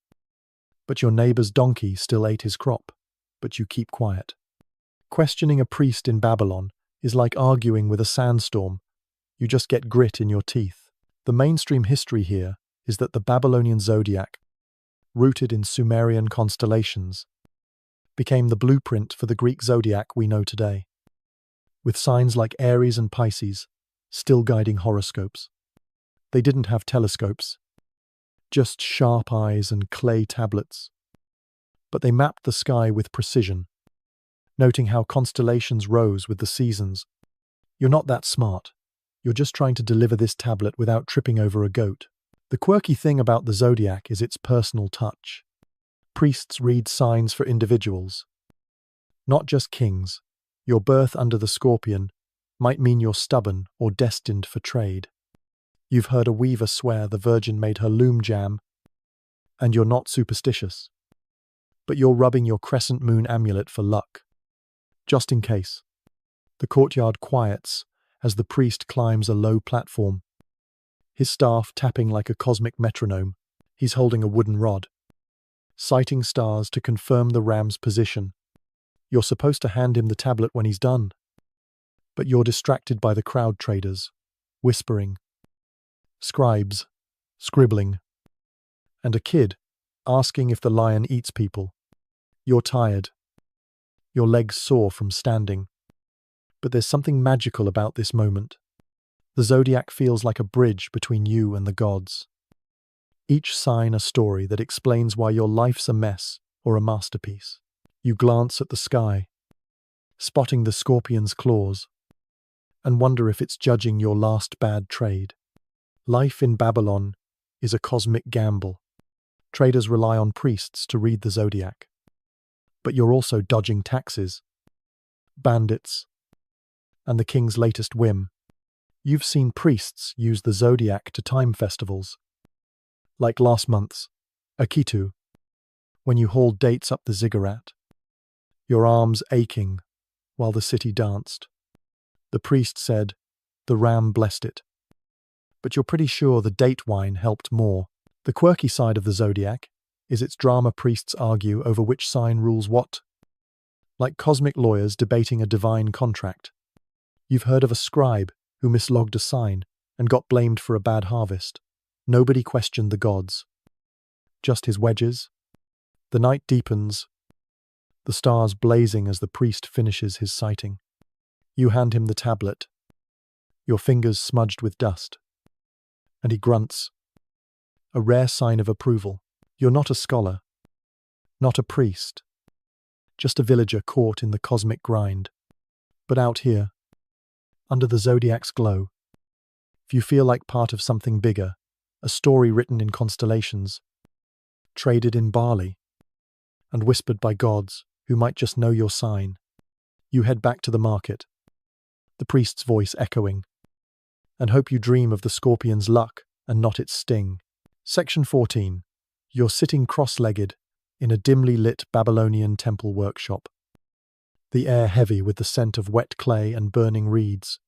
but your neighbor's donkey still ate his crop, but you keep quiet. Questioning a priest in Babylon is like arguing with a sandstorm. You just get grit in your teeth. The mainstream history here is that the Babylonian zodiac, rooted in Sumerian constellations, became the blueprint for the Greek zodiac we know today, with signs like Aries and Pisces still guiding horoscopes. They didn't have telescopes, just sharp eyes and clay tablets, but they mapped the sky with precision, noting how constellations rose with the seasons. You're not that smart. You're just trying to deliver this tablet without tripping over a goat. The quirky thing about the zodiac is its personal touch. Priests read signs for individuals, not just kings. Your birth under the scorpion might mean you're stubborn or destined for trade. You've heard a weaver swear the Virgin made her loom jam, and you're not superstitious. But you're rubbing your crescent moon amulet for luck, just in case. The courtyard quiets as the priest climbs a low platform, his staff tapping like a cosmic metronome. He's holding a wooden rod, sighting stars to confirm the ram's position. You're supposed to hand him the tablet when he's done, but you're distracted by the crowd traders, whispering, scribes, scribbling, and a kid asking if the lion eats people. You're tired, your legs sore from standing, but there's something magical about this moment. The zodiac feels like a bridge between you and the gods. Each sign a story that explains why your life's a mess or a masterpiece. You glance at the sky, spotting the scorpion's claws, and wonder if it's judging your last bad trade. Life in Babylon is a cosmic gamble. Traders rely on priests to read the zodiac. But you're also dodging taxes, bandits, and the king's latest whim. You've seen priests use the zodiac to time festivals, like last month's Akitu, when you hauled dates up the ziggurat, your arms aching while the city danced. The priest said, the ram blessed it. But you're pretty sure the date wine helped more. The quirky side of the zodiac is its drama. Priests argue over which sign rules what, like cosmic lawyers debating a divine contract. You've heard of a scribe who mislogged a sign and got blamed for a bad harvest. Nobody questioned the gods, just his wedges. The night deepens, the stars blazing as the priest finishes his sighting. You hand him the tablet, your fingers smudged with dust, and he grunts, a rare sign of approval. You're not a scholar, not a priest, just a villager caught in the cosmic grind. But out here, under the zodiac's glow, if you feel like part of something bigger, a story written in constellations, traded in barley, and whispered by gods who might just know your sign, you head back to the market, the priest's voice echoing, and hope you dream of the scorpion's luck and not its sting. Section 14. You're sitting cross-legged in a dimly lit Babylonian temple workshop, the air heavy with the scent of wet clay and burning reeds.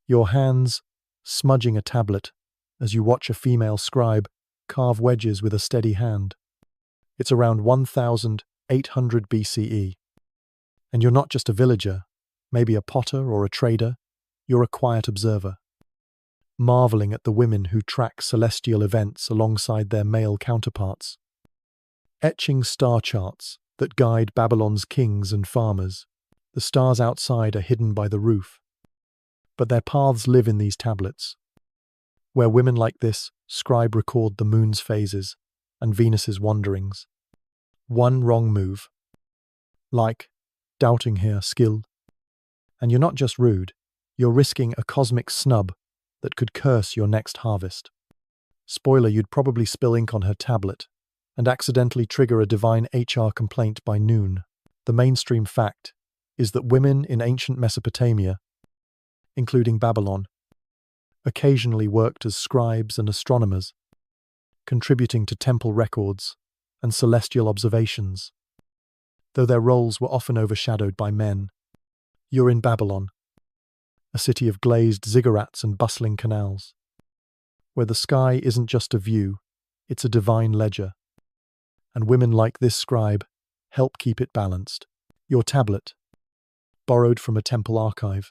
Your hands smudging a tablet as you watch a female scribe carve wedges with a steady hand. It's around 1800 BCE. And you're not just a villager, maybe a potter or a trader, you're a quiet observer, marveling at the women who track celestial events alongside their male counterparts, etching star charts that guide Babylon's kings and farmers. The stars outside are hidden by the roof, But their paths live in these tablets, where women like this scribe record the moon's phases and Venus's wanderings. One wrong move, like doubting her skill, and you're not just rude, you're risking a cosmic snub that could curse your next harvest. Spoiler, you'd probably spill ink on her tablet and accidentally trigger a divine HR complaint by noon. The mainstream fact is that women in ancient Mesopotamia, including Babylon, occasionally worked as scribes and astronomers, contributing to temple records and celestial observations, though their roles were often overshadowed by men. You're in Babylon, a city of glazed ziggurats and bustling canals, where the sky isn't just a view, it's a divine ledger, and women like this scribe help keep it balanced. Your tablet, borrowed from a temple archive,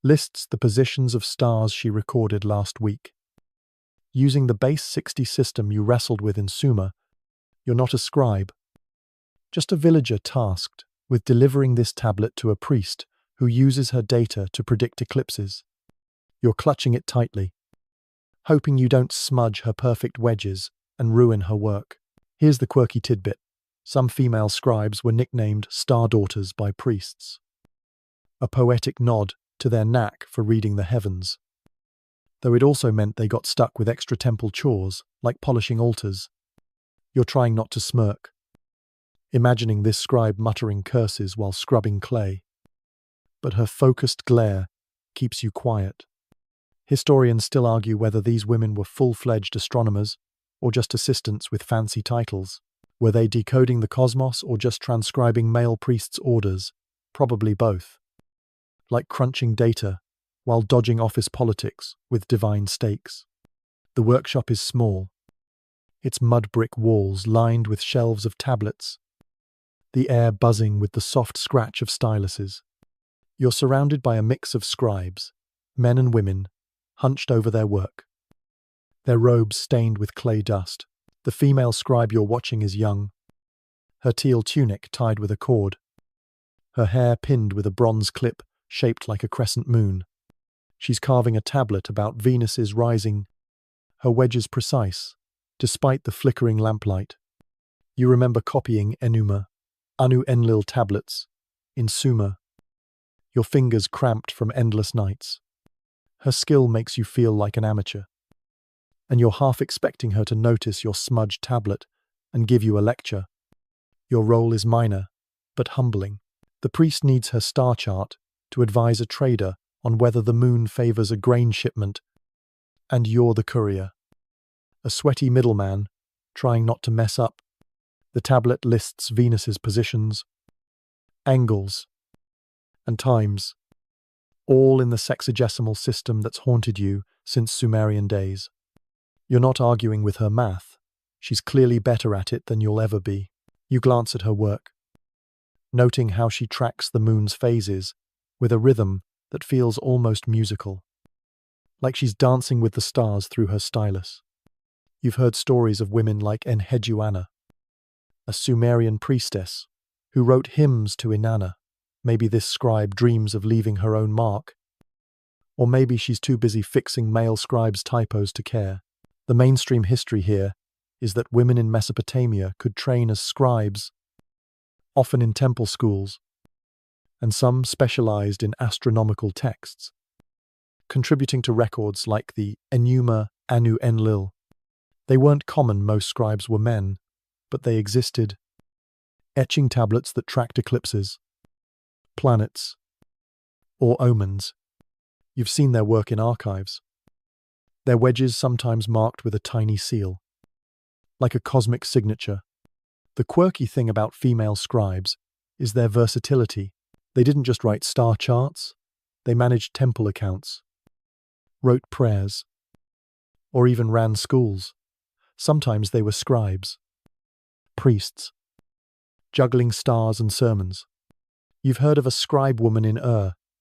lists the positions of stars she recorded last week. Using the base 60 system you wrestled with in Sumer, you're not a scribe, just a villager tasked with delivering this tablet to a priest who uses her data to predict eclipses. You're clutching it tightly, hoping you don't smudge her perfect wedges and ruin her work. Here's the quirky tidbit. Some female scribes were nicknamed star daughters by priests, a poetic nod to their knack for reading the heavens, though it also meant they got stuck with extra temple chores, like polishing altars. You're trying not to smirk, imagining this scribe muttering curses while scrubbing clay, but her focused glare keeps you quiet. Historians still argue whether these women were full-fledged astronomers or just assistants with fancy titles. Were they decoding the cosmos or just transcribing male priests' orders? Probably both. Like crunching data while dodging office politics with divine stakes. The workshop is small, its mud brick walls lined with shelves of tablets, the air buzzing with the soft scratch of styluses. You're surrounded by a mix of scribes, men and women, hunched over their work, their robes stained with clay dust. The female scribe you're watching is young, her teal tunic tied with a cord, her hair pinned with a bronze clip shaped like a crescent moon. She's carving a tablet about Venus's rising, her wedges precise, despite the flickering lamplight. You remember copying Anu Enlil tablets in Sumer, your fingers cramped from endless nights. Her skill makes you feel like an amateur, and you're half expecting her to notice your smudged tablet and give you a lecture. Your role is minor, but humbling. The priest needs her star chart to advise a trader on whether the moon favors a grain shipment, and you're the courier, a sweaty middleman trying not to mess up. The tablet lists Venus's positions, angles, and times, all in the sexagesimal system that's haunted you since Sumerian days. You're not arguing with her math. She's clearly better at it than you'll ever be. You glance at her work, noting how she tracks the moon's phases with a rhythm that feels almost musical, like she's dancing with the stars through her stylus. You've heard stories of women like Enheduanna, a Sumerian priestess who wrote hymns to Inanna. Maybe this scribe dreams of leaving her own mark, or maybe she's too busy fixing male scribes' typos to care. The mainstream history here is that women in Mesopotamia could train as scribes, often in temple schools, and some specialized in astronomical texts, contributing to records like the Anu Enlil. They weren't common, most scribes were men, but they existed, etching tablets that tracked eclipses, planets, or omens. You've seen their work in archives. Their wedges sometimes marked with a tiny seal, like a cosmic signature. The quirky thing about female scribes is their versatility. They didn't just write star charts, they managed temple accounts, wrote prayers, or even ran schools. Sometimes they were scribes, priests, juggling stars and sermons. You've heard of a scribe woman in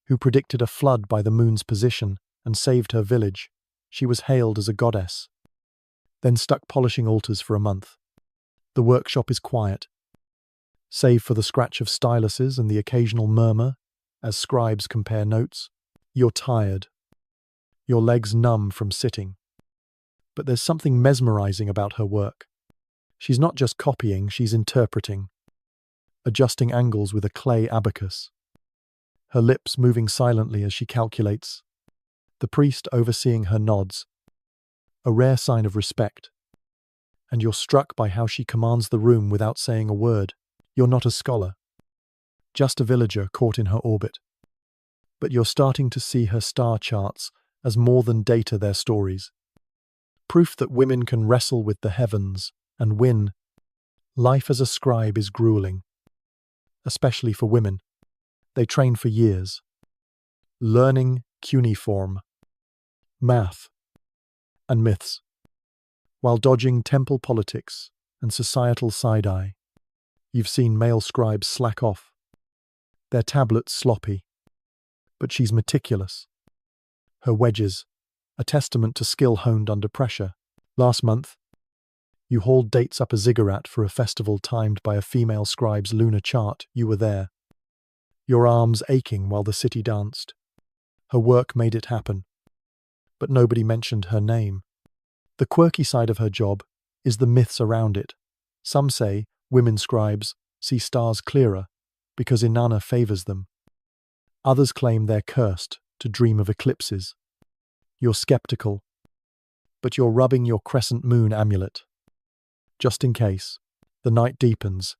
who predicted a flood by the moon's position and saved her village. She was hailed as a goddess, then stuck polishing altars for a month. The workshop is quiet, save for the scratch of styluses and the occasional murmur as scribes compare notes. You're tired, your legs numb from sitting. But there's something mesmerizing about her work. She's not just copying, she's interpreting, adjusting angles with a clay abacus, her lips moving silently as she calculates, the priest overseeing her nods, a rare sign of respect. And you're struck by how she commands the room without saying a word. You're not a scholar, just a villager caught in her orbit. But you're starting to see her star charts as more than data, their stories. Proof that women can wrestle with the heavens and win. Life as a scribe is grueling, especially for women. They train for years, learning cuneiform, math, and myths, while dodging temple politics and societal side-eye. You've seen male scribes slack off, their tablets sloppy, but she's meticulous. Her wedges, a testament to skill honed under pressure. Last month, you hauled dates up a ziggurat for a festival timed by a female scribe's lunar chart. You were there, your arms aching while the city danced. Her work made it happen, but nobody mentioned her name. The quirky side of her job is the myths around it. Some say women scribes see stars clearer because Inanna favors them. Others claim they're cursed to dream of eclipses. You're skeptical, but you're rubbing your crescent moon amulet. Just in case, the night deepens,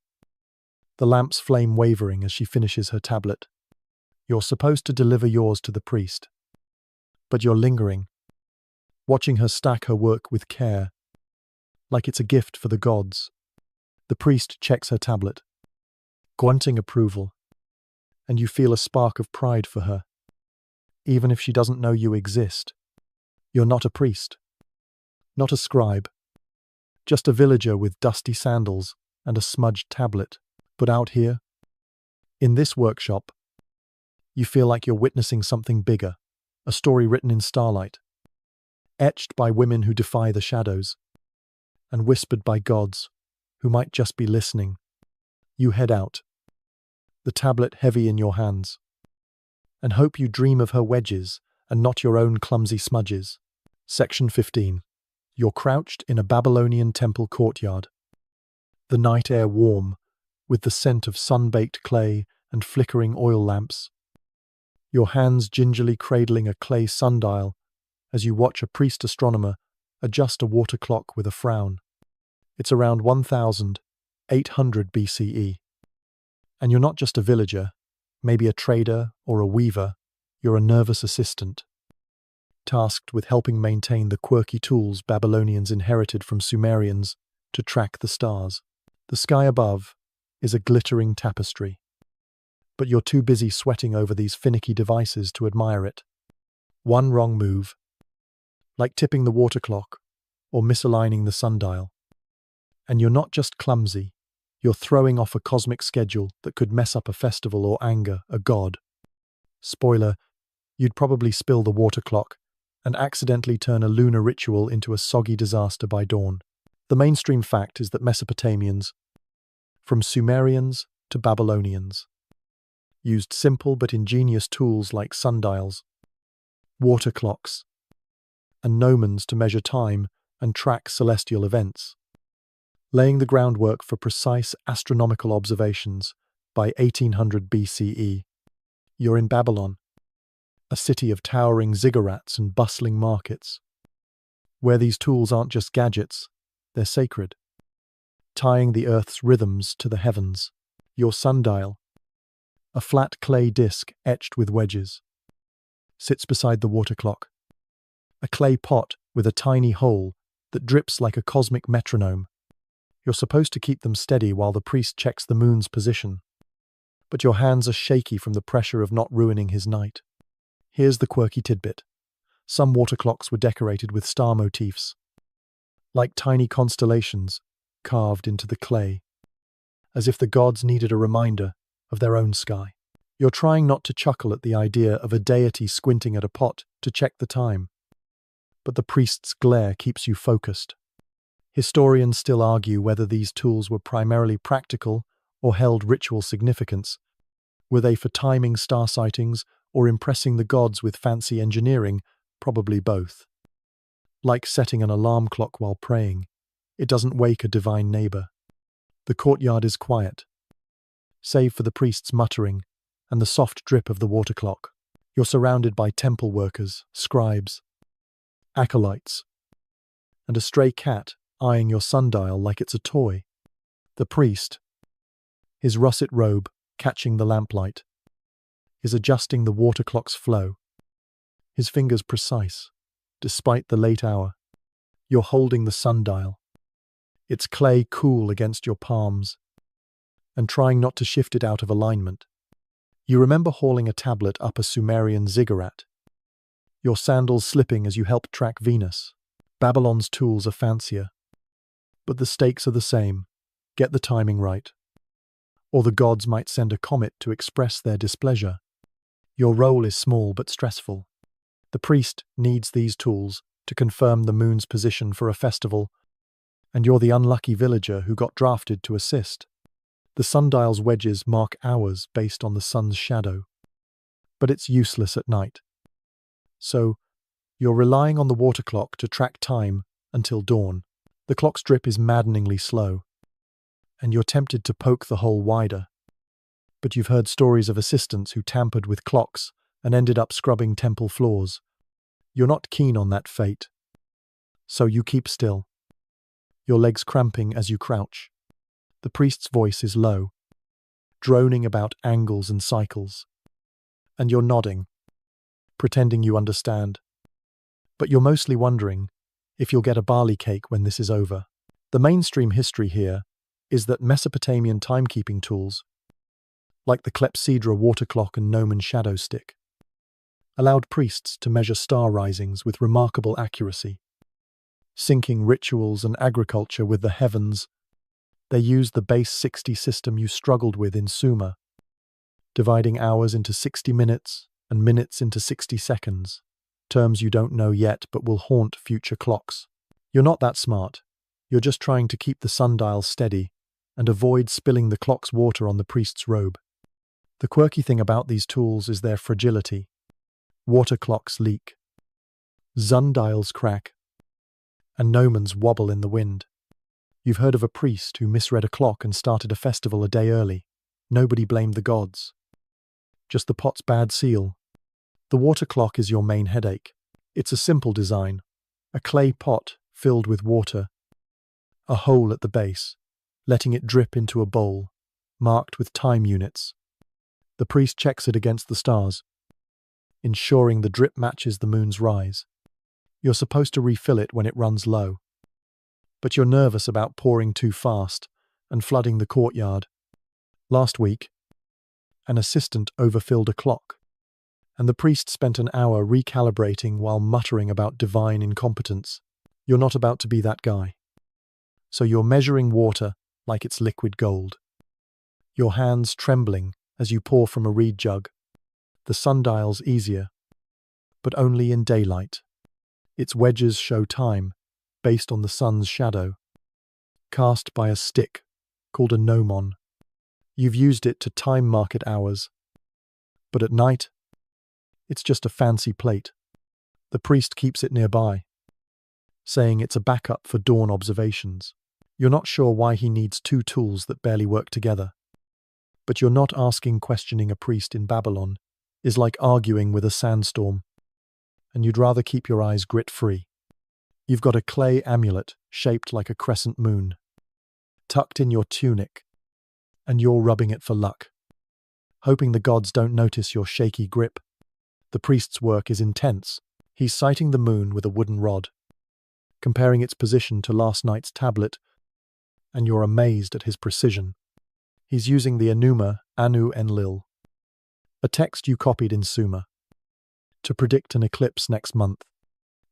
the lamp's flame wavering as she finishes her tablet. You're supposed to deliver yours to the priest, but you're lingering, watching her stack her work with care, like it's a gift for the gods. The priest checks her tablet, grunting approval, and you feel a spark of pride for her, even if she doesn't know you exist. You're not a priest, not a scribe, just a villager with dusty sandals and a smudged tablet. But out here, in this workshop, you feel like you're witnessing something bigger, a story written in starlight, etched by women who defy the shadows, and whispered by gods who might just be listening. You head out, the tablet heavy in your hands, and hope you dream of her wedges and not your own clumsy smudges. Section 15. You're crouched in a Babylonian temple courtyard, the night air warm, with the scent of sun-baked clay and flickering oil lamps. Your hands gingerly cradling a clay sundial as you watch a priest astronomer adjust a water clock with a frown. It's around 1800 BCE. And you're not just a villager, maybe a trader or a weaver, you're a nervous assistant, tasked with helping maintain the quirky tools Babylonians inherited from Sumerians to track the stars. The sky above is a glittering tapestry, but you're too busy sweating over these finicky devices to admire it. One wrong move, like tipping the water clock or misaligning the sundial, and you're not just clumsy, you're throwing off a cosmic schedule that could mess up a festival or anger a god. Spoiler, you'd probably spill the water clock and accidentally turn a lunar ritual into a soggy disaster by dawn. The mainstream fact is that Mesopotamians, from Sumerians to Babylonians, used simple but ingenious tools like sundials, water clocks, and gnomons to measure time and track celestial events, laying the groundwork for precise astronomical observations by 1800 BCE. You're in Babylon, a city of towering ziggurats and bustling markets, where these tools aren't just gadgets, they're sacred, tying the earth's rhythms to the heavens. Your sundial, a flat clay disc etched with wedges, sits beside the water clock, a clay pot with a tiny hole that drips like a cosmic metronome. You're supposed to keep them steady while the priest checks the moon's position, but your hands are shaky from the pressure of not ruining his night. Here's the quirky tidbit. Some water clocks were decorated with star motifs, like tiny constellations carved into the clay, as if the gods needed a reminder of their own sky. You're trying not to chuckle at the idea of a deity squinting at a pot to check the time, but the priest's glare keeps you focused. Historians still argue whether these tools were primarily practical or held ritual significance. Were they for timing star sightings or impressing the gods with fancy engineering, probably both. Like setting an alarm clock while praying, it doesn't wake a divine neighbor. The courtyard is quiet, save for the priest's muttering and the soft drip of the water clock. You're surrounded by temple workers, scribes, acolytes, and a stray cat eyeing your sundial like it's a toy. The priest, his russet robe catching the lamplight, is adjusting the water clock's flow, his fingers precise, despite the late hour. You're holding the sundial, its clay cool against your palms, and trying not to shift it out of alignment. You remember hauling a tablet up a Sumerian ziggurat, your sandals slipping as you help track Venus. Babylon's tools are fancier, but the stakes are the same. Get the timing right, or the gods might send a comet to express their displeasure. Your role is small but stressful. The priest needs these tools to confirm the moon's position for a festival, and you're the unlucky villager who got drafted to assist. The sundial's wedges mark hours based on the sun's shadow, but it's useless at night. So, you're relying on the water clock to track time until dawn. The clock's drip is maddeningly slow, and you're tempted to poke the hole wider. But you've heard stories of assistants who tampered with clocks and ended up scrubbing temple floors. You're not keen on that fate, so you keep still, your legs cramping as you crouch. The priest's voice is low, droning about angles and cycles, and you're nodding, pretending you understand. But you're mostly wondering if you'll get a barley cake when this is over. The mainstream history here is that Mesopotamian timekeeping tools, like the clepsydra water clock and gnomon shadow stick, allowed priests to measure star risings with remarkable accuracy. Syncing rituals and agriculture with the heavens, they used the base 60 system you struggled with in Sumer, dividing hours into 60 minutes and minutes into 60 seconds, terms you don't know yet but will haunt future clocks. You're not that smart. You're just trying to keep the sundial steady and avoid spilling the clock's water on the priest's robe. The quirky thing about these tools is their fragility. Water clocks leak, sundials crack, and gnomons wobble in the wind. You've heard of a priest who misread a clock and started a festival a day early. Nobody blamed the gods, just the pot's bad seal. The water clock is your main headache. It's a simple design, a clay pot filled with water, a hole at the base, letting it drip into a bowl, marked with time units. The priest checks it against the stars, ensuring the drip matches the moon's rise. You're supposed to refill it when it runs low, but you're nervous about pouring too fast and flooding the courtyard. Last week, an assistant overfilled a clock, and the priest spent an hour recalibrating while muttering about divine incompetence. You're not about to be that guy. So you're measuring water like it's liquid gold, your hands trembling as you pour from a reed jug. The sundial's easier, but only in daylight. Its wedges show time, based on the sun's shadow, cast by a stick called a gnomon. You've used it to time market hours, but at night, it's just a fancy plate. The priest keeps it nearby, saying it's a backup for dawn observations. You're not sure why he needs two tools that barely work together. But you're not asking. Questioning a priest in Babylon is like arguing with a sandstorm, and you'd rather keep your eyes grit-free. You've got a clay amulet shaped like a crescent moon, tucked in your tunic, and you're rubbing it for luck, hoping the gods don't notice your shaky grip. The priest's work is intense. He's sighting the moon with a wooden rod, comparing its position to last night's tablet, and you're amazed at his precision. He's using the Enuma Anu Enlil, a text you copied in Sumer, to predict an eclipse next month.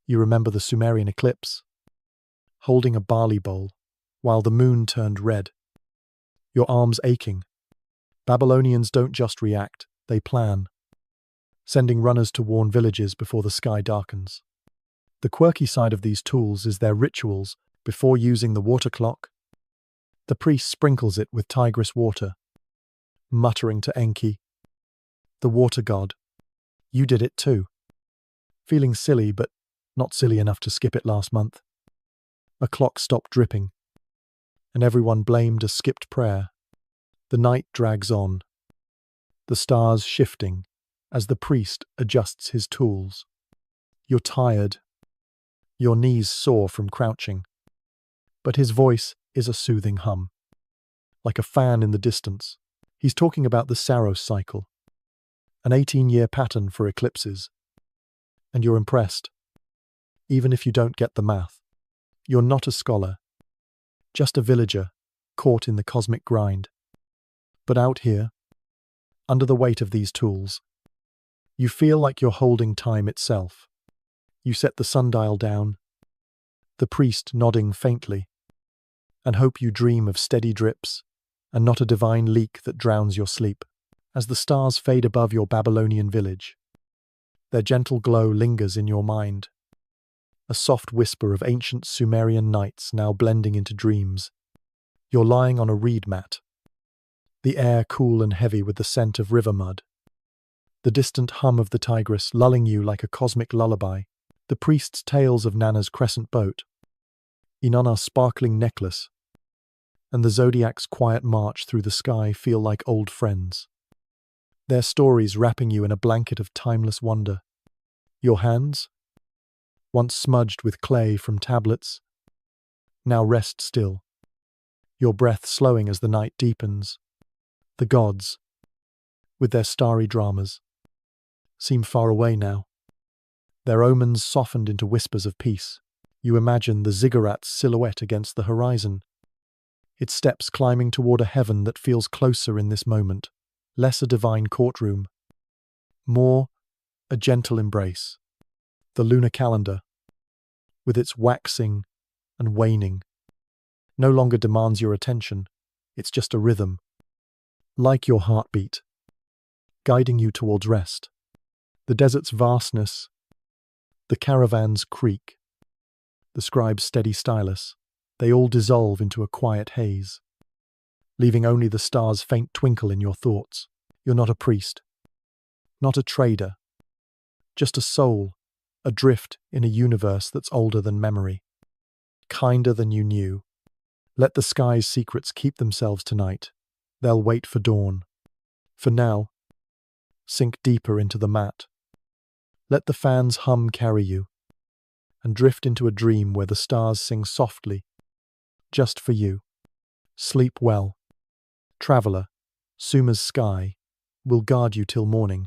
You remember the Sumerian eclipse? Holding a barley bowl, while the moon turned red. Your arms aching. Babylonians don't just react, they plan, sending runners to warn villages before the sky darkens. The quirky side of these tools is their rituals before using the water clock. The priest sprinkles it with Tigris water, muttering to Enki, the water god, You did it too. Feeling silly, but not silly enough to skip it last month. A clock stopped dripping, and everyone blamed a skipped prayer. The night drags on, the stars shifting as the priest adjusts his tools. You're tired, your knees sore from crouching, but his voice is a soothing hum, like a fan in the distance. He's talking about the Saros cycle, an 18-year pattern for eclipses. And you're impressed, even if you don't get the math. You're not a scholar, just a villager caught in the cosmic grind. But out here, under the weight of these tools, you feel like you're holding time itself. You set the sundial down, the priest nodding faintly, and hope you dream of steady drips and not a divine leak that drowns your sleep. As the stars fade above your Babylonian village, their gentle glow lingers in your mind, a soft whisper of ancient Sumerian nights now blending into dreams. You're lying on a reed mat, the air cool and heavy with the scent of river mud, the distant hum of the Tigris lulling you like a cosmic lullaby, the priest's tales of Nana's crescent boat, Inanna's sparkling necklace, and the zodiac's quiet march through the sky feel like old friends. Their stories wrapping you in a blanket of timeless wonder. Your hands, once smudged with clay from tablets, now rest still, your breath slowing as the night deepens. The gods, with their starry dramas, seem far away now, their omens softened into whispers of peace. You imagine the ziggurat's silhouette against the horizon, its steps climbing toward a heaven that feels closer in this moment, less a divine courtroom, more a gentle embrace. The lunar calendar, with its waxing and waning, no longer demands your attention. It's just a rhythm, like your heartbeat, guiding you towards rest. The desert's vastness, the caravan's creak, the scribe's steady stylus, they all dissolve into a quiet haze, leaving only the stars' faint twinkle in your thoughts. You're not a priest, not a trader, just a soul, adrift in a universe that's older than memory, kinder than you knew. Let the sky's secrets keep themselves tonight. They'll wait for dawn. For now, sink deeper into the mat. Let the fan's hum carry you, and drift into a dream where the stars sing softly, just for you. Sleep well. Traveler, Suma's sky will guard you till morning.